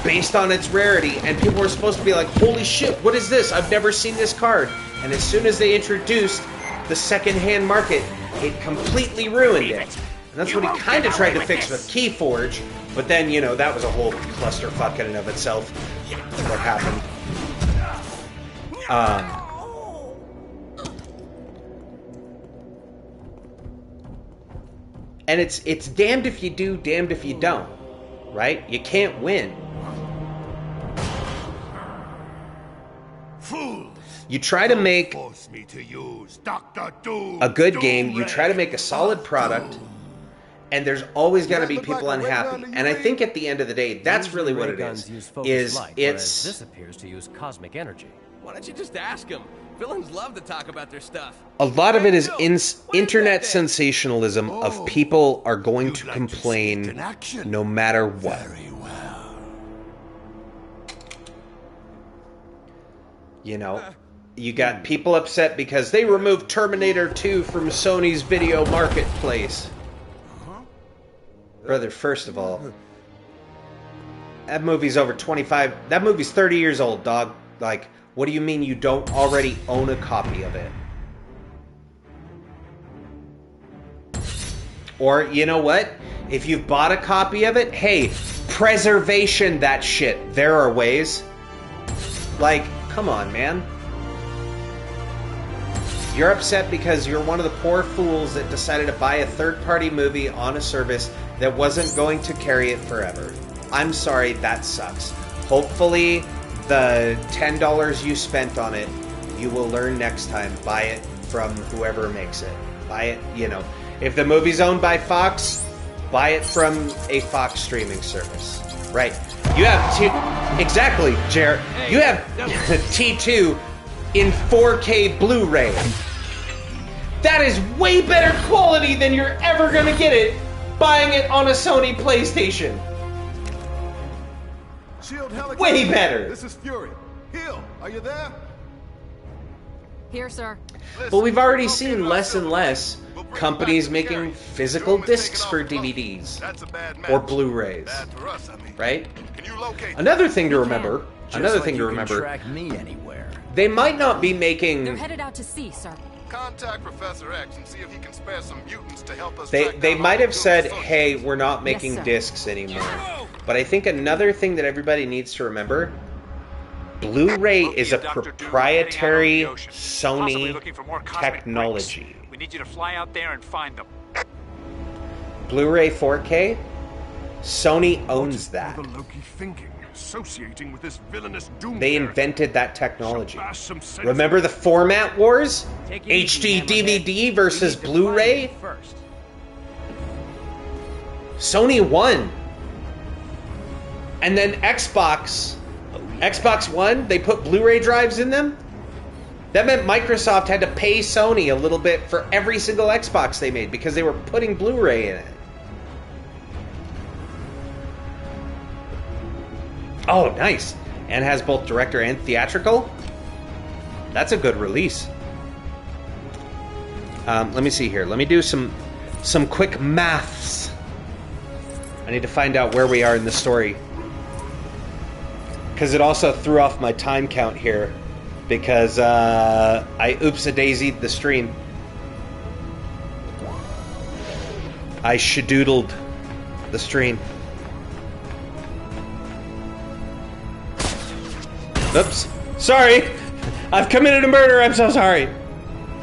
based on its rarity, and people were supposed to be like, holy shit, what is this? I've never seen this card. And as soon as they introduced the second-hand market, it completely ruined it. And that's what he kind of tried to fix with Keyforge, but then, you know, that was a whole clusterfuck in and of itself, what happened. And it's damned if you do, damned if you don't, right? You can't win. Fools! You try to make Force me to use Dr. Doom. a good game, you try to make a solid product, and there's always got to be people unhappy. And I think at the end of the day, that's really what it is. This appears to use cosmic energy. Why don't you just ask them? Villains love to talk about their stuff. A lot of it is internet sensationalism of people are going to complain no matter what. You know, you got people upset because they removed Terminator 2 from Sony's video marketplace. Brother, first of all, that movie's over 25... That movie's 30 years old, dog. Like, what do you mean you don't already own a copy of it? Or, you know what? If you've bought a copy of it, hey, preservation that shit. There are ways. Like, come on, man. You're upset because you're one of the poor fools that decided to buy a third-party movie on a service that wasn't going to carry it forever. I'm sorry, that sucks. Hopefully, the $10 you spent on it, you will learn next time. Buy it from whoever makes it. Buy it, you know. If the movie's owned by Fox, buy it from a Fox streaming service. Right. You have exactly, Jared. You have T2 in 4K Blu-ray. That is way better quality than you're ever gonna get it buying it on a Sony PlayStation. Shield helicopter. Way better. This is Fury. Hill, are you there? Here, sir. But we've already seen less and less companies making physical discs for DVDs or Blu-rays, right? Another thing to remember. Track me anywhere. They might not be making. They're headed out to sea, sir. Contact Professor X and see if he can spare some mutants to help us. They might have said, "Hey, we're not making discs anymore." But I think another thing that everybody needs to remember: Blu-ray is a proprietary Sony technology. We need you to fly out there and find them. Blu-ray 4K, Sony owns that. What Loki thinking? Associating with this villainous Doom. They invented that technology. Remember the format wars? HD DVD versus Blu-ray? Sony won. And then Xbox One, they put Blu-ray drives in them. That meant Microsoft had to pay Sony a little bit for every single Xbox they made because they were putting Blu-ray in it. Oh, nice. And has both director and theatrical. That's a good release. Let me see here. Let me do some quick maths. I need to find out where we are in the story. Because it also threw off my time count here. Because I oops-a-daisied the stream. I shadoodled the stream. Oops. Sorry. I've committed a murder. I'm so sorry.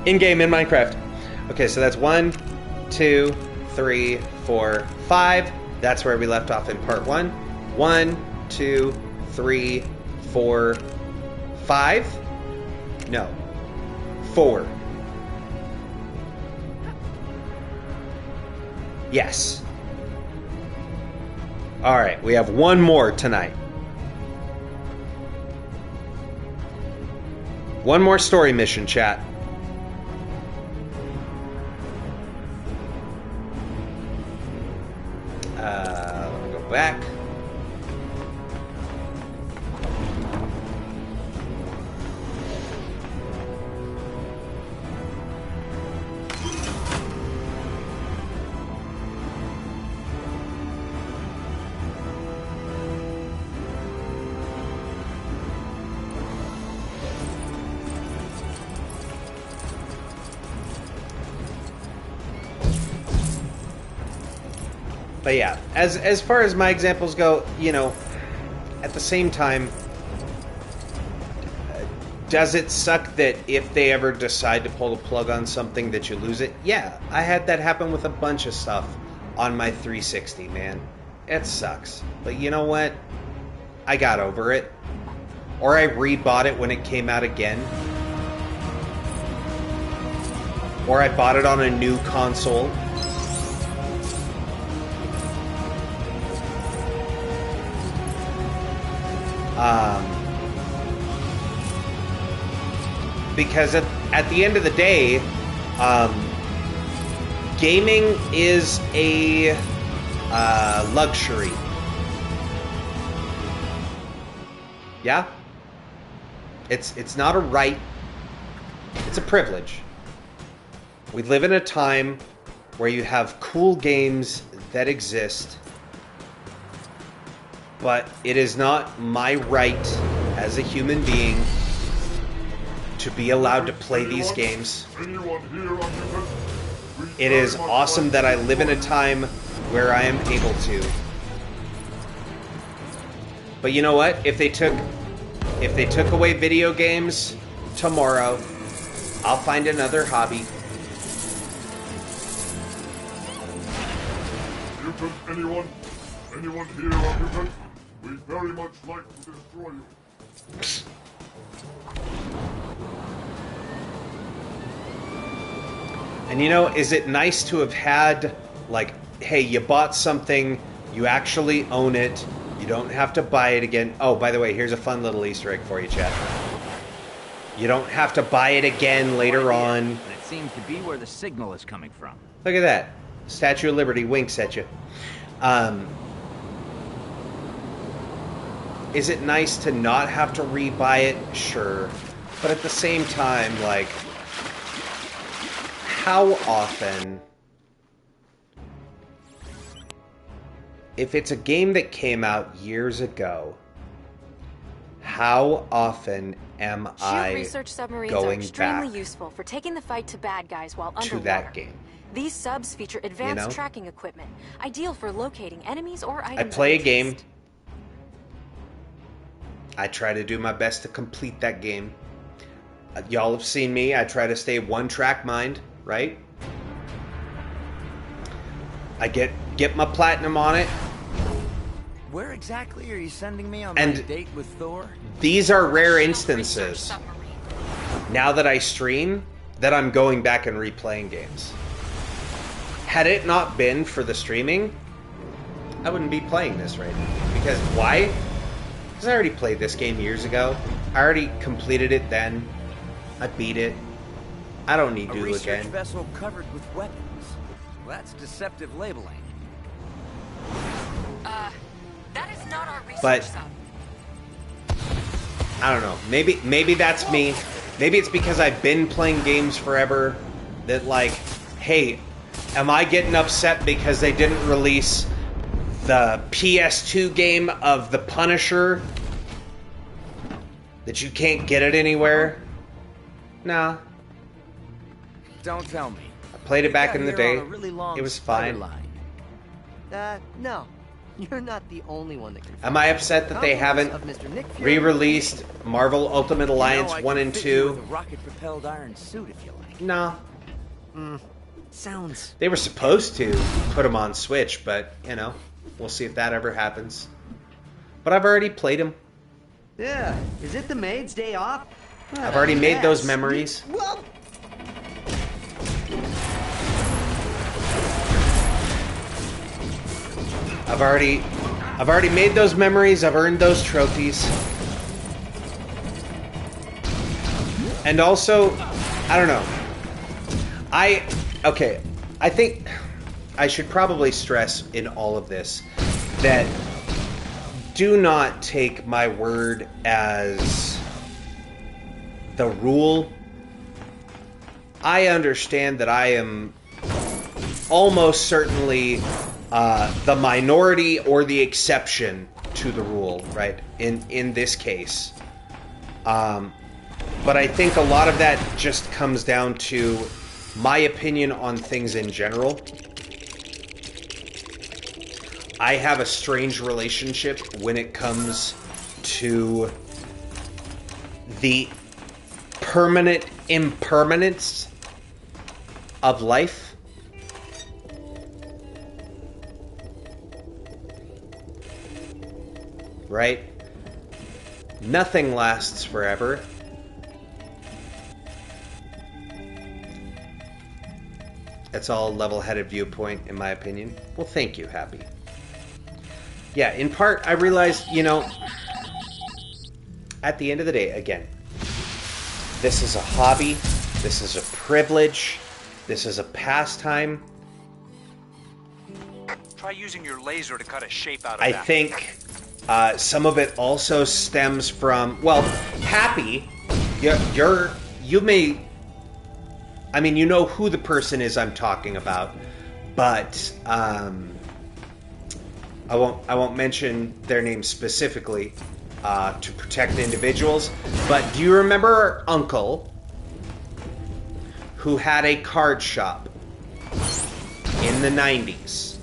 In-game, in Minecraft. Okay, so that's 1, 2, 3, 4, 5. That's where we left off in part 1. 1, 2, 3, 4, 5. No. 4. Yes. Alright, we have one more tonight. One more story mission, chat. Let me go back. But yeah, as far as my examples go, you know, at the same time, does it suck that if they ever decide to pull the plug on something that you lose it? Yeah, I had that happen with a bunch of stuff on my 360, man. It sucks. But you know what? I got over it. Or I rebought it when it came out again. Or I bought it on a new console. Because at the end of the day, gaming is a luxury. Yeah? It's not a right. It's a privilege. We live in a time where you have cool games that exist, but it is not my right as a human being to be allowed to play these games. It is awesome that I live in a time where I am able to. But you know what? If they took away video games tomorrow, I'll find another hobby. Mutant, anyone? Anyone here are mutant? We'd very much like to destroy you. And you know, is it nice to have had, like, hey, you bought something, you actually own it, you don't have to buy it again. Oh, by the way, here's a fun little Easter egg for you, chat. You don't have to buy it again later on. And it seems to be where the signal is coming from. Look at that. Statue of Liberty winks at you. Is it nice to not have to rebuy it? Sure. But at the same time, like, how often, if it's a game that came out years ago, how often am I research submarines going are extremely back useful for taking the fight to bad guys while to underwater. that game? These subs feature advanced tracking equipment, ideal for locating enemies or items. I play a game. I try to do my best to complete that game. Y'all have seen me. I try to stay one-track mind, right? I get my platinum on it. Where exactly are you sending me on my date with Thor? These are rare instances, now that I stream, that I'm going back and replaying games. Had it not been for the streaming, I wouldn't be playing this right now. Because why? Because I already played this game years ago. I already completed it then. I beat it. I don't need to again. A research vessel covered with weapons. Well, that's deceptive labeling. That is not our research But sub. I don't know. Maybe that's me. Maybe it's because I've been playing games forever that, like, hey, am I getting upset because they didn't release the PS2 game of The Punisher? That you can't get it anywhere? Nah. Don't tell me. I played it back in the day. Really it was fine. No. You're not the only one that can. Am I upset that they haven't re-released Marvel Ultimate Alliance 1 and 2? With a rocket-propelled iron suit, if you like. No. Sounds. They were supposed to put them on Switch, but, you know, we'll see if that ever happens. But I've already played them. Yeah. Is it the maid's day off? I've already made those memories. Well. I've already made those memories. I've earned those trophies. And also, I don't know. I think I should probably stress in all of this that do not take my word as the rule. I understand that I am almost certainly the minority or the exception to the rule, right? In this case. But I think a lot of that just comes down to my opinion on things in general. I have a strange relationship when it comes to the permanent impermanence of life. Right? Nothing lasts forever. That's all level-headed viewpoint, in my opinion. Well, thank you, Happy. Yeah, in part, I realized, you know, at the end of the day, again, this is a hobby, this is a privilege, this is a pastime. Try using your laser to cut a shape out of I that. think some of it also stems from, well, Happy, you may, I mean, you know who the person is I'm talking about, but I won't mention their name specifically to protect individuals. But do you remember our uncle who had a card shop in the 90s?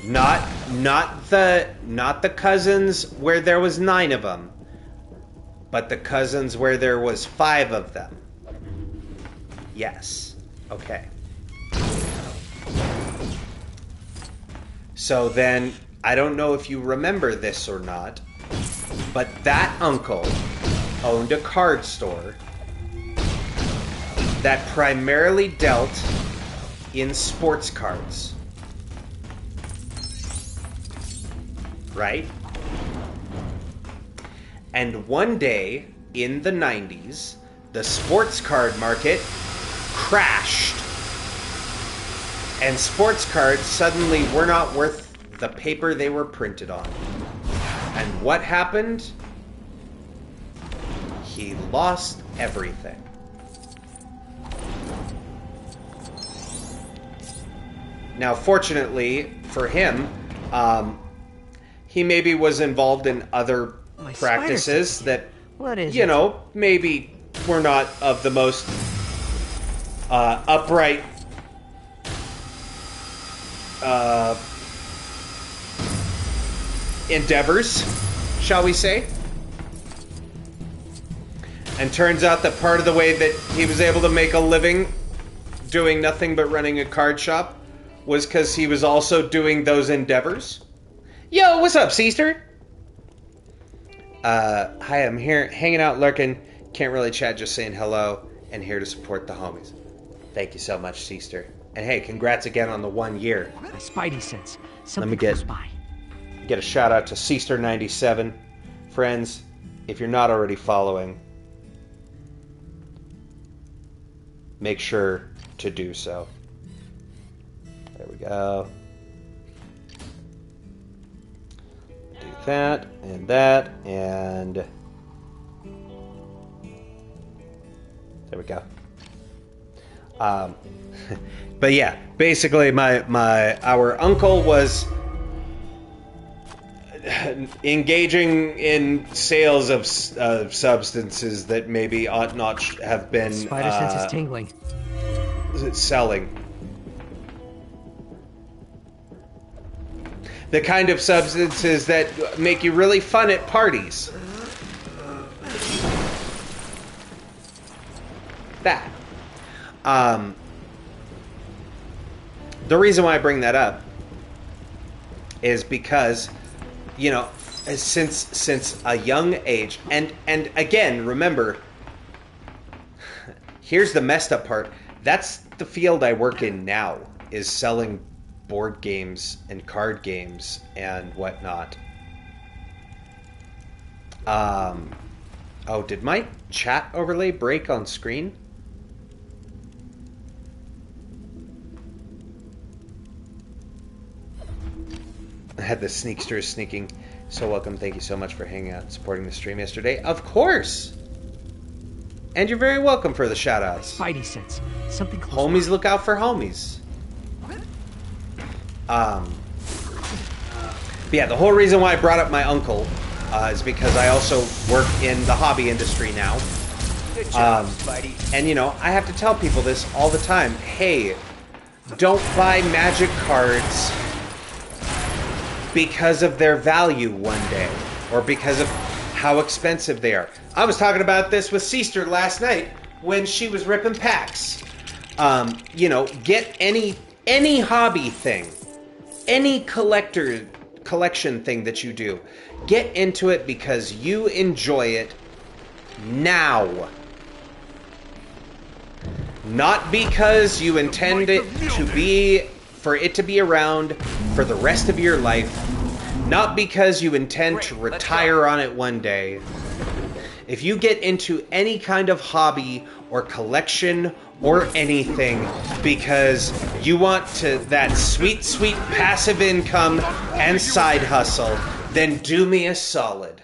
Not the cousins where there was 9 of them, but the cousins where there was 5 of them. Yes. Okay. So then, I don't know if you remember this or not, but that uncle owned a card store that primarily dealt in sports cards. Right? And one day in the 90s, the sports card market crashed. And sports cards suddenly were not worth the paper they were printed on. And what happened? He lost everything. Now, fortunately for him, he maybe was involved in other practices that, you know, maybe were not of the most upright endeavors, shall we say. And turns out that part of the way that he was able to make a living doing nothing but running a card shop was because he was also doing those endeavors. Yo, what's up, Seaster? Hi, I'm here, hanging out, lurking. Can't really chat, just saying hello, and here to support the homies. Thank you so much, Seaster. And hey, congrats again on the 1 year. My spidey sense. Let me get a shout out to Seaster97. Friends, if you're not already following, make sure to do so. There we go. Do that, and there we go. But yeah, basically our uncle was engaging in sales of substances that maybe ought not have been Spider sense is tingling. Selling. The kind of substances that make you really fun at parties. That. The reason why I bring that up is because, you know, since a young age, and again, remember, here's the messed up part. That's the field I work in now, is selling board games and card games and whatnot. Oh, did my chat overlay break on screen? I had the sneaksters sneaking. So welcome. Thank you so much for hanging out and supporting the stream yesterday. Of course! And you're very welcome for the shout-outs. Spidey sense. Something close. Homies look out for homies. But yeah, the whole reason why I brought up my uncle is because I also work in the hobby industry now. Good job, Spidey. And you know, I have to tell people this all the time. Hey, don't buy Magic cards because of their value one day, or because of how expensive they are. I was talking about this with Seaster last night when she was ripping packs. You know, get any hobby thing, any collection thing that you do, get into it because you enjoy it now. Not because you intend it for it to be around for the rest of your life. Not because you intend to retire on it one day. If you get into any kind of hobby or collection or anything because you want that sweet, sweet passive income and side hustle, then do me a solid.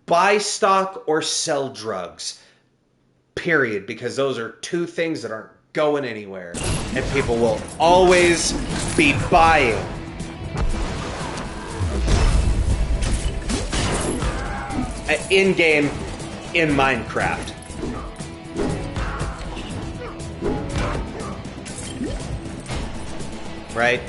Buy stock or sell drugs. Period. Because those are two things that aren't going anywhere. And people will always be buying. In-game in Minecraft. Right?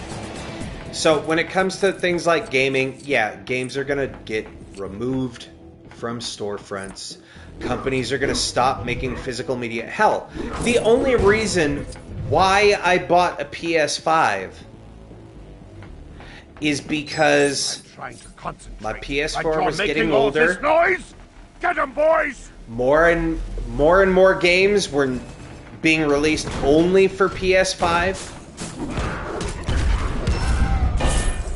So when it comes to things like gaming, yeah, games are going to get removed from storefronts. Companies are going to stop making physical media. Hell, the only reason why I bought a PS5 is because my PS4 was getting older. Noise? Get 'em, boys! More and more games were being released only for PS5.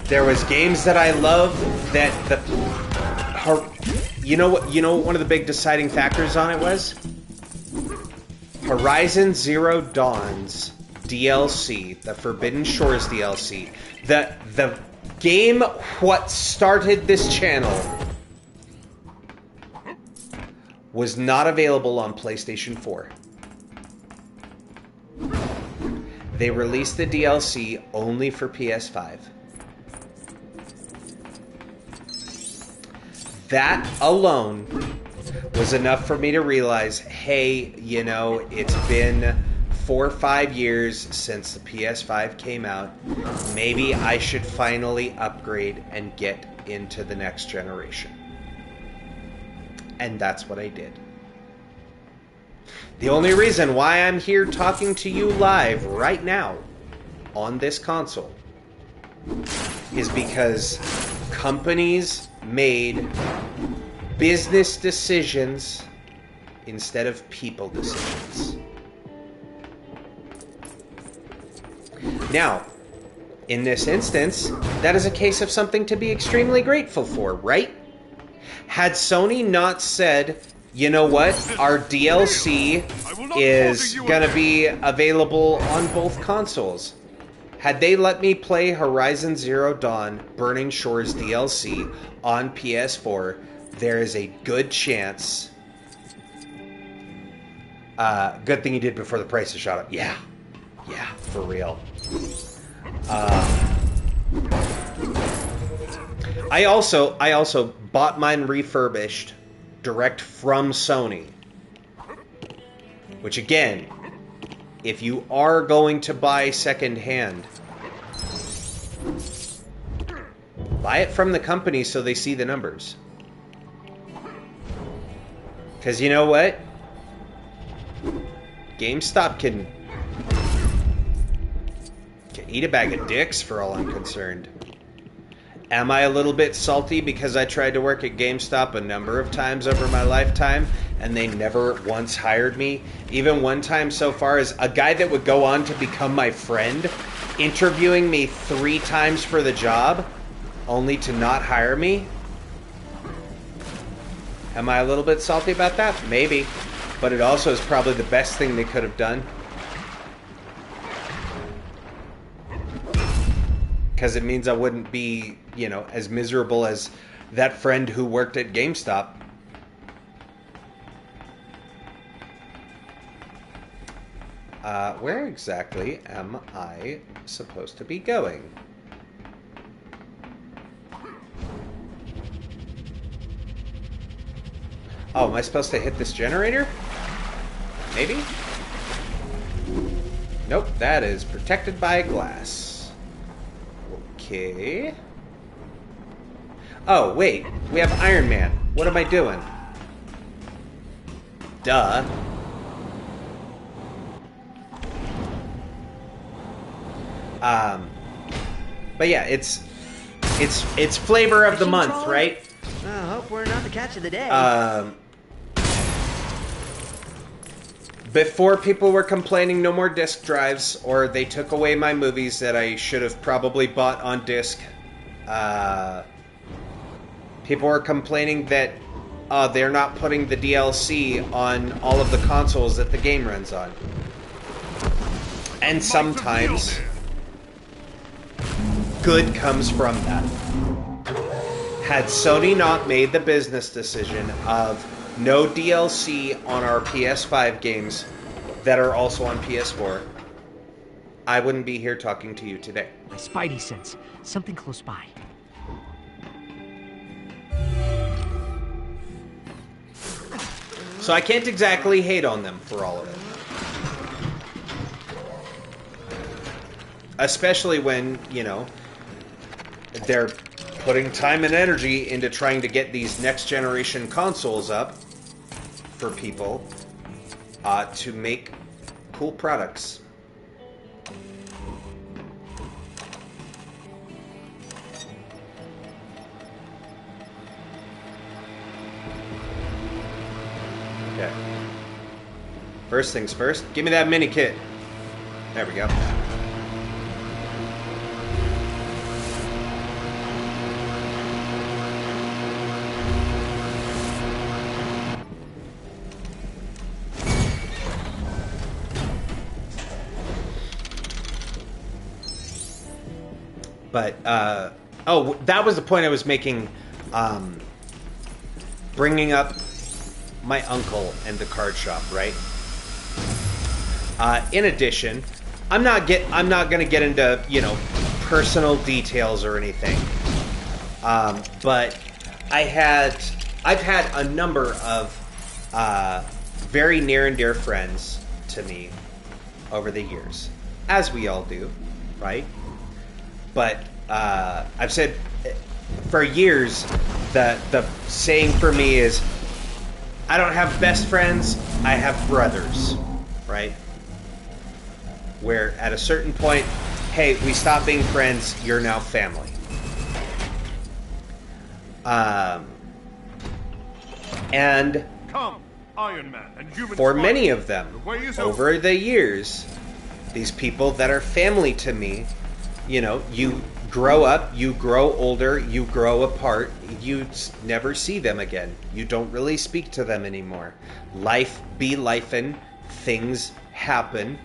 There was games that I loved that you know what one of the big deciding factors on it was? Horizon Zero Dawn's DLC, the Forbidden Shores DLC, the game what started this channel was not available on PlayStation 4. They released the DLC only for PS5. That alone was enough for me to realize, hey, you know, it's been 4 or 5 years since the PS5 came out. Maybe I should finally upgrade and get into the next generation. And that's what I did. The only reason why I'm here talking to you live right now on this console is because companies made business decisions instead of people decisions. Now, in this instance, that is a case of something to be extremely grateful for, right? Had Sony not said, you know what, our DLC is gonna be available on both consoles. Had they let me play Horizon Zero Dawn Burning Shores DLC on PS4, there is a good chance... good thing you did before the prices shot up. Yeah, for real. I also bought mine refurbished direct from Sony. Which again, if you are going to buy secondhand, buy it from the company so they see the numbers. Because you know what? GameStop can eat a bag of dicks for all I'm concerned. Am I a little bit salty because I tried to work at GameStop a number of times over my lifetime and they never once hired me? Even one time so far as a guy that would go on to become my friend, interviewing me 3 times for the job, only to not hire me? Am I a little bit salty about that? Maybe. But it also is probably the best thing they could have done. Because it means I wouldn't be, you know, as miserable as that friend who worked at GameStop. Where exactly am I supposed to be going? Oh, am I supposed to hit this generator? Maybe? Nope, that is protected by glass. Okay. Oh, wait. We have Iron Man. What am I doing? Duh. But yeah, it's flavor of the month, right? I hope we're not the catch of the day. Before people were complaining no more disc drives, or they took away my movies that I should have probably bought on disc. People were complaining that they're not putting the DLC on all of the consoles that the game runs on. And sometimes good comes from that. Had Sony not made the business decision of no DLC on our PS5 games that are also on PS4, I wouldn't be here talking to you today. My spidey sense. Something close by. So I can't exactly hate on them for all of it. Especially when, you know, they're putting time and energy into trying to get these next generation consoles up for people to make cool products. Okay. First things first, give me that mini kit. There we go. But, oh, that was the point I was making, bringing up my uncle and the card shop, right? In addition, I'm not going to get into, you know, personal details or anything. But I've had a number of very near and dear friends to me over the years, as we all do, right? But I've said for years the saying for me is, I don't have best friends, I have brothers, right? Where at a certain point, hey, we stop being friends, you're now family. And come, Iron Man and human for Spider. many of them, over the years, these people that are family to me, you know, you grow up, you grow older, you grow apart, you never see them again. You don't really speak to them anymore. Life be lifin', things happen,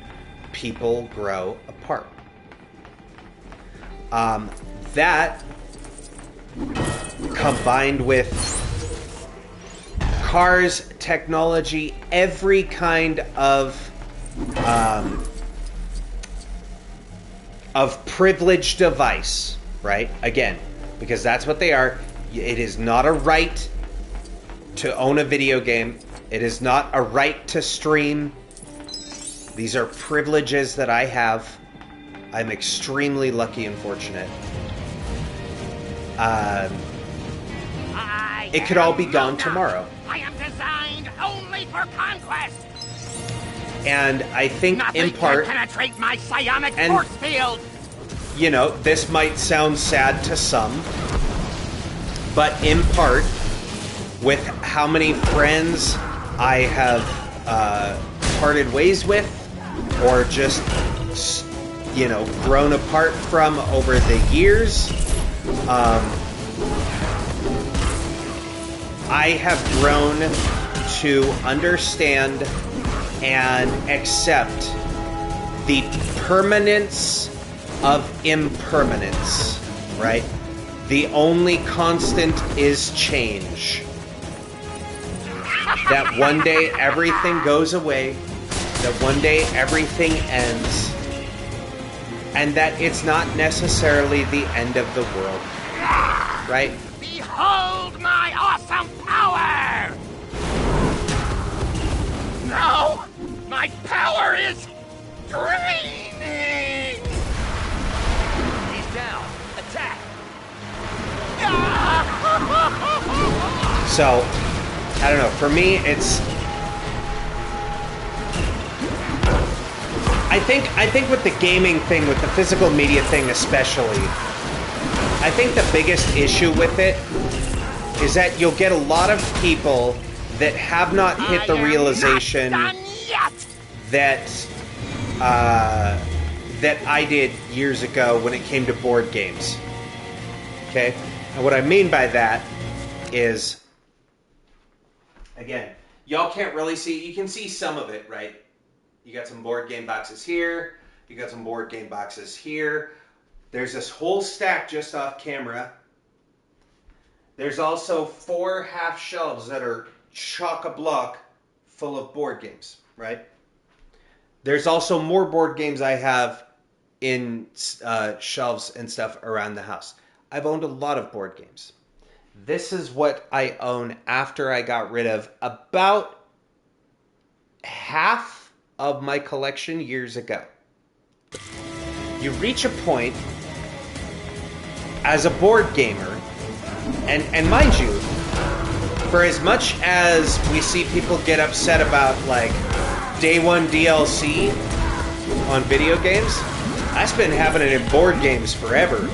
people grow apart. That combined with cars, technology, every kind of privileged device, right? Again, because that's what they are. It is not a right to own a video game. It is not a right to stream. These are privileges that I have. I'm extremely lucky and fortunate. It could all be gone tomorrow. I am designed only for conquest. And I think Nothing in part, can penetrate my psionic force field. You know, this might sound sad to some, but in part, with how many friends I have parted ways with, or just, you know, grown apart from over the years, I have grown to understand and accept the permanence of impermanence, right? The only constant is change. That one day everything goes away, that one day everything ends, and that it's not necessarily the end of the world, right? Behold my awesome power! No! My power is draining! He's down. Attack! So, I don't know, for me it's... I think with the gaming thing, with the physical media thing especially, I think the biggest issue with it is that you'll get a lot of people that have not hit the realization that that I did years ago when it came to board games. Okay? And what I mean by that is, again, y'all can't really see, you can see some of it, right? You got some board game boxes here, you got some board game boxes here. There's this whole stack just off camera. There's also 4 half shelves that are chock-a-block full of board games, right? There's also more board games I have in shelves and stuff around the house. I've owned a lot of board games. This is what I own after I got rid of about half of my collection years ago. You reach a point as a board gamer, and mind you, for as much as we see people get upset about like day one DLC on video games, that's been happening in board games forever,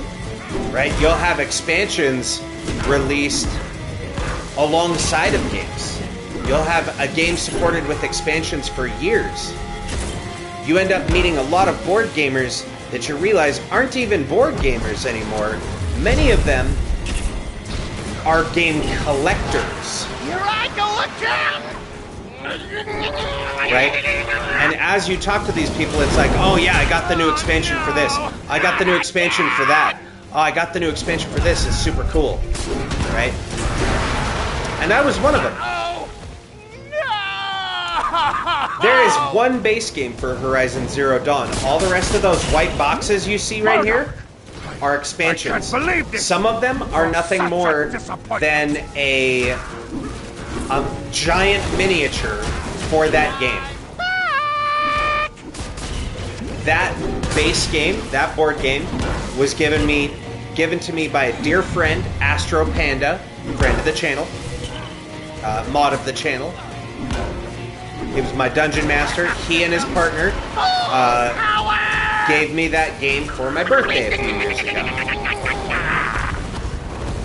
right? You'll have expansions released alongside of games. You'll have a game supported with expansions for years. You end up meeting a lot of board gamers that you realize aren't even board gamers anymore. Many of them are game collectors. Here I go again! Right? And as you talk to these people, it's like, oh yeah, I got the new expansion for this. I got the new expansion for that. Oh, I got the new expansion for this. It's super cool. Right? And I was one of them. There is one base game for Horizon Zero Dawn. All the rest of those white boxes you see right here are expansions. Some of them are nothing more than a giant miniature for that game. That base game, that board game, was given to me by a dear friend, Astro Panda, friend of the channel, mod of the channel. He was my dungeon master. He and his partner gave me that game for my birthday a few years ago.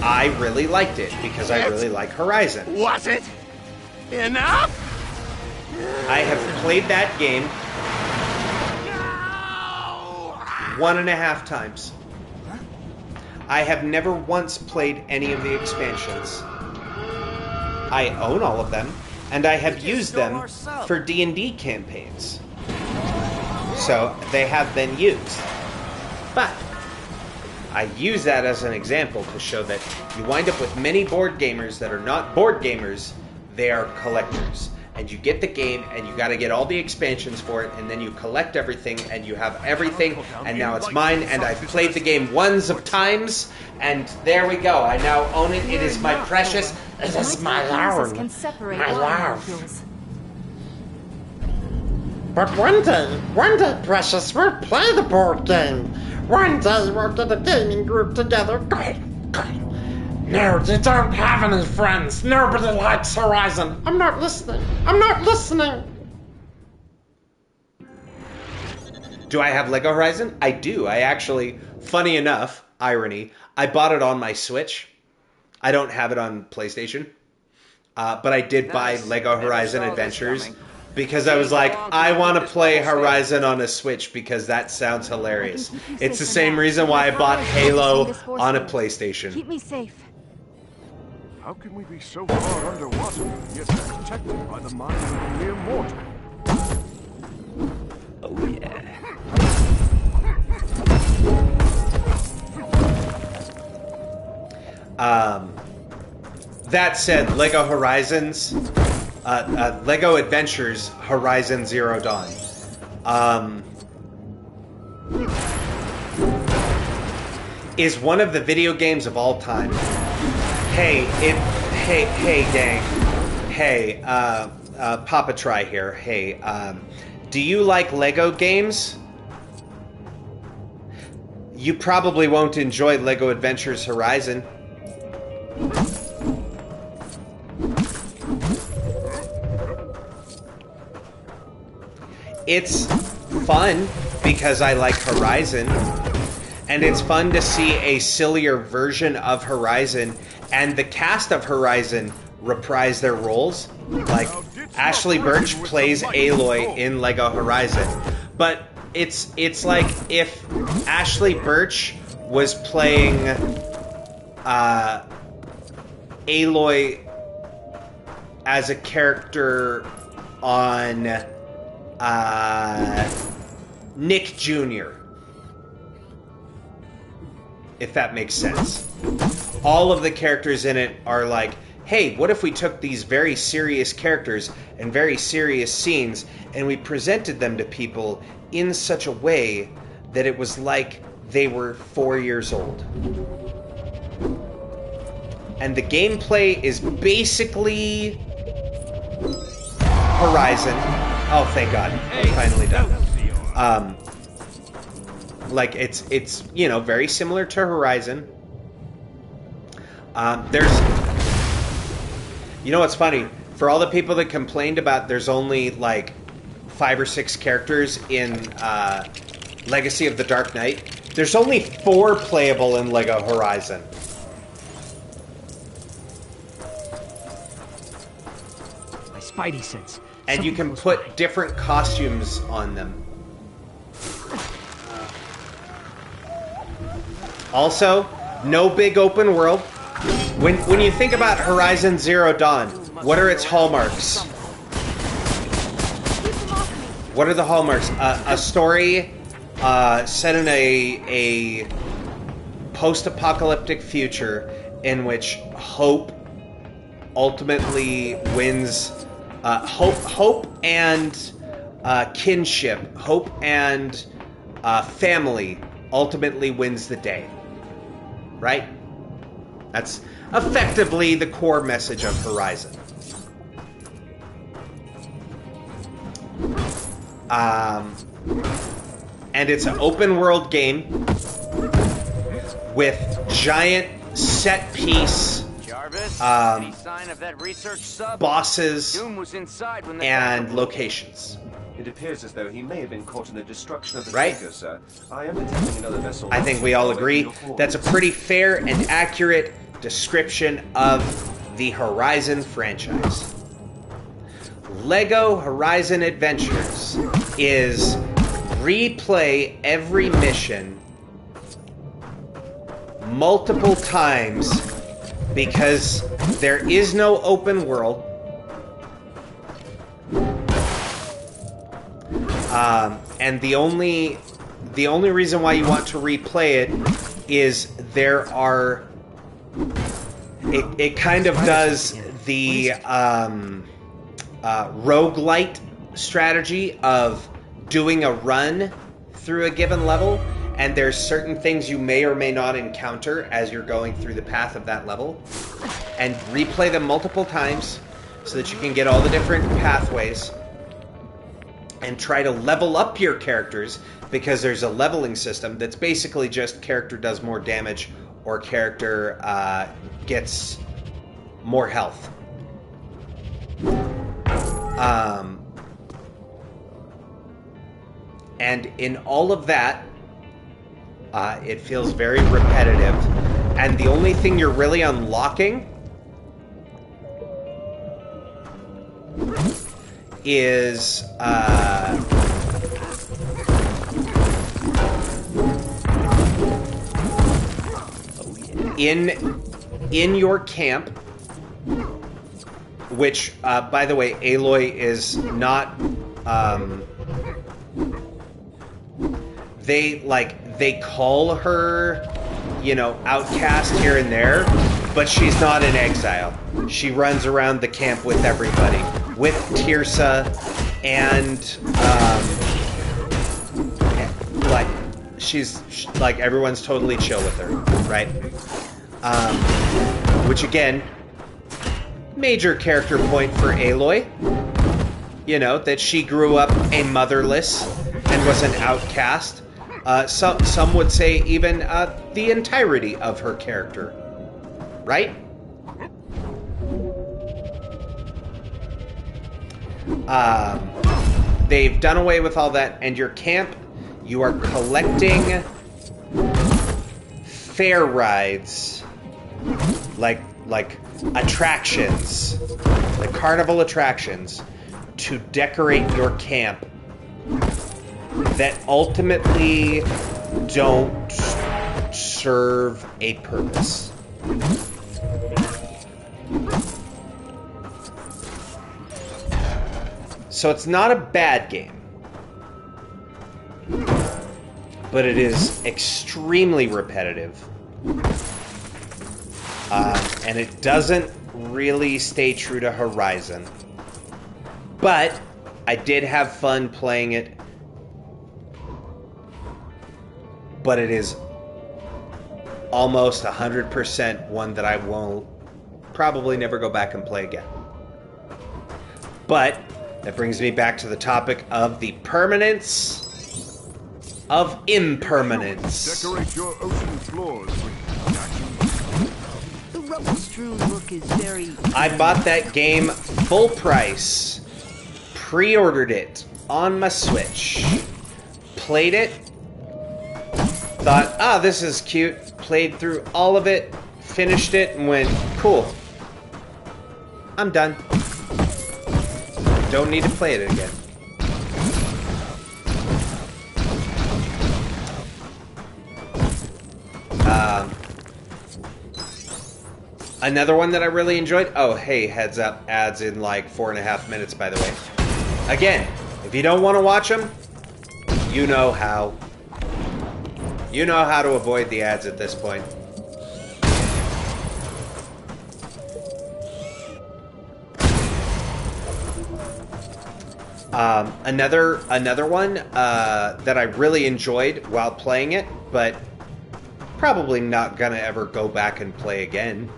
I really liked it because I really like Horizon. Was it enough? I have played that game 1.5 times. I have never once played any of the expansions. I own all of them, and I have used them for D&D campaigns. So they have been used. But I use that as an example to show that you wind up with many board gamers that are not board gamers, they are collectors. And you get the game, and you got to get all the expansions for it, and then you collect everything, and you have everything, and now it's mine, and I've played the game ones of times, and there we go. I now own it. It is my precious. It is my love. My love. But one day, Precious, we'll play the board game. One day we'll get a gaming group together. No, you don't have any friends. Nobody likes Horizon. I'm not listening. I'm not listening. Do I have Lego Horizon? I do. I actually, funny enough, irony, I bought it on my Switch. I don't have it on PlayStation. But I did buy Lego Horizon Adventures because I was like, I want to play Horizon on a Switch because that sounds hilarious. It's the same reason why I bought Halo on a PlayStation. Keep me safe. How can we be so far underwater, yet protected by the mind of a mere mortal? Oh yeah. That said, Lego Horizons, Lego Adventures Horizon Zero Dawn. Is one of the video games of all time. Hey gang. Hey, Papa Try here. Hey, do you like Lego games? You probably won't enjoy Lego Adventures Horizon. It's fun because I like Horizon, and it's fun to see a sillier version of Horizon and the cast of Horizon reprise their roles. Like, Ashley Birch plays Aloy in Lego Horizon. But it's like if Ashley Birch was playing Aloy as a character on Nick Jr. If that makes sense. All of the characters in it are like, hey, what if we took these very serious characters and very serious scenes and we presented them to people in such a way that it was like they were 4 years old. And the gameplay is basically Horizon. Oh, thank God. We're finally done. Like, it's you know, very similar to Horizon. There's... You know what's funny? For all the people that complained about there's only, like, 5 or 6 characters in Legacy of the Dark Knight, there's only 4 playable in Lego Horizon. Spidey sense. And you can put different costumes on them. Also, no big open world. When you think about Horizon Zero Dawn, what are its hallmarks? What are the hallmarks? A story set in a post-apocalyptic future in which hope ultimately wins. Hope and kinship, hope and family ultimately wins the day. Right? That's effectively the core message of Horizon. And it's an open world game with giant set piece any sign of that research sub? bosses Doom was inside when and locations. It appears as though he may have been caught in the destruction of the Right? tanker, sir. I am detecting another vessel. I think we all agree that's a pretty fair and accurate description of the Horizon franchise. LEGO Horizon Adventures is replay every mission multiple times because there is no open world. And the only reason why you want to replay it is there are... It kind of does the roguelite strategy of doing a run through a given level, and there's certain things you may or may not encounter as you're going through the path of that level, and replay them multiple times so that you can get all the different pathways and try to level up your characters, because there's a leveling system that's basically just character does more damage or character gets more health. And in all of that, it feels very repetitive. And the only thing you're really unlocking is in your camp, which by the way, Aloy is not they call her, you know, outcast here and there, but she's not in exile. She runs around the camp with everybody, with Tirsa, and like she's like everyone's totally chill with her, right? Which again, major character point for Aloy. You know, that she grew up a motherless and was an outcast. Some would say even the entirety of her character, right? They've done away with all that, and your camp, you are collecting fair rides, like attractions, like carnival attractions, to decorate your camp that ultimately don't serve a purpose. So it's not a bad game, but it is extremely repetitive, and it doesn't really stay true to Horizon. But I did have fun playing it. But it is almost 100% one that I won't probably never go back and play again. But that brings me back to the topic of the permanence of impermanence. Decorate your ocean floors with the rubble-strewn look is very... I bought that game full price, pre-ordered it on my Switch, played it, thought, this is cute, played through all of it, finished it, and went, cool, I'm done. Don't need to play it again. Another one that I really enjoyed. Oh, hey, heads up. Ads in like 4.5 minutes, by the way. Again, if you don't want to watch them, you know how. You know how to avoid the ads at this point. Another one that I really enjoyed while playing it, but probably not gonna ever go back and play again,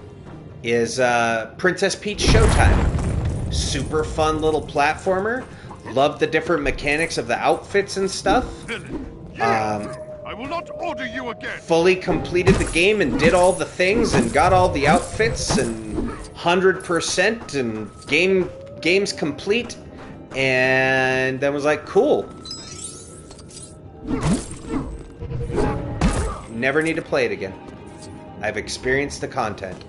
is Princess Peach Showtime. Super fun little platformer. Love the different mechanics of the outfits and stuff. I will not order you again. Fully completed the game and did all the things and got all the outfits and 100% and game's complete. And then was like, cool. Never need to play it again. I've experienced the content.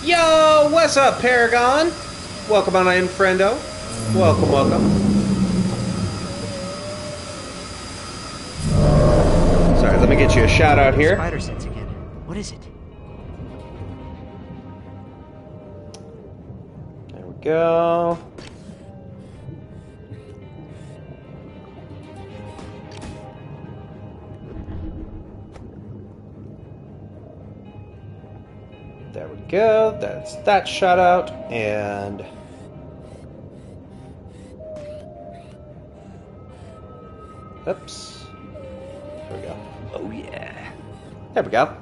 Yo, what's up, Paragon? Welcome on in, friendo. Welcome, welcome. Sorry, let me get you a shout out here. Spider sense again. What is it? There we go. There we go. That's that shout out. And oops. There we go. Oh yeah. There we go.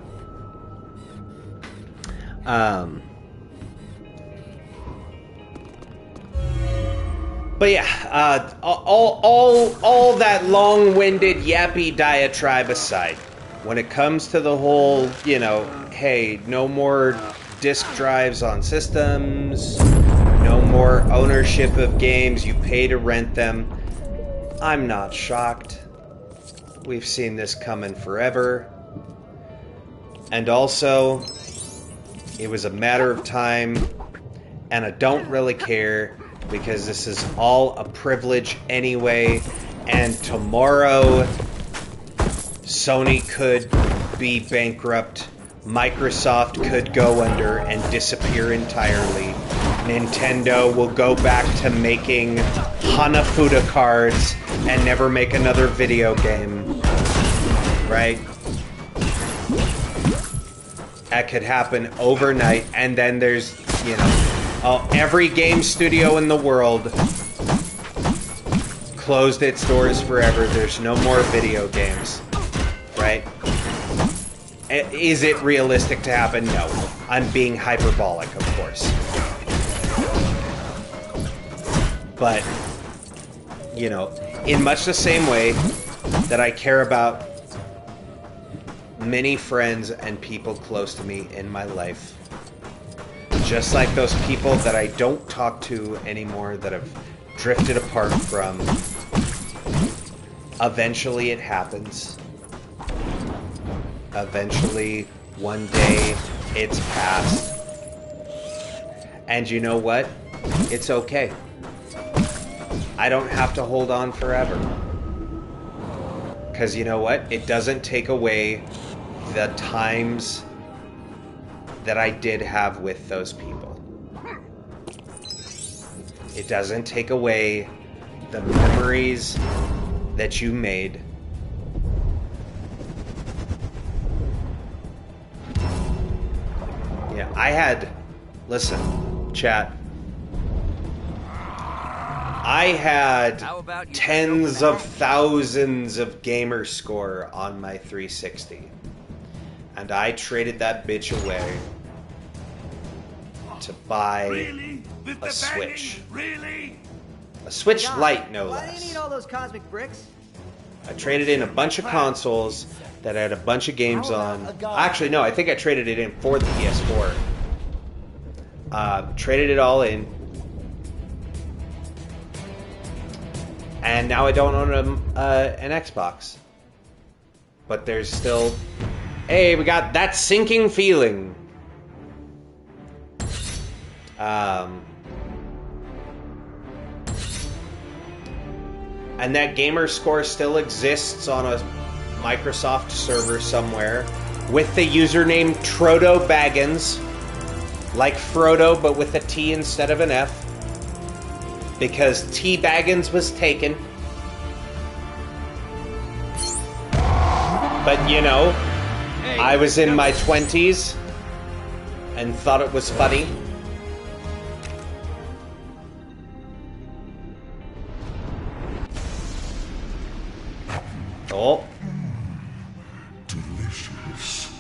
But yeah, all that long-winded yappy diatribe aside, when it comes to the whole, you know, hey, no more disk drives on systems, no more ownership of games, you pay to rent them, I'm not shocked. We've seen this coming forever. And also, it was a matter of time, and I don't really care, because this is all a privilege anyway, and tomorrow Sony could be bankrupt, Microsoft could go under and disappear entirely, Nintendo will go back to making Hanafuda cards and never make another video game, right? That could happen overnight, and then there's, you know, every game studio in the world closed its doors forever. There's no more video games, right? Is it realistic to happen? No. I'm being hyperbolic, of course. But, you know, in much the same way that I care about many friends and people close to me in my life, just like those people that I don't talk to anymore, that have drifted apart from, eventually it happens. Eventually, one day, it's past. And you know what? It's okay. I don't have to hold on forever. Because you know what? It doesn't take away the times that I did have with those people. It doesn't take away the memories that you made. Yeah, I had... Listen, chat. I had tens of thousands of gamer score on my 360. And I traded that bitch away to buy a Switch. A Switch Lite, no less. Why do you need all those cosmic bricks? I traded in a bunch of consoles that had a bunch of games on. Actually, no, I think I traded it in for the PS4. Traded it all in. And now I don't own an Xbox. But there's still... Hey, we got that sinking feeling. And that gamer score still exists on a Microsoft server somewhere with the username Trodo Baggins, like Frodo but with a T instead of an F, because T Baggins was taken. But you know, I was in my 20s and thought it was funny. Oh. Delicious.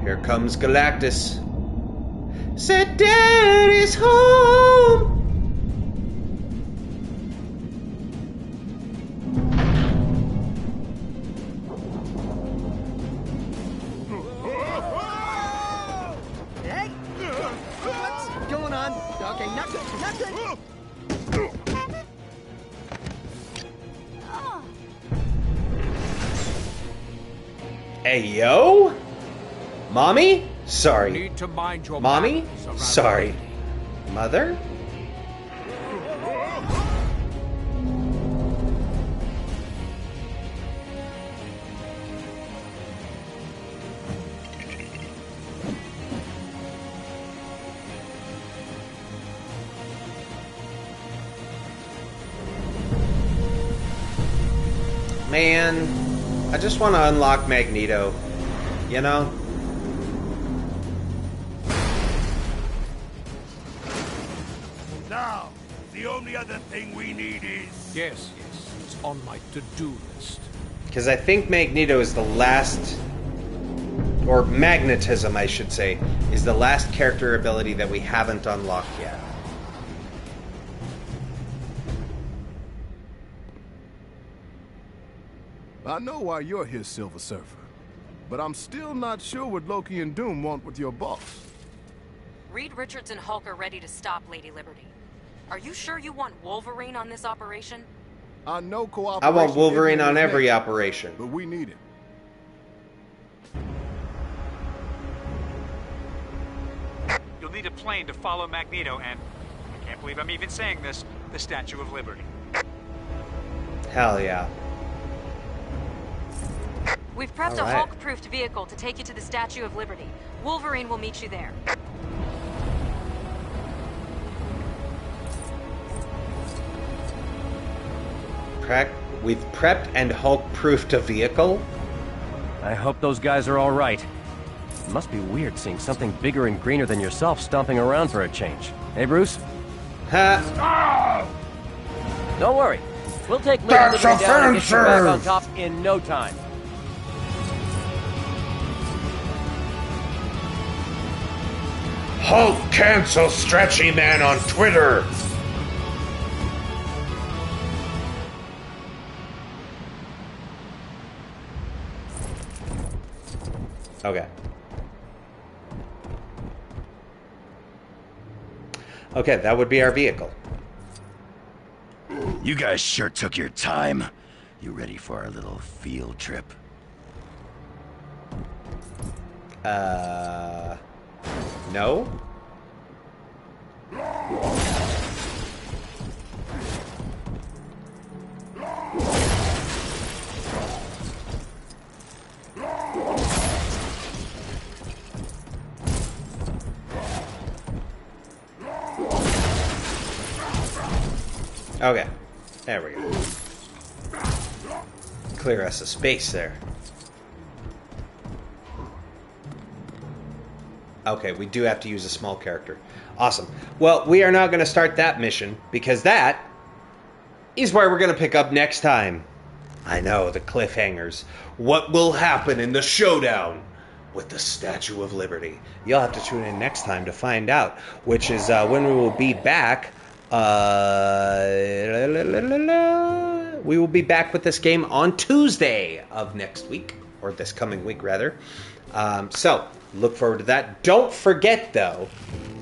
Here comes Galactus. Said Daddy's home. Hey, what's going on? Okay, not good, not good. Hey, yo? Mommy? Sorry. Need to mind your Mommy? manners around Sorry. the lady. Mother? Man, I just want to unlock Magneto, you know? Now, the only other thing we need is... Yes, it's on my to-do list. Because I think Magneto is the last, or Magnetism, I should say, is the last character ability that we haven't unlocked yet. I know why you're here, Silver Surfer, but I'm still not sure what Loki and Doom want with your boss. Reed Richards and Hulk are ready to stop Lady Liberty. Are you sure you want Wolverine on this operation? I know cooperation. I want Wolverine isn't on his every nature, operation. but we need it. You'll need a plane to follow Magneto and, I can't believe I'm even saying this, the Statue of Liberty. Hell yeah. We've prepped All a right. Hulk-proofed vehicle to take you to the Statue of Liberty. Wolverine will meet you there. We've prepped and Hulk-proofed a vehicle? I hope those guys are all right. It must be weird seeing something bigger and greener than yourself stomping around for a change. Hey, Bruce? Ha! Don't worry. We'll take Liberty down and get you back on top in no time. Hulk cancel Stretchy Man on Twitter. Okay. Okay, that would be our vehicle. You guys sure took your time. You ready for our little field trip? No? Okay, there we go. Clear us a space there. Okay, we do have to use a small character. Awesome. Well, we are now going to start that mission, because that is where we're going to pick up next time. I know, the cliffhangers. What will happen in the showdown with the Statue of Liberty? You'll have to tune in next time to find out, which is when we will be back. We will be back with this game on Tuesday of next week, or this coming week, rather. So, look forward to that. Don't forget, though,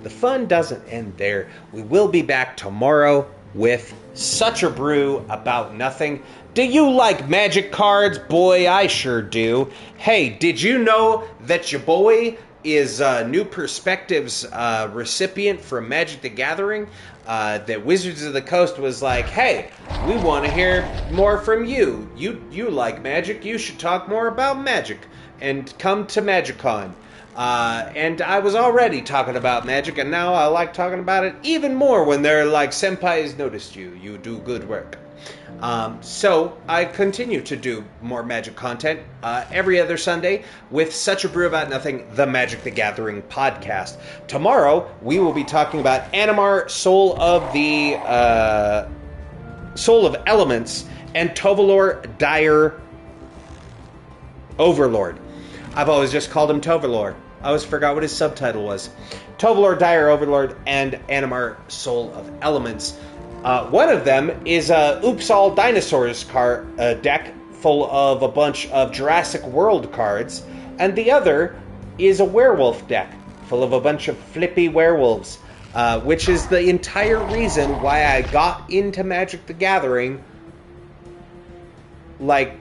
the fun doesn't end there. We will be back tomorrow with Such a Brew About Nothing. Do you like magic cards? Boy, I sure do. Hey, did you know that your boy is New Perspectives recipient from Magic the Gathering? That Wizards of the Coast was like, hey, we want to hear more from you. You like magic, you should talk more about magic and come to MagicCon. And I was already talking about magic, and now I like talking about it even more when they're like, Senpai's noticed you do good work. So I continue to do more magic content every other Sunday with Such a Brew About Nothing, the Magic the Gathering podcast. Tomorrow we will be talking about Animar, Soul of Elements, and Tovalor, Dire Overlord. I've always just called him Tovalor. I always forgot what his subtitle was. Tovalor, Dire Overlord, and Animar, Soul of Elements. One of them is a Oops All Dinosaurs deck full of a bunch of Jurassic World cards, and the other is a werewolf deck full of a bunch of flippy werewolves, which is the entire reason why I got into Magic the Gathering like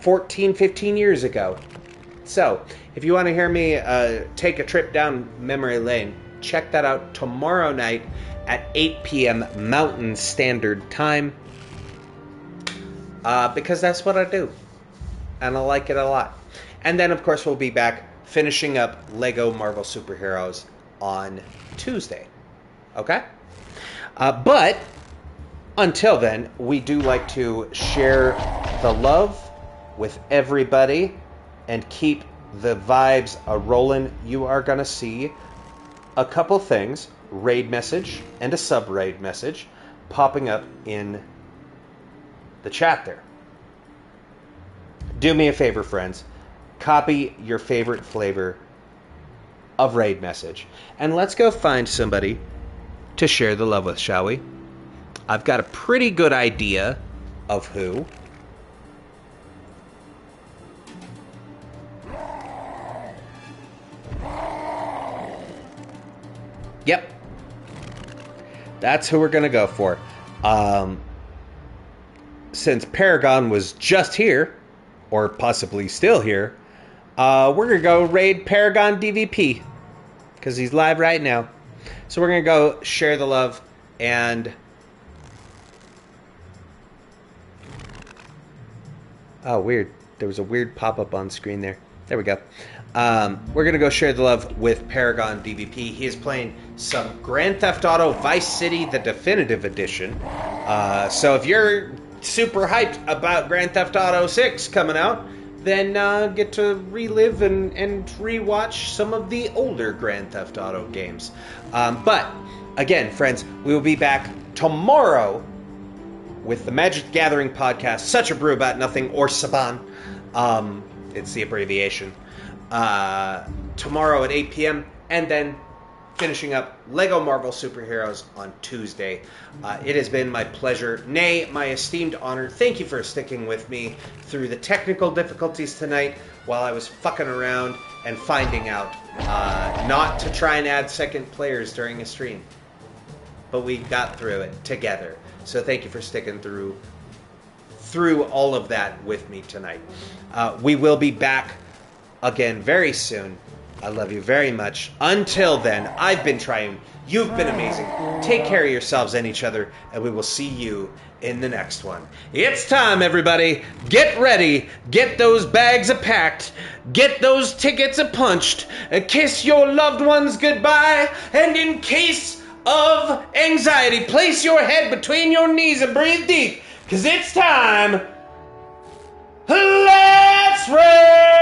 14, 15 years ago. So, if you want to hear me take a trip down memory lane, check that out tomorrow night at 8 p.m. Mountain Standard Time. Because that's what I do. And I like it a lot. And then, of course, we'll be back finishing up Lego Marvel Superheroes on Tuesday. Okay? But, until then, we do like to share the love with everybody and keep the vibes a-rolling. You are going to see a couple things, raid message and a sub-raid message, popping up in the chat there. Do me a favor, friends. Copy your favorite flavor of raid message. And let's go find somebody to share the love with, shall we? I've got a pretty good idea of who. Yep. That's who we're going to go for. Since Paragon was just here, or possibly still here, we're going to go raid Paragon DVP, because he's live right now. So we're going to go share the love, and... Oh, weird. There was a weird pop-up on screen there. There we go. We're going to go share the love with Paragon DVP. He is playing some Grand Theft Auto Vice City, the Definitive Edition. So if you're super hyped about Grand Theft Auto 6 coming out, then get to relive and rewatch some of the older Grand Theft Auto games. But, again, friends, we will be back tomorrow with the Magic the Gathering podcast, Such a Brew About Nothing, or Saban. It's the abbreviation. Tomorrow at 8 p.m. and then finishing up Lego Marvel Superheroes on Tuesday. It has been my pleasure, nay, my esteemed honor. Thank you for sticking with me through the technical difficulties tonight while I was fucking around and finding out not to try and add second players during a stream. But we got through it together. So thank you for sticking through all of that with me tonight. We will be back again very soon. I love you very much. Until then, I've been trying. You've been amazing. Take care of yourselves and each other, and we will see you in the next one. It's time, everybody. Get ready. Get those bags packed. Get those tickets punched. Kiss your loved ones goodbye. And in case of anxiety, place your head between your knees and breathe deep, because it's time. Let's raid!